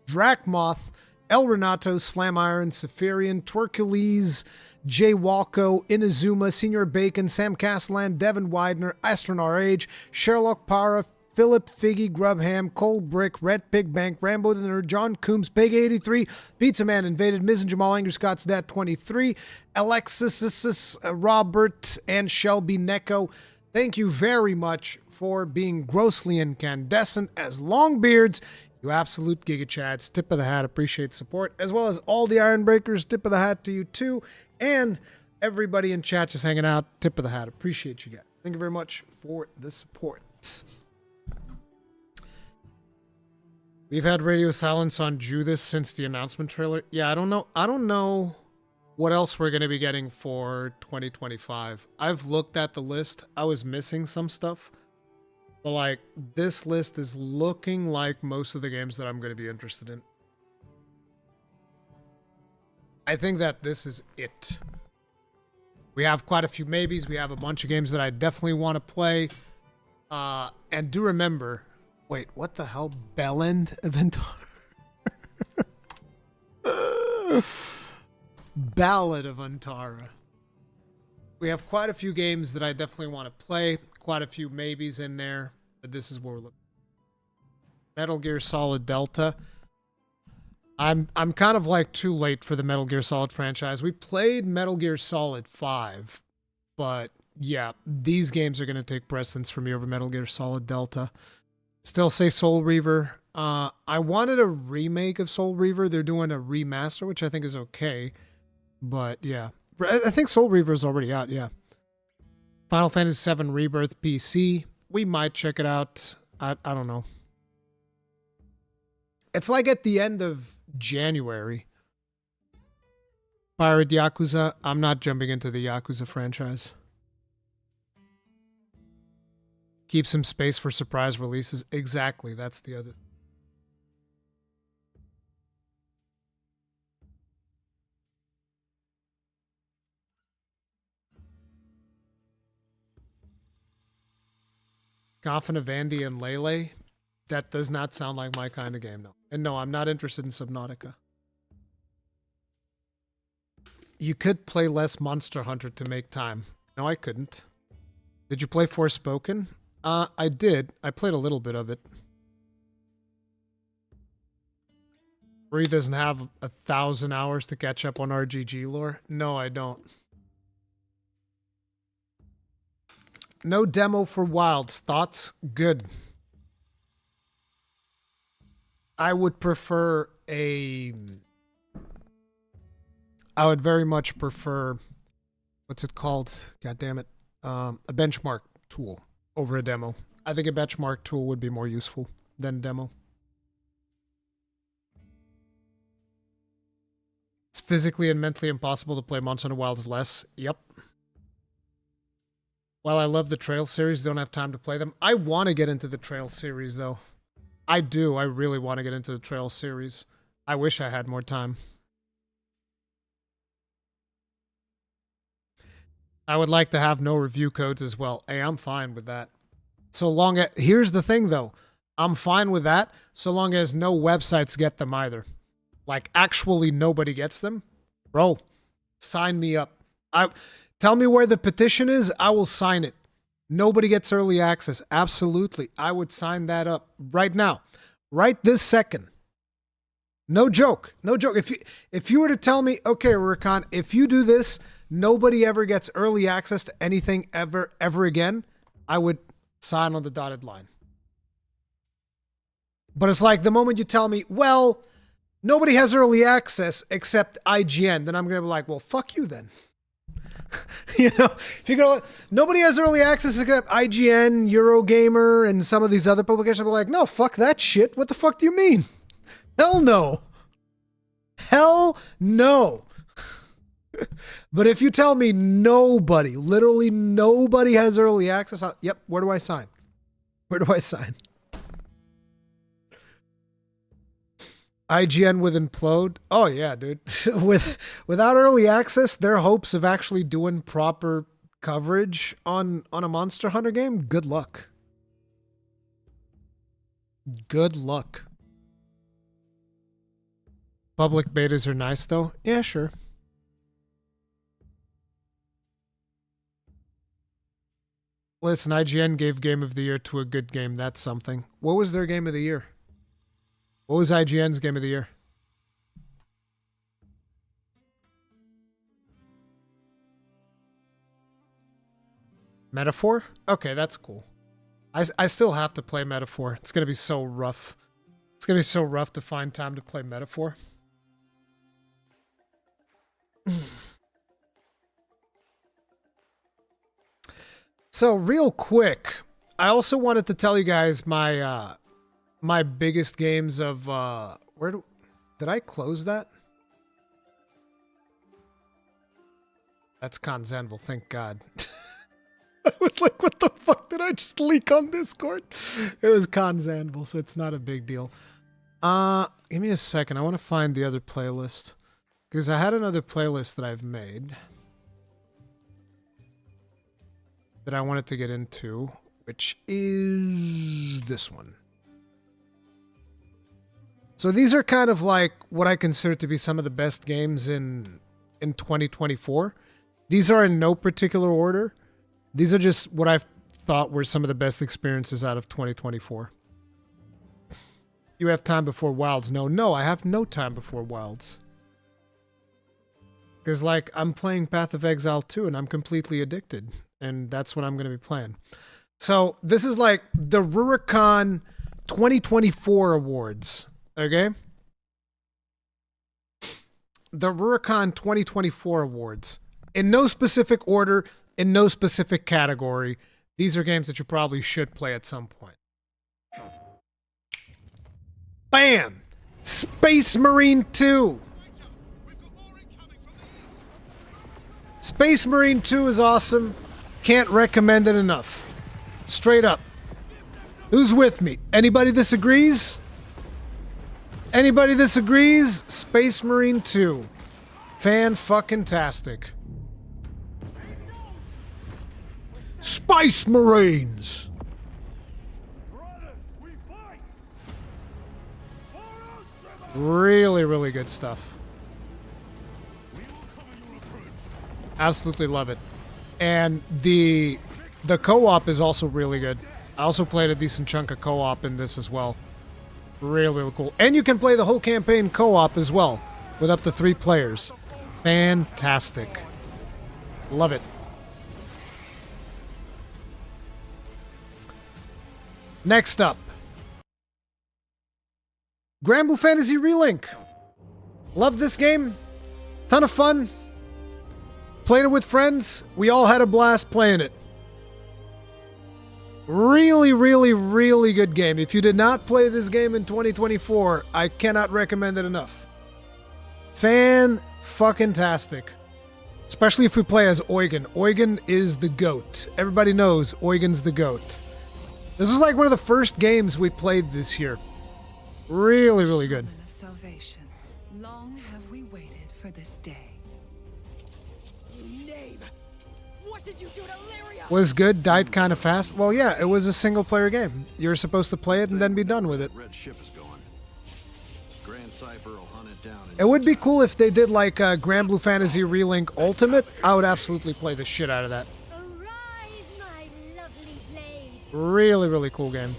Dracmoth, El Renato, Slam Iron, Saphirian, Twerkules, Jay Walco, Inazuma, Senior Bacon, Sam Castellan, Devin Widener, Astronar Age, Sherlock Para, Philip Figgy, Grubham, Cold Brick, Red Pig Bank, Rambo the Nerd, John Coombs, Pig 83, Pizza Man Invaded, Miz and Jamal Angry Scott's Dad 23, Alexis, Robert, and Shelby Necco. Thank you very much for being grossly incandescent as Longbeards. You absolute Giga Chads. Tip of the hat. Appreciate support. As well as all the Iron Breakers. Tip of the hat to you too. And everybody in chat just hanging out. Tip of the hat. Appreciate you guys. Thank you very much for the support. We've had radio silence on Judas since the announcement trailer. Yeah, I don't know what else we're going to be getting for 2025. I've looked at the list. I was missing some stuff. But like, this list is looking like most of the games that I'm going to be interested in. I think that this is it. We have quite a few maybes. We have a bunch of games that I definitely want to play. And do remember... Wait, what the hell? Bellend Aventar? Ballad of Antara. We have quite a few games that I definitely want to play. Quite a few maybes in there. But this is where we're looking. Metal Gear Solid Delta. I'm kind of like too late for the Metal Gear Solid franchise. We played Metal Gear Solid 5. But yeah, these games are going to take precedence for me over Metal Gear Solid Delta. Still say Soul Reaver. I wanted a remake of Soul Reaver. They're doing a remaster, which I think is okay. But yeah. I think Soul Reaver is already out, yeah. Final Fantasy VII Rebirth PC. We might check it out. I don't know. It's like at the end of January. Pirate Yakuza. I'm not jumping into the Yakuza franchise. Keep some space for surprise releases. Exactly. That's the other. Coffin of Andy and Lele. That does not sound like my kind of game, no. And no, I'm not interested in Subnautica. You could play less Monster Hunter to make time. No, I couldn't. Did you play Forspoken? I did. I played a little bit of it. Ree doesn't have 1,000 hours to catch up on RGG lore. No, I don't. No demo for Wilds. Thoughts? Good. I would prefer I would very much prefer, what's it called? God damn it. A benchmark tool over a demo. I think a benchmark tool would be more useful than demo. It's physically and mentally impossible to play Monster Hunter Wilds less. Yep. While I love the Trail series, don't have time to play them. I want to get into the Trail series, though. I do. I really want to get into the Trail series. I wish I had more time. I would like to have no review codes as well. Hey, I'm fine with that. So long as... Here's the thing, though. I'm fine with that so long as no websites get them either. Like, actually nobody gets them. Bro, sign me up. Tell me where the petition is. I will sign it. Nobody gets early access. Absolutely. I would sign that up right now. Right this second. No joke. No joke. If you were to tell me, okay, Rurikhan, if you do this, nobody ever gets early access to anything ever again, I would sign on the dotted line. But it's like the moment you tell me, well, nobody has early access except IGN, then I'm going to be like, well, fuck you then. You know, if you go, nobody has early access except IGN, Eurogamer, and some of these other publications. I'll be like, no, fuck that shit. What the fuck do you mean? Hell no. Hell no. But if you tell me nobody, literally nobody has early access, yep, where do I sign? Where do I sign? IGN would implode. Oh yeah, dude. Without early access, their hopes of actually doing proper coverage on a Monster Hunter game, good luck. Good luck. Public betas are nice though. Yeah, sure. Listen, IGN gave Game of the Year to a good game. That's something. What was their Game of the Year? What was IGN's Game of the Year? Metaphor? Okay, that's cool. I still have to play Metaphor. It's going to be so rough. It's going to be so rough to find time to play Metaphor. So, real quick, I also wanted to tell you guys my my biggest games of did I close that? That's Anvil, thank God. I was like, what the fuck did I just leak on Discord? It was Anvil, so it's not a big deal. Give me a second. I want to find the other playlist because I had another playlist that I've made that I wanted to get into, which is this one. So these are kind of like what I consider to be some of the best games in 2024. These are in no particular order. These are just what I've thought were some of the best experiences out of 2024. You have time before Wilds? No, I have no time before Wilds. Because, like, I'm playing Path of Exile 2 and I'm completely addicted. And that's what I'm going to be playing. So this is like the Rurikhan 2024 awards. Okay? The Rurikhan 2024 awards. In no specific order, in no specific category. These are games that you probably should play at some point. Bam! Space Marine 2. Space Marine 2 is awesome. Can't recommend it enough. Straight up. Who's with me? Anybody disagrees? Anybody disagrees? Space Marine 2. Fan-fucking-tastic. Space Marines! Really, really good stuff. Absolutely love it. And the co-op is also really good. I also played a decent chunk of co-op in this as well. Really, really cool. And you can play the whole campaign co-op as well, with up to 3 players. Fantastic. Love it. Next up, Granblue Fantasy Relink. Love this game. Ton of fun. Played it with friends. We all had a blast playing it. Really, really, really good game. If you did not play this game in 2024, I cannot recommend it enough. Fan-fucking-tastic. Especially if we play as Eugen. Eugen is the GOAT. Everybody knows Eugen's the GOAT. This was like one of the first games we played this year. Really, really good. Of salvation. Long have we waited for this day. Knave! What did you do to Lyria? Was good, died kind of fast. Well, yeah, it was a single-player game. You were supposed to play it and then be done with it. Red ship is going. Grand Cypher will hunt it down. It would be cool if they did like Granblue Fantasy Relink Ultimate. I would absolutely play the shit out of that. Arise, my lovely blade. Really, really cool game.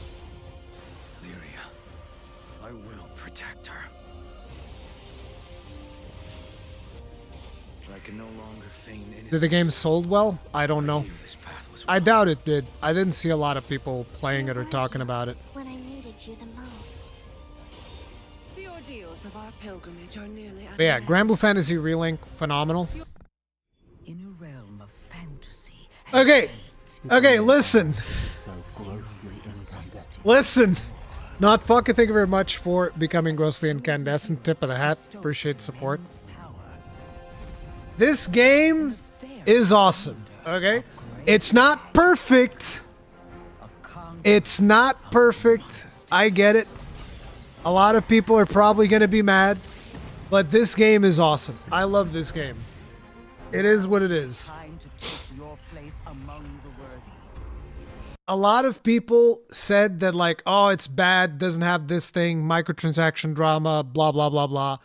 I will protect her. I can no longer feign innocence. Did the game sold well? I don't know. I doubt it did. I didn't see a lot of people playing it or talking about it. When I needed you the most. The ordeals of our pilgrimage are nearly at But yeah, an end. Granblue Fantasy Relink, phenomenal. In a realm of fantasy. Okay, okay, listen. Listen. Not fucking thank you very much for becoming grossly incandescent. Tip of the hat. Appreciate support. This game is awesome. Okay? It's not perfect. It's not perfect. I get it. A lot of people are probably going to be mad. But this game is awesome. I love this game. It is what it is. Time to take your place among the worthy. A lot of people said that like, oh, it's bad, doesn't have this thing, microtransaction drama, blah, blah, blah, blah.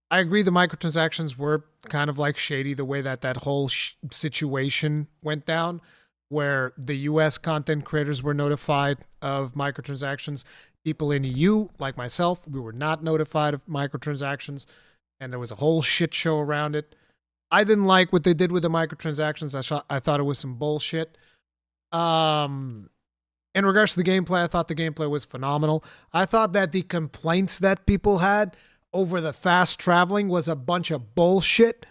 I agree the microtransactions were kind of like shady the way that that whole situation went down, where the US content creators were notified of microtransactions. People in EU, like myself, we were not notified of microtransactions, and there was a whole shit show around it. I didn't like what they did with the microtransactions. I thought it was some bullshit. In regards to the gameplay, I thought the gameplay was phenomenal. I thought that the complaints that people had over the fast traveling was a bunch of bullshit.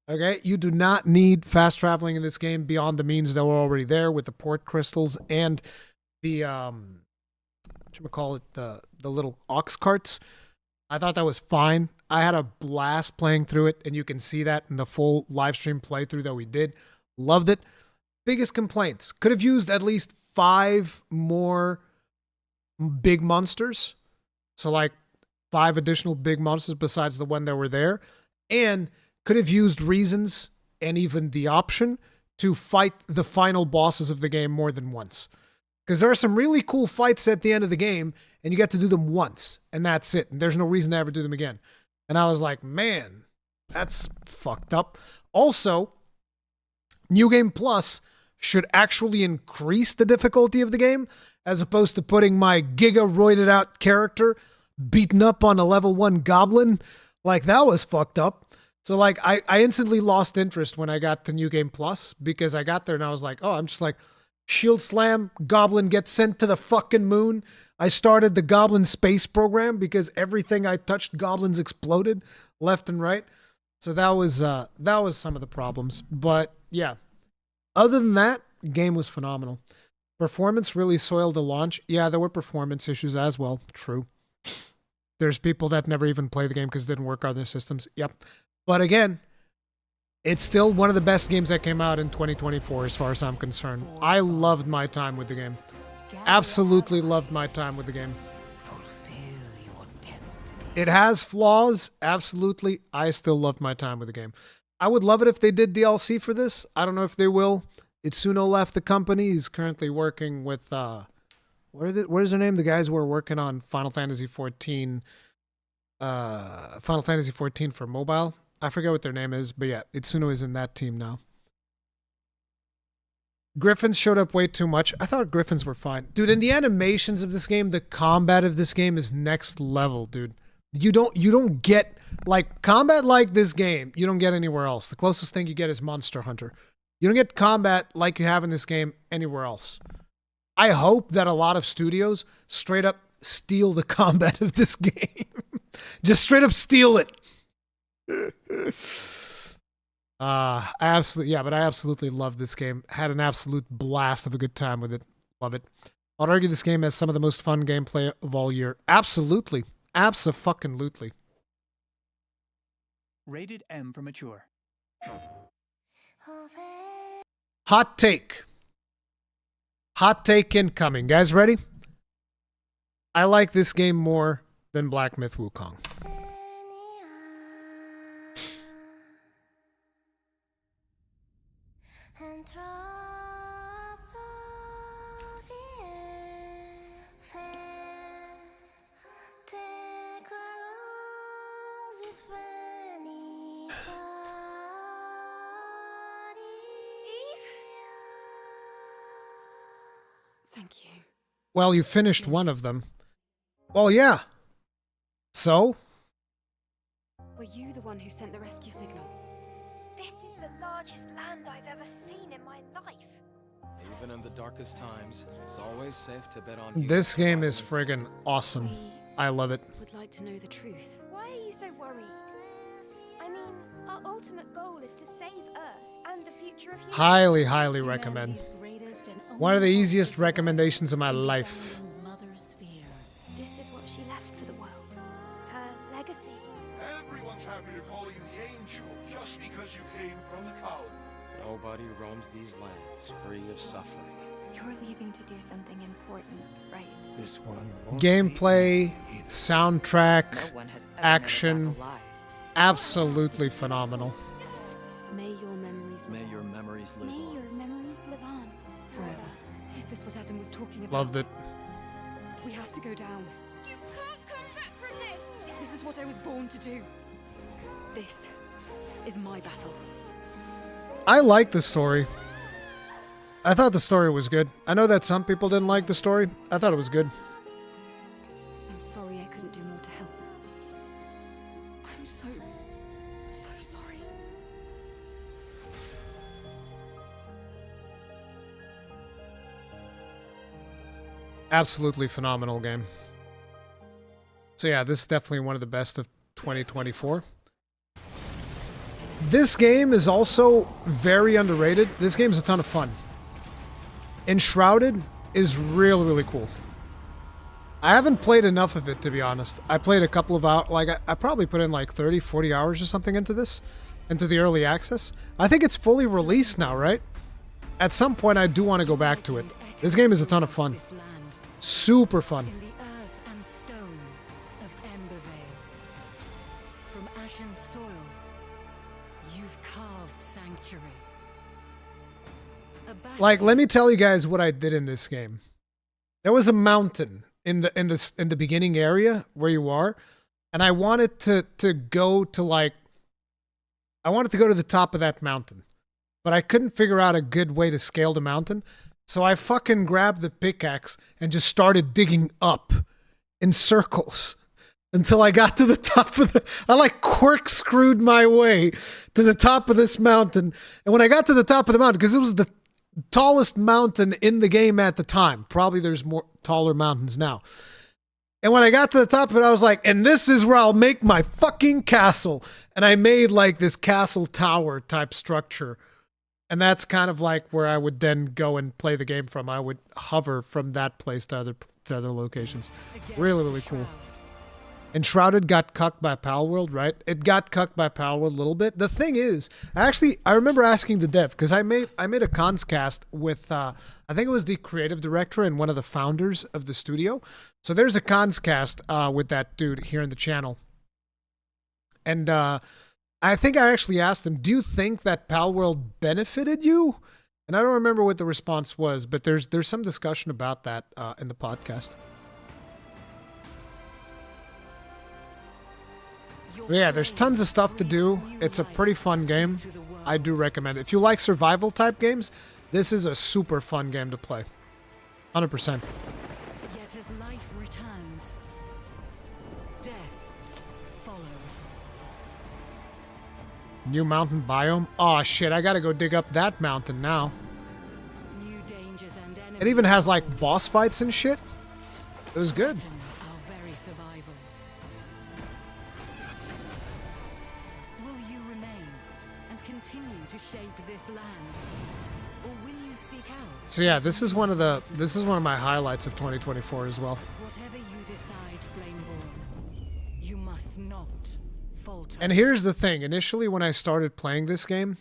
Okay, you do not need fast traveling in this game beyond the means that were already there with the port crystals and the the little ox carts. I thought that was fine. I had a blast playing through it, and you can see that in the full live stream playthrough that we did. Loved it. Biggest complaints. Could have used at least 5 more big monsters. So like 5 additional big monsters besides the one that were there. And could have used reasons and even the option to fight the final bosses of the game more than once. Because there are some really cool fights at the end of the game, and you get to do them once, and that's it. And there's no reason to ever do them again. And I was like, man, that's fucked up. Also, New Game Plus should actually increase the difficulty of the game, as opposed to putting my giga-roided out character beaten up on a level 1 goblin. Like, that was fucked up. So, like, I instantly lost interest when I got to New Game Plus, because I got there and I was like, oh, I'm just like, shield slam, goblin gets sent to the fucking moon. I started the goblin space program because everything I touched goblins exploded left and right. So that was some of the problems. But yeah, other than that, game was phenomenal. Performance really soiled the launch. Yeah, there were performance issues as well. True. There's people that never even play the game because it didn't work on their systems. Yep. But again, it's still one of the best games that came out in 2024 as far as I'm concerned. I loved my time with the game. Absolutely loved my time with the game. It has flaws, absolutely. I still loved my time with the game. I would love it if they did DLC for this. I don't know if they will. Itsuno left the company. He's currently working with what is their name? The guys who are working on Final Fantasy 14 for mobile. I forget what their name is, but yeah, Itsuno is in that team now. Griffins showed up way too much. I thought Griffins were fine. Dude, in the animations of this game, the combat of this game is next level, dude. You don't get, like, combat like this game, you don't get anywhere else. The closest thing you get is Monster Hunter. You don't get combat like you have in this game anywhere else. I hope that a lot of studios straight up steal the combat of this game. Just straight up steal it. I absolutely love this game. Had an absolute blast of a good time with it. Love it. I'd argue this game has some of the most fun gameplay of all year. Absolutely. Abso-fucking-lutely. Rated M for mature. Hot take. Hot take incoming. Guys ready? I like this game more than Black Myth Wukong. Thank you. Well, you finished one of them. Well, yeah. So? Were you the one who sent the rescue signal? This is the largest land I've ever seen in my life. Even in the darkest times, it's always safe to bet on This game is friggin' awesome. I love it. Would like to know the truth. Why are you so worried? I mean, our ultimate goal is to save Earth and the future of humanity. Highly, highly recommend. One of the easiest recommendations of my life. This is what she left for the world. Her legacy. Everyone's happy to call you the Angel just because you came from the cowl. Nobody roams these lands free of suffering. You're leaving to do something important, right? This one. Gameplay, soundtrack, action, absolutely phenomenal. May your memories live May your memories live May on. your memories live on. forever. Is this what Adam was talking about? Loved it. We have to go down. You can't come back from this! This is what I was born to do. This is my battle. I like the story. I thought the story was good. I know that some people didn't like the story. I thought it was good. I'm sorry I couldn't do more to help. I'm so sorry. Absolutely phenomenal game. So yeah, this is definitely one of the best of 2024. This game is also very underrated. This game's a ton of fun. Enshrouded is really, really cool. I haven't played enough of it, to be honest. I played a couple of hours, like I probably put in like 30, 40 hours or something into this, into the early access. I think it's fully released now, right? At some point, I do want to go back to it. This game is a ton of fun. Super fun. In the earth and stone of Embervale. From ashen soil, you've carved sanctuary. Like, let me tell you guys what I did in this game. There was a mountain in the beginning area where you are, and I wanted to go to like, I wanted to go to the top of that mountain, but I couldn't figure out a good way to scale the mountain. So I fucking grabbed the pickaxe and just started digging up in circles until I got to the top of I like corkscrewed my way to the top of this mountain. And when I got to the top of the mountain, because it was the tallest mountain in the game at the time, probably there's more taller mountains now. And when I got to the top of it, I was like, and this is where I'll make my fucking castle. And I made like this castle tower type structure. And that's kind of like where I would then go and play the game from. I would hover from that place to other locations. Really, really cool. Enshrouded got cucked by Palworld, right? It got cucked by Palworld a little bit. The thing is, I remember asking the dev, because I made a cons cast with, I think it was the creative director and one of the founders of the studio. So there's a cons cast with that dude here in the channel. And I think I actually asked him, do you think that Palworld benefited you? And I don't remember what the response was, but there's some discussion about that in the podcast. But yeah, there's tons of stuff to do. It's a pretty fun game. I do recommend it. If you like survival type games, This is a super fun game to play. 100%. Yet as life returns, death follows. New mountain biome? Aw, shit, I gotta go dig up that mountain now. New dangers and enemies. It even has, like, boss fights and shit. It was good. Our very survival. Will you remain and continue to shape this land? Or will you seek out? So yeah, this is one of my highlights of 2024 as well. Whatever you decide, Flameborn, you must not falter. And here's the thing, initially when I started playing this game,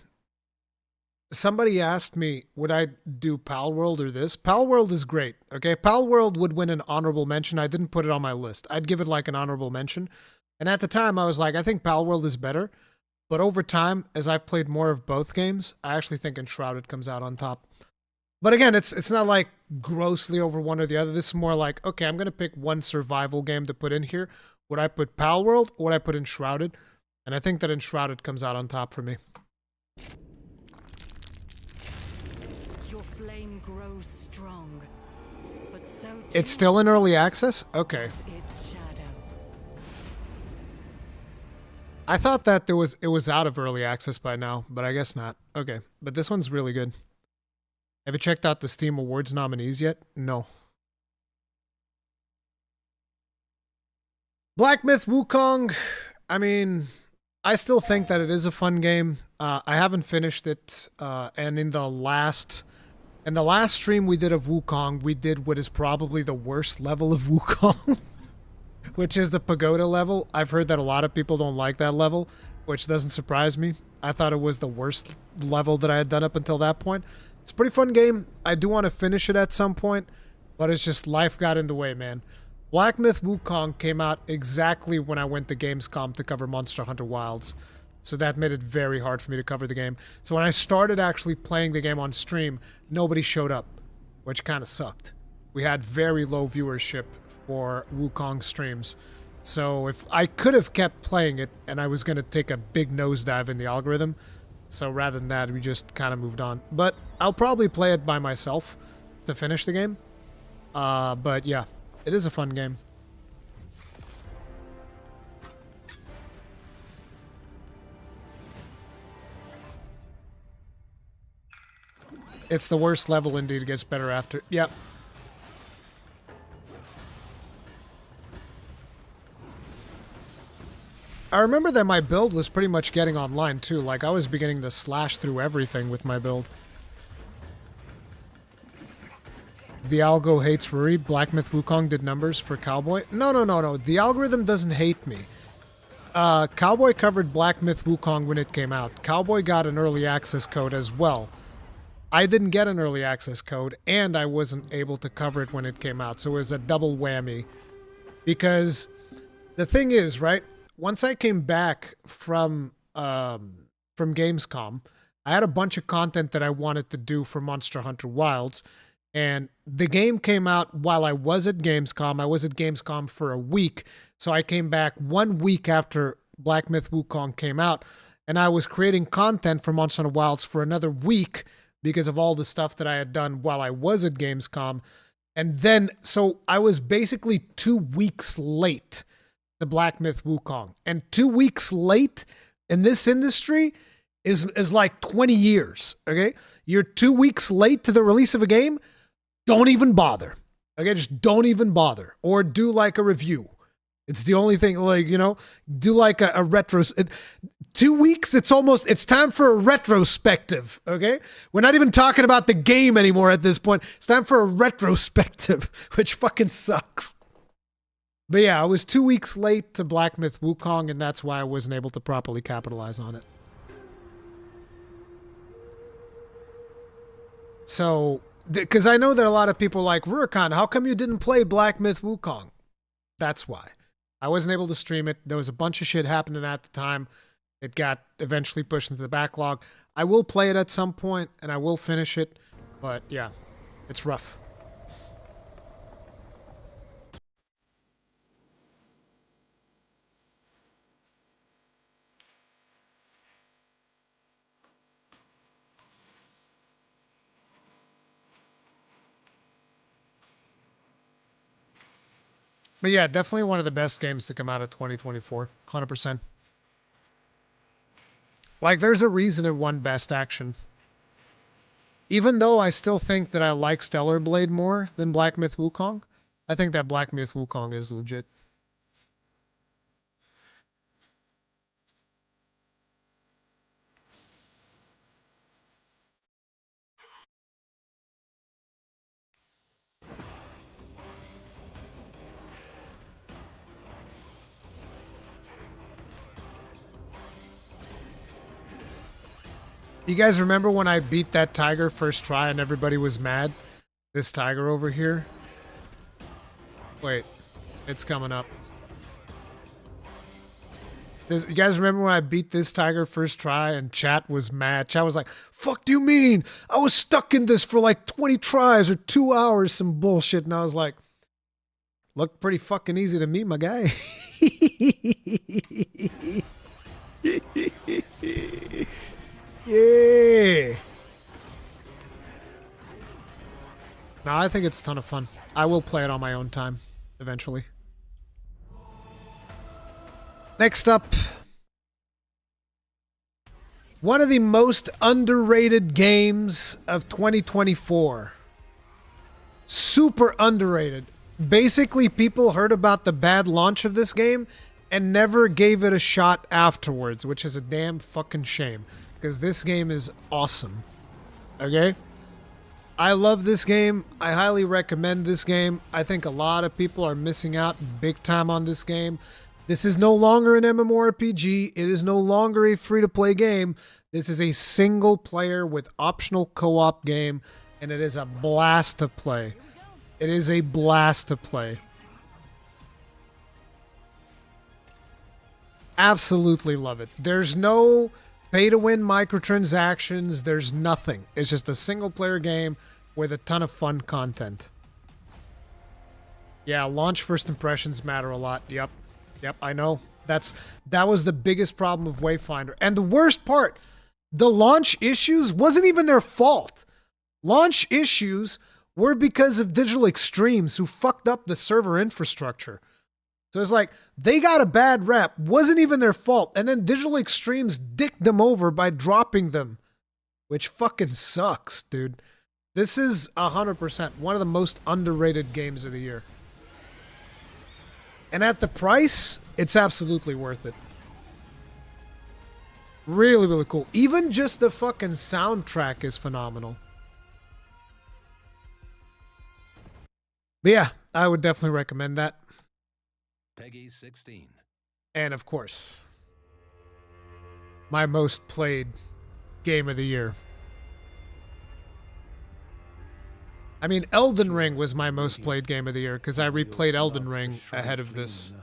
somebody asked me, would I do Pal World or this? Pal World is great, okay? Pal World would win an honorable mention. I didn't put it on my list. I'd give it like an honorable mention. And at the time, I was like, I think Pal World is better. But over time, as I've played more of both games, I actually think Enshrouded comes out on top. But again, it's not like grossly over one or the other. This is more like, okay, I'm going to pick one survival game to put in here. Would I put Pal World or would I put Enshrouded? And I think that Enshrouded comes out on top for me. Your flame grows strong, but so It's still in early access? Okay. its shadow. I thought that it was out of early access by now, but I guess not. Okay, but this one's really good. Have you checked out the Steam Awards nominees yet? No. Black Myth Wukong, I mean, I still think that it is a fun game. I haven't finished it, and in the last stream we did of Wukong, we did what is probably the worst level of Wukong, which is the pagoda level. I've heard that a lot of people don't like that level, which doesn't surprise me. I thought it was the worst level that I had done up until that point. It's a pretty fun game. I do want to finish it at some point, but it's just life got in the way, man. Black Myth Wukong came out exactly when I went to Gamescom to cover Monster Hunter Wilds, so that made it very hard for me to cover the game. So when I started actually playing the game on stream, nobody showed up, which kind of sucked. We had very low viewership for Wukong streams. So if I could have kept playing it, and I was going to take a big nosedive in the algorithm, so rather than that, we just kind of moved on. But I'll probably play it by myself to finish the game. But yeah, it is a fun game. It's the worst level, indeed. It gets better after. Yep. I remember that my build was pretty much getting online too. Like, I was beginning to slash through everything with my build. The algo hates Ruri. Black Myth Wukong did numbers for Cowboy. No. The algorithm doesn't hate me. Cowboy covered Black Myth Wukong when it came out. Cowboy got an early access code as well. I didn't get an early access code, and I wasn't able to cover it when it came out. So it was a double whammy. Because the thing is, right? Once I came back from Gamescom, I had a bunch of content that I wanted to do for Monster Hunter Wilds, and the game came out while I was at Gamescom. I was at Gamescom for a week, so I came back 1 week after Black Myth Wukong came out, and I was creating content for Monster Hunter Wilds for another week because of all the stuff that I had done while I was at Gamescom. And then, so I was basically 2 weeks late the Black Myth Wukong. And 2 weeks late in this industry is like 20 years, okay? You're 2 weeks late to the release of a game, don't even bother. Okay, just don't even bother. Or do like a review. It's the only thing, like, you know, do like a retro. 2 weeks, it's time for a retrospective, okay? We're not even talking about the game anymore at this point. It's time for a retrospective, which fucking sucks. But yeah, I was 2 weeks late to Black Myth Wukong, and that's why I wasn't able to properly capitalize on it. So, because I know that a lot of people are like, Rurikhan, how come you didn't play Black Myth Wukong? That's why. I wasn't able to stream it. There was a bunch of shit happening at the time. It got eventually pushed into the backlog. I will play it at some point, and I will finish it. But yeah, it's rough. But yeah, definitely one of the best games to come out of 2024. 100%. Like, there's a reason it won Best Action. Even though I still think that I like Stellar Blade more than Black Myth Wukong, I think that Black Myth Wukong is legit. You guys remember when I beat that tiger first try and everybody was mad? This tiger over here? Wait, it's coming up. You guys remember when I beat this tiger first try and chat was mad? Chat was like, fuck do you mean? I was stuck in this for like 20 tries or 2 hours, some bullshit. And I was like, looked pretty fucking easy to me, my guy. Yeah. No, I think it's a ton of fun. I will play it on my own time, eventually. Next up, one of the most underrated games of 2024. Super underrated. Basically, people heard about the bad launch of this game and never gave it a shot afterwards, which is a damn fucking shame, because this game is awesome. Okay? I love this game. I highly recommend this game. I think a lot of people are missing out big time on this game. This is no longer an MMORPG. It is no longer a free-to-play game. This is a single-player with optional co-op game, and it is a blast to play. It is a blast to play. Absolutely love it. There's no pay-to-win microtransactions. There's nothing. It's just a single-player game with a ton of fun content. Yeah, launch first impressions matter a lot. Yep. Yep, I know. That was the biggest problem of Wayfinder. And the worst part, the launch issues wasn't even their fault. Launch issues were because of Digital Extremes, who fucked up the server infrastructure. So it's like, they got a bad rep, wasn't even their fault, and then Digital Extremes dicked them over by dropping them, which fucking sucks, dude. This is 100% one of the most underrated games of the year. And at the price, it's absolutely worth it. Really, really cool. Even just the fucking soundtrack is phenomenal. But yeah, I would definitely recommend that. Peggy 16. And of course, my most played game of the year. I mean, Elden Ring was my most played game of the year because I replayed Elden Ring ahead of this.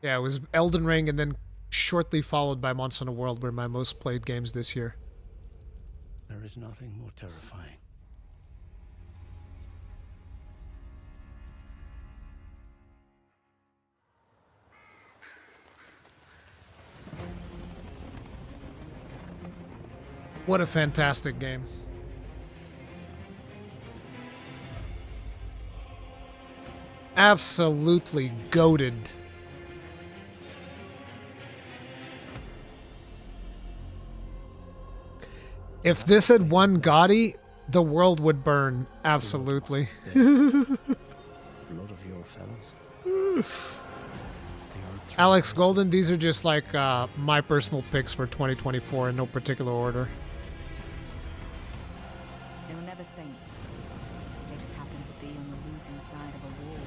Yeah, it was Elden Ring and then shortly followed by Monster Hunter World were my most played games this year. There is nothing more terrifying. What a fantastic game. Absolutely goated. If this had won Gotti, the world would burn. Absolutely. A lot of your fellows. Alex Golden, these are just like my personal picks for 2024 in no particular order. They were never saints. They just happened to be on the losing side of a war.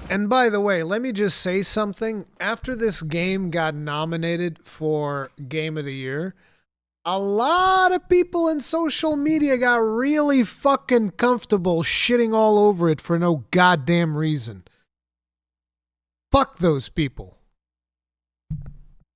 And by the way, let me just say something. After this game got nominated for Game of the Year, a lot of people in social media got really fucking comfortable shitting all over it for no goddamn reason. Fuck those people.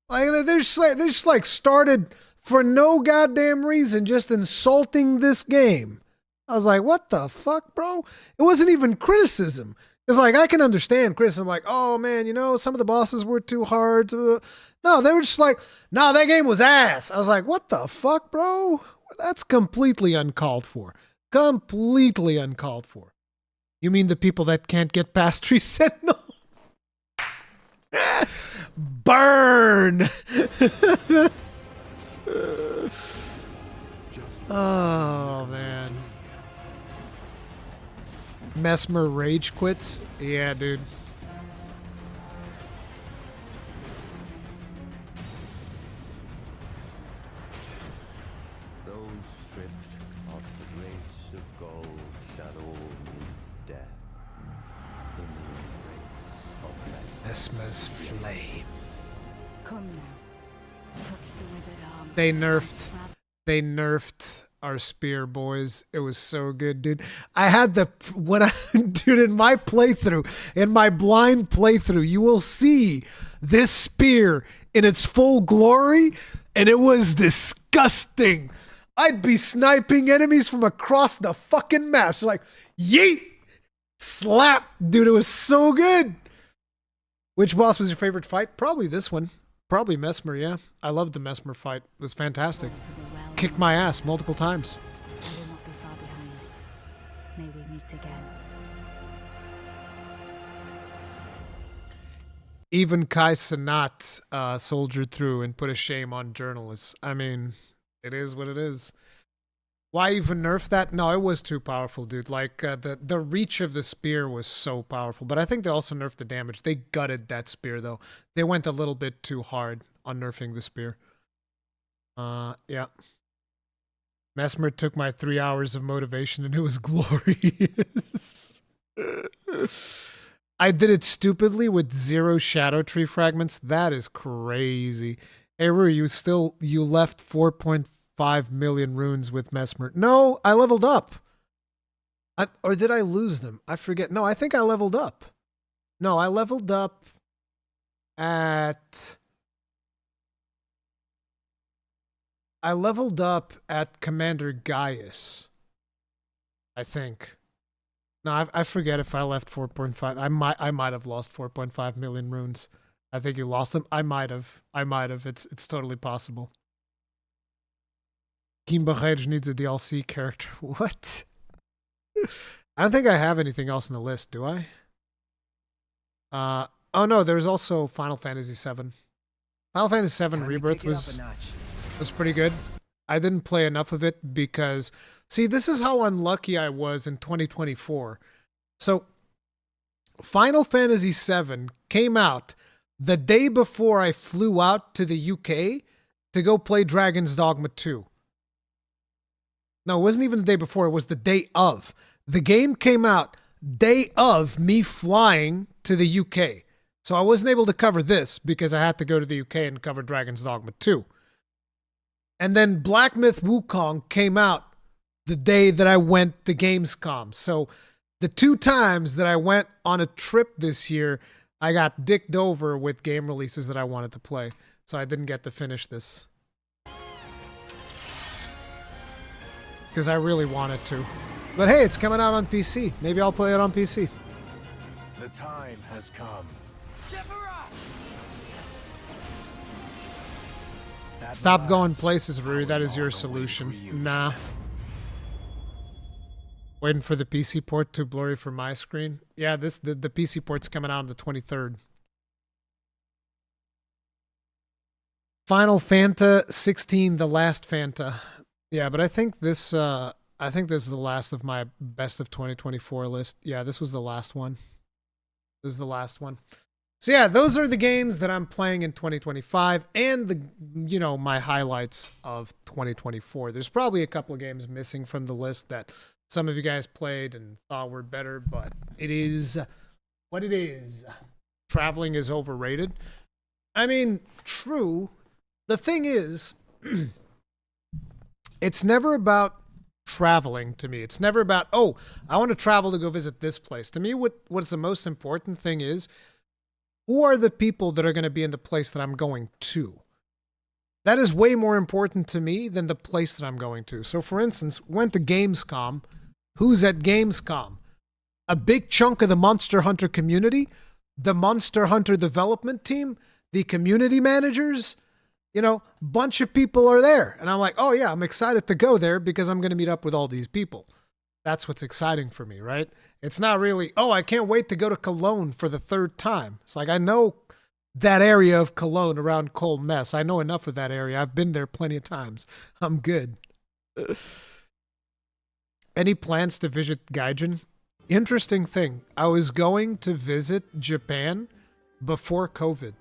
Like they just like started for no goddamn reason just insulting this game. I was like, what the fuck, bro? It wasn't even criticism. It's like, I can understand criticism, like, oh man, you know, some of the bosses were too hard to... No, they were just like, no, that game was ass. I was like, what the fuck, bro? That's completely uncalled for. Completely uncalled for. You mean the people that can't get past Tree Sentinel? Burn! Oh, man. Mesmer rage quits? Yeah, dude. Those stripped of the grace of gold shall all meet death in the embrace of Mesmer's flame. Come now. Touch the withered arm. They nerfed our spear, boys. It was so good, dude. Dude, in my playthrough, in my blind playthrough, you will see this spear in its full glory, and it was disgusting. I'd be sniping enemies from across the fucking map. So like, yeet, slap, dude. It was so good. Which boss was your favorite fight? Probably this one. Probably Mesmer, yeah. I loved the Mesmer fight. It was fantastic. Kicked my ass multiple times. I will not be far behind. May we meet again. Even Kai Sanat soldiered through and put a shame on journalists. I mean, it is what it is. Why even nerf that? No, it was too powerful, dude. Like, the reach of the spear was so powerful. But I think they also nerfed the damage. They gutted that spear, though. They went a little bit too hard on nerfing the spear. Yeah. Mesmer took my 3 hours of motivation, and it was glorious. I did it stupidly with 0 Shadow Tree fragments. That is crazy. Hey, Rue, you left 4.5 million runes with Mesmer. No, I leveled up. Or did I lose them? I forget. No, I think I leveled up. No, I leveled up at... Commander Gaius. I think. No, I forget if I left 4.5. I might have lost 4.5 million runes. I think you lost them. I might have. It's totally possible. Kimba Rage needs a DLC character. What? I don't think I have anything else on the list, do I? Oh no, there's also Final Fantasy VII. Final Fantasy VII Rebirth was pretty good. I didn't play enough of it because, see, this is how unlucky I was in 2024. So, Final Fantasy VII came out the day before I flew out to the UK to go play Dragon's Dogma 2. No, it wasn't even the day before. It was the day of. The game came out day of me flying to the UK. So I wasn't able to cover this because I had to go to the UK and cover Dragon's Dogma 2. And then Black Myth Wukong came out the day that I went to Gamescom. So the 2 times that I went on a trip this year, I got dicked over with game releases that I wanted to play. So I didn't get to finish this. Because I really wanted to. But hey, it's coming out on PC. Maybe I'll play it on PC. The time has come. Stop going places, Rui. That is your solution. Nah. Waiting for the PC port to blurry for my screen. Yeah, the PC port's coming out on the 23rd. Final Fanta 16, the last Fanta. Yeah, but I think this is the last of my best of 2024 list. Yeah, this was the last one. This is the last one. So yeah, those are the games that I'm playing in 2025 and my highlights of 2024. There's probably a couple of games missing from the list that some of you guys played and thought were better, but it is what it is. Traveling is overrated. I mean, true. The thing is, it's never about traveling to me. It's never about, oh, I want to travel to go visit this place. To me, what's the most important thing is, who are the people that are going to be in the place that I'm going to? That is way more important to me than the place that I'm going to. So, for instance, went to Gamescom. Who's at Gamescom? A big chunk of the Monster Hunter community, the Monster Hunter development team, the community managers, bunch of people are there. And I'm like, oh yeah, I'm excited to go there because I'm going to meet up with all these people. That's what's exciting for me, right? It's not really, oh, I can't wait to go to Cologne for the third time. It's like, I know that area of Cologne around Cold Mess. I know enough of that area. I've been there plenty of times. I'm good. Any plans to visit Gaijin? Interesting thing. I was going to visit Japan before COVID.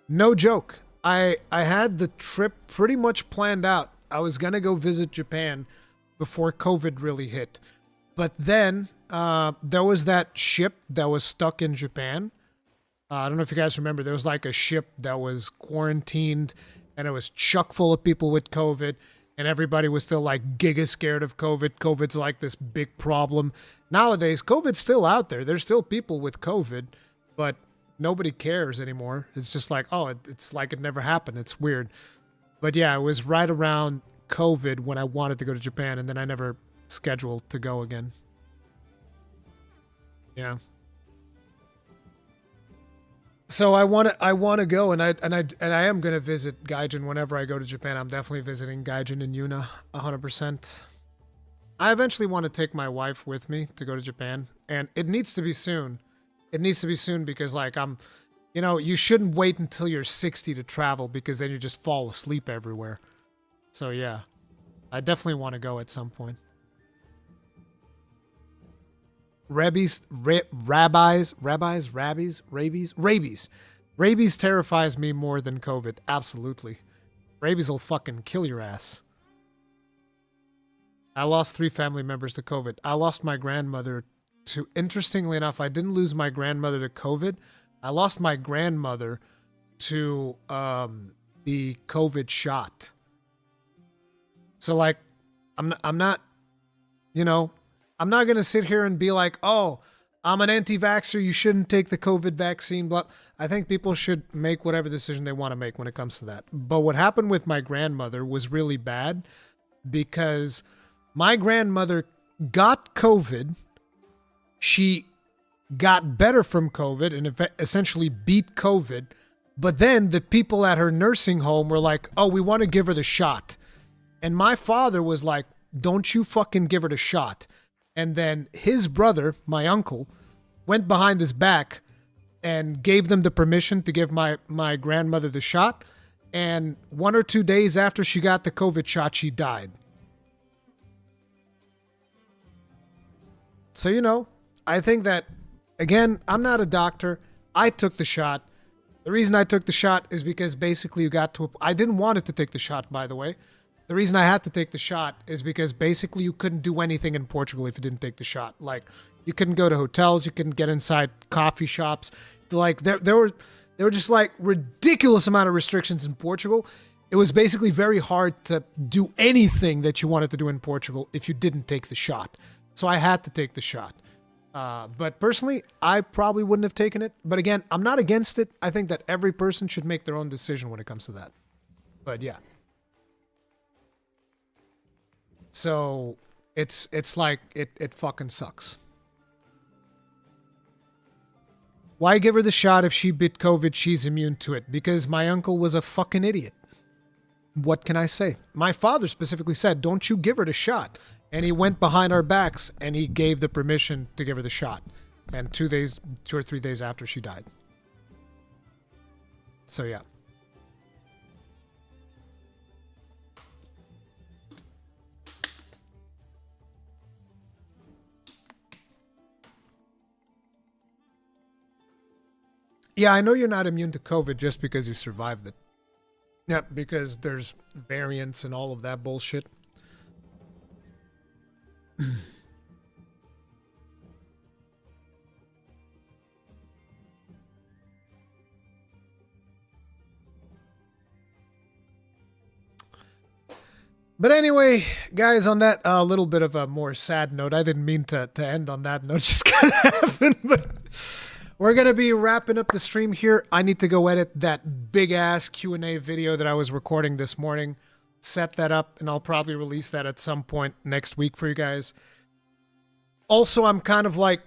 No joke. I had the trip pretty much planned out. I was going to go visit Japan before COVID really hit. But then there was that ship that was stuck in Japan. I don't know if you guys remember. There was like a ship that was quarantined and it was chock full of people with COVID. And everybody was still like giga scared of COVID. COVID's like this big problem. Nowadays, COVID's still out there. There's still people with COVID, but nobody cares anymore. It's just like, oh, it's like it never happened. It's weird. But yeah, it was right around COVID when I wanted to go to Japan, and then I never scheduled to go again. Yeah. So I want to go, and I am going to visit Gaijin whenever I go to Japan. I'm definitely visiting Gaijin in Yuna 100%. I eventually want to take my wife with me to go to Japan, and it needs to be soon. It needs to be soon because like you shouldn't wait until you're 60 to travel because then you just fall asleep everywhere. So yeah, I definitely want to go at some point. Rabies terrifies me more than COVID. Absolutely. Rabies will fucking kill your ass. I lost 3 family members to COVID. I lost my grandmother to, interestingly enough, I didn't lose my grandmother to COVID. I lost my grandmother to the COVID shot. So like, I'm not going to sit here and be like, oh, I'm an anti-vaxxer, you shouldn't take the COVID vaccine. Blah. I think people should make whatever decision they want to make when it comes to that. But what happened with my grandmother was really bad because my grandmother got COVID. She got better from COVID and essentially beat COVID. But then the people at her nursing home were like, oh, we want to give her the shot. And my father was like, don't you fucking give her the shot. And then his brother, my uncle, went behind his back and gave them the permission to give my grandmother the shot. And 1 or 2 days after she got the COVID shot, she died. So, I think that, again, I'm not a doctor. I took the shot. The reason I took the shot is because basically I didn't want it to take the shot, by the way. The reason I had to take the shot is because basically you couldn't do anything in Portugal if you didn't take the shot. Like, you couldn't go to hotels, you couldn't get inside coffee shops. Like, there were just like ridiculous amount of restrictions in Portugal. It was basically very hard to do anything that you wanted to do in Portugal if you didn't take the shot. So I had to take the shot. But personally, I probably wouldn't have taken it. But again, I'm not against it. I think that every person should make their own decision when it comes to that. But yeah. So it's like it fucking sucks. Why give her the shot if she bit COVID, she's immune to it? Because my uncle was a fucking idiot. What can I say? My father specifically said, don't you give her the shot. And he went behind our backs and he gave the permission to give her the shot. And 2 or 3 days after she died. So yeah. Yeah, I know you're not immune to COVID just because you survived it. Yeah, because there's variants and all of that bullshit. But anyway, guys, on that little bit of a more sad note, I didn't mean to end on that note, just kind of happened, but we're going to be wrapping up the stream here. I need to go edit that big-ass Q&A video that I was recording this morning, set that up, and I'll probably release that at some point next week for you guys. Also, I'm kind of like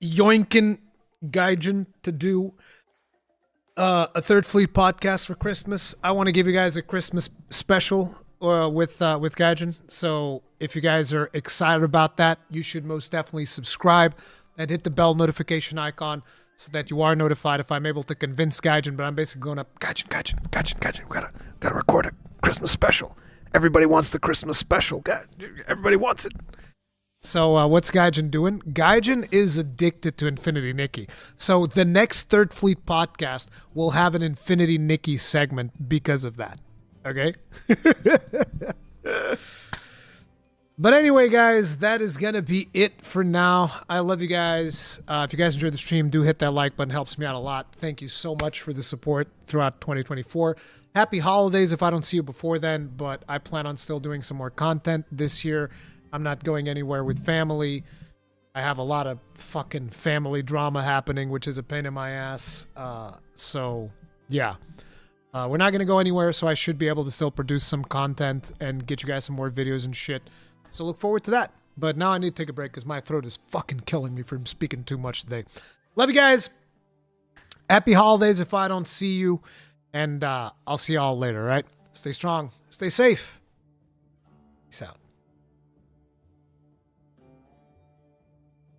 yoinking Gaijin to do a Third Fleet podcast for Christmas. I want to give you guys a Christmas special. with Gaijin. So if you guys are excited about that, you should most definitely subscribe and hit the bell notification icon so that you are notified if I'm able to convince Gaijin. But I'm basically going up, Gaijin, we gotta record a Christmas special. Everybody wants the Christmas special. Everybody wants it. So what's Gaijin doing? Gaijin is addicted to Infinity Nikki. So the next Third Fleet podcast will have an Infinity Nikki segment because of that. Okay? But anyway, guys, that is going to be it for now. I love you guys. If you guys enjoyed the stream, do hit that like button. It helps me out a lot. Thank you so much for the support throughout 2024. Happy holidays if I don't see you before then, but I plan on still doing some more content this year. I'm not going anywhere with family. I have a lot of fucking family drama happening, which is a pain in my ass. So, yeah. We're not going to go anywhere, so I should be able to still produce some content and get you guys some more videos and shit. So look forward to that. But now I need to take a break because my throat is fucking killing me from speaking too much today. Love you guys. Happy holidays if I don't see you. And I'll see y'all later, all right? Stay strong. Stay safe. Peace out.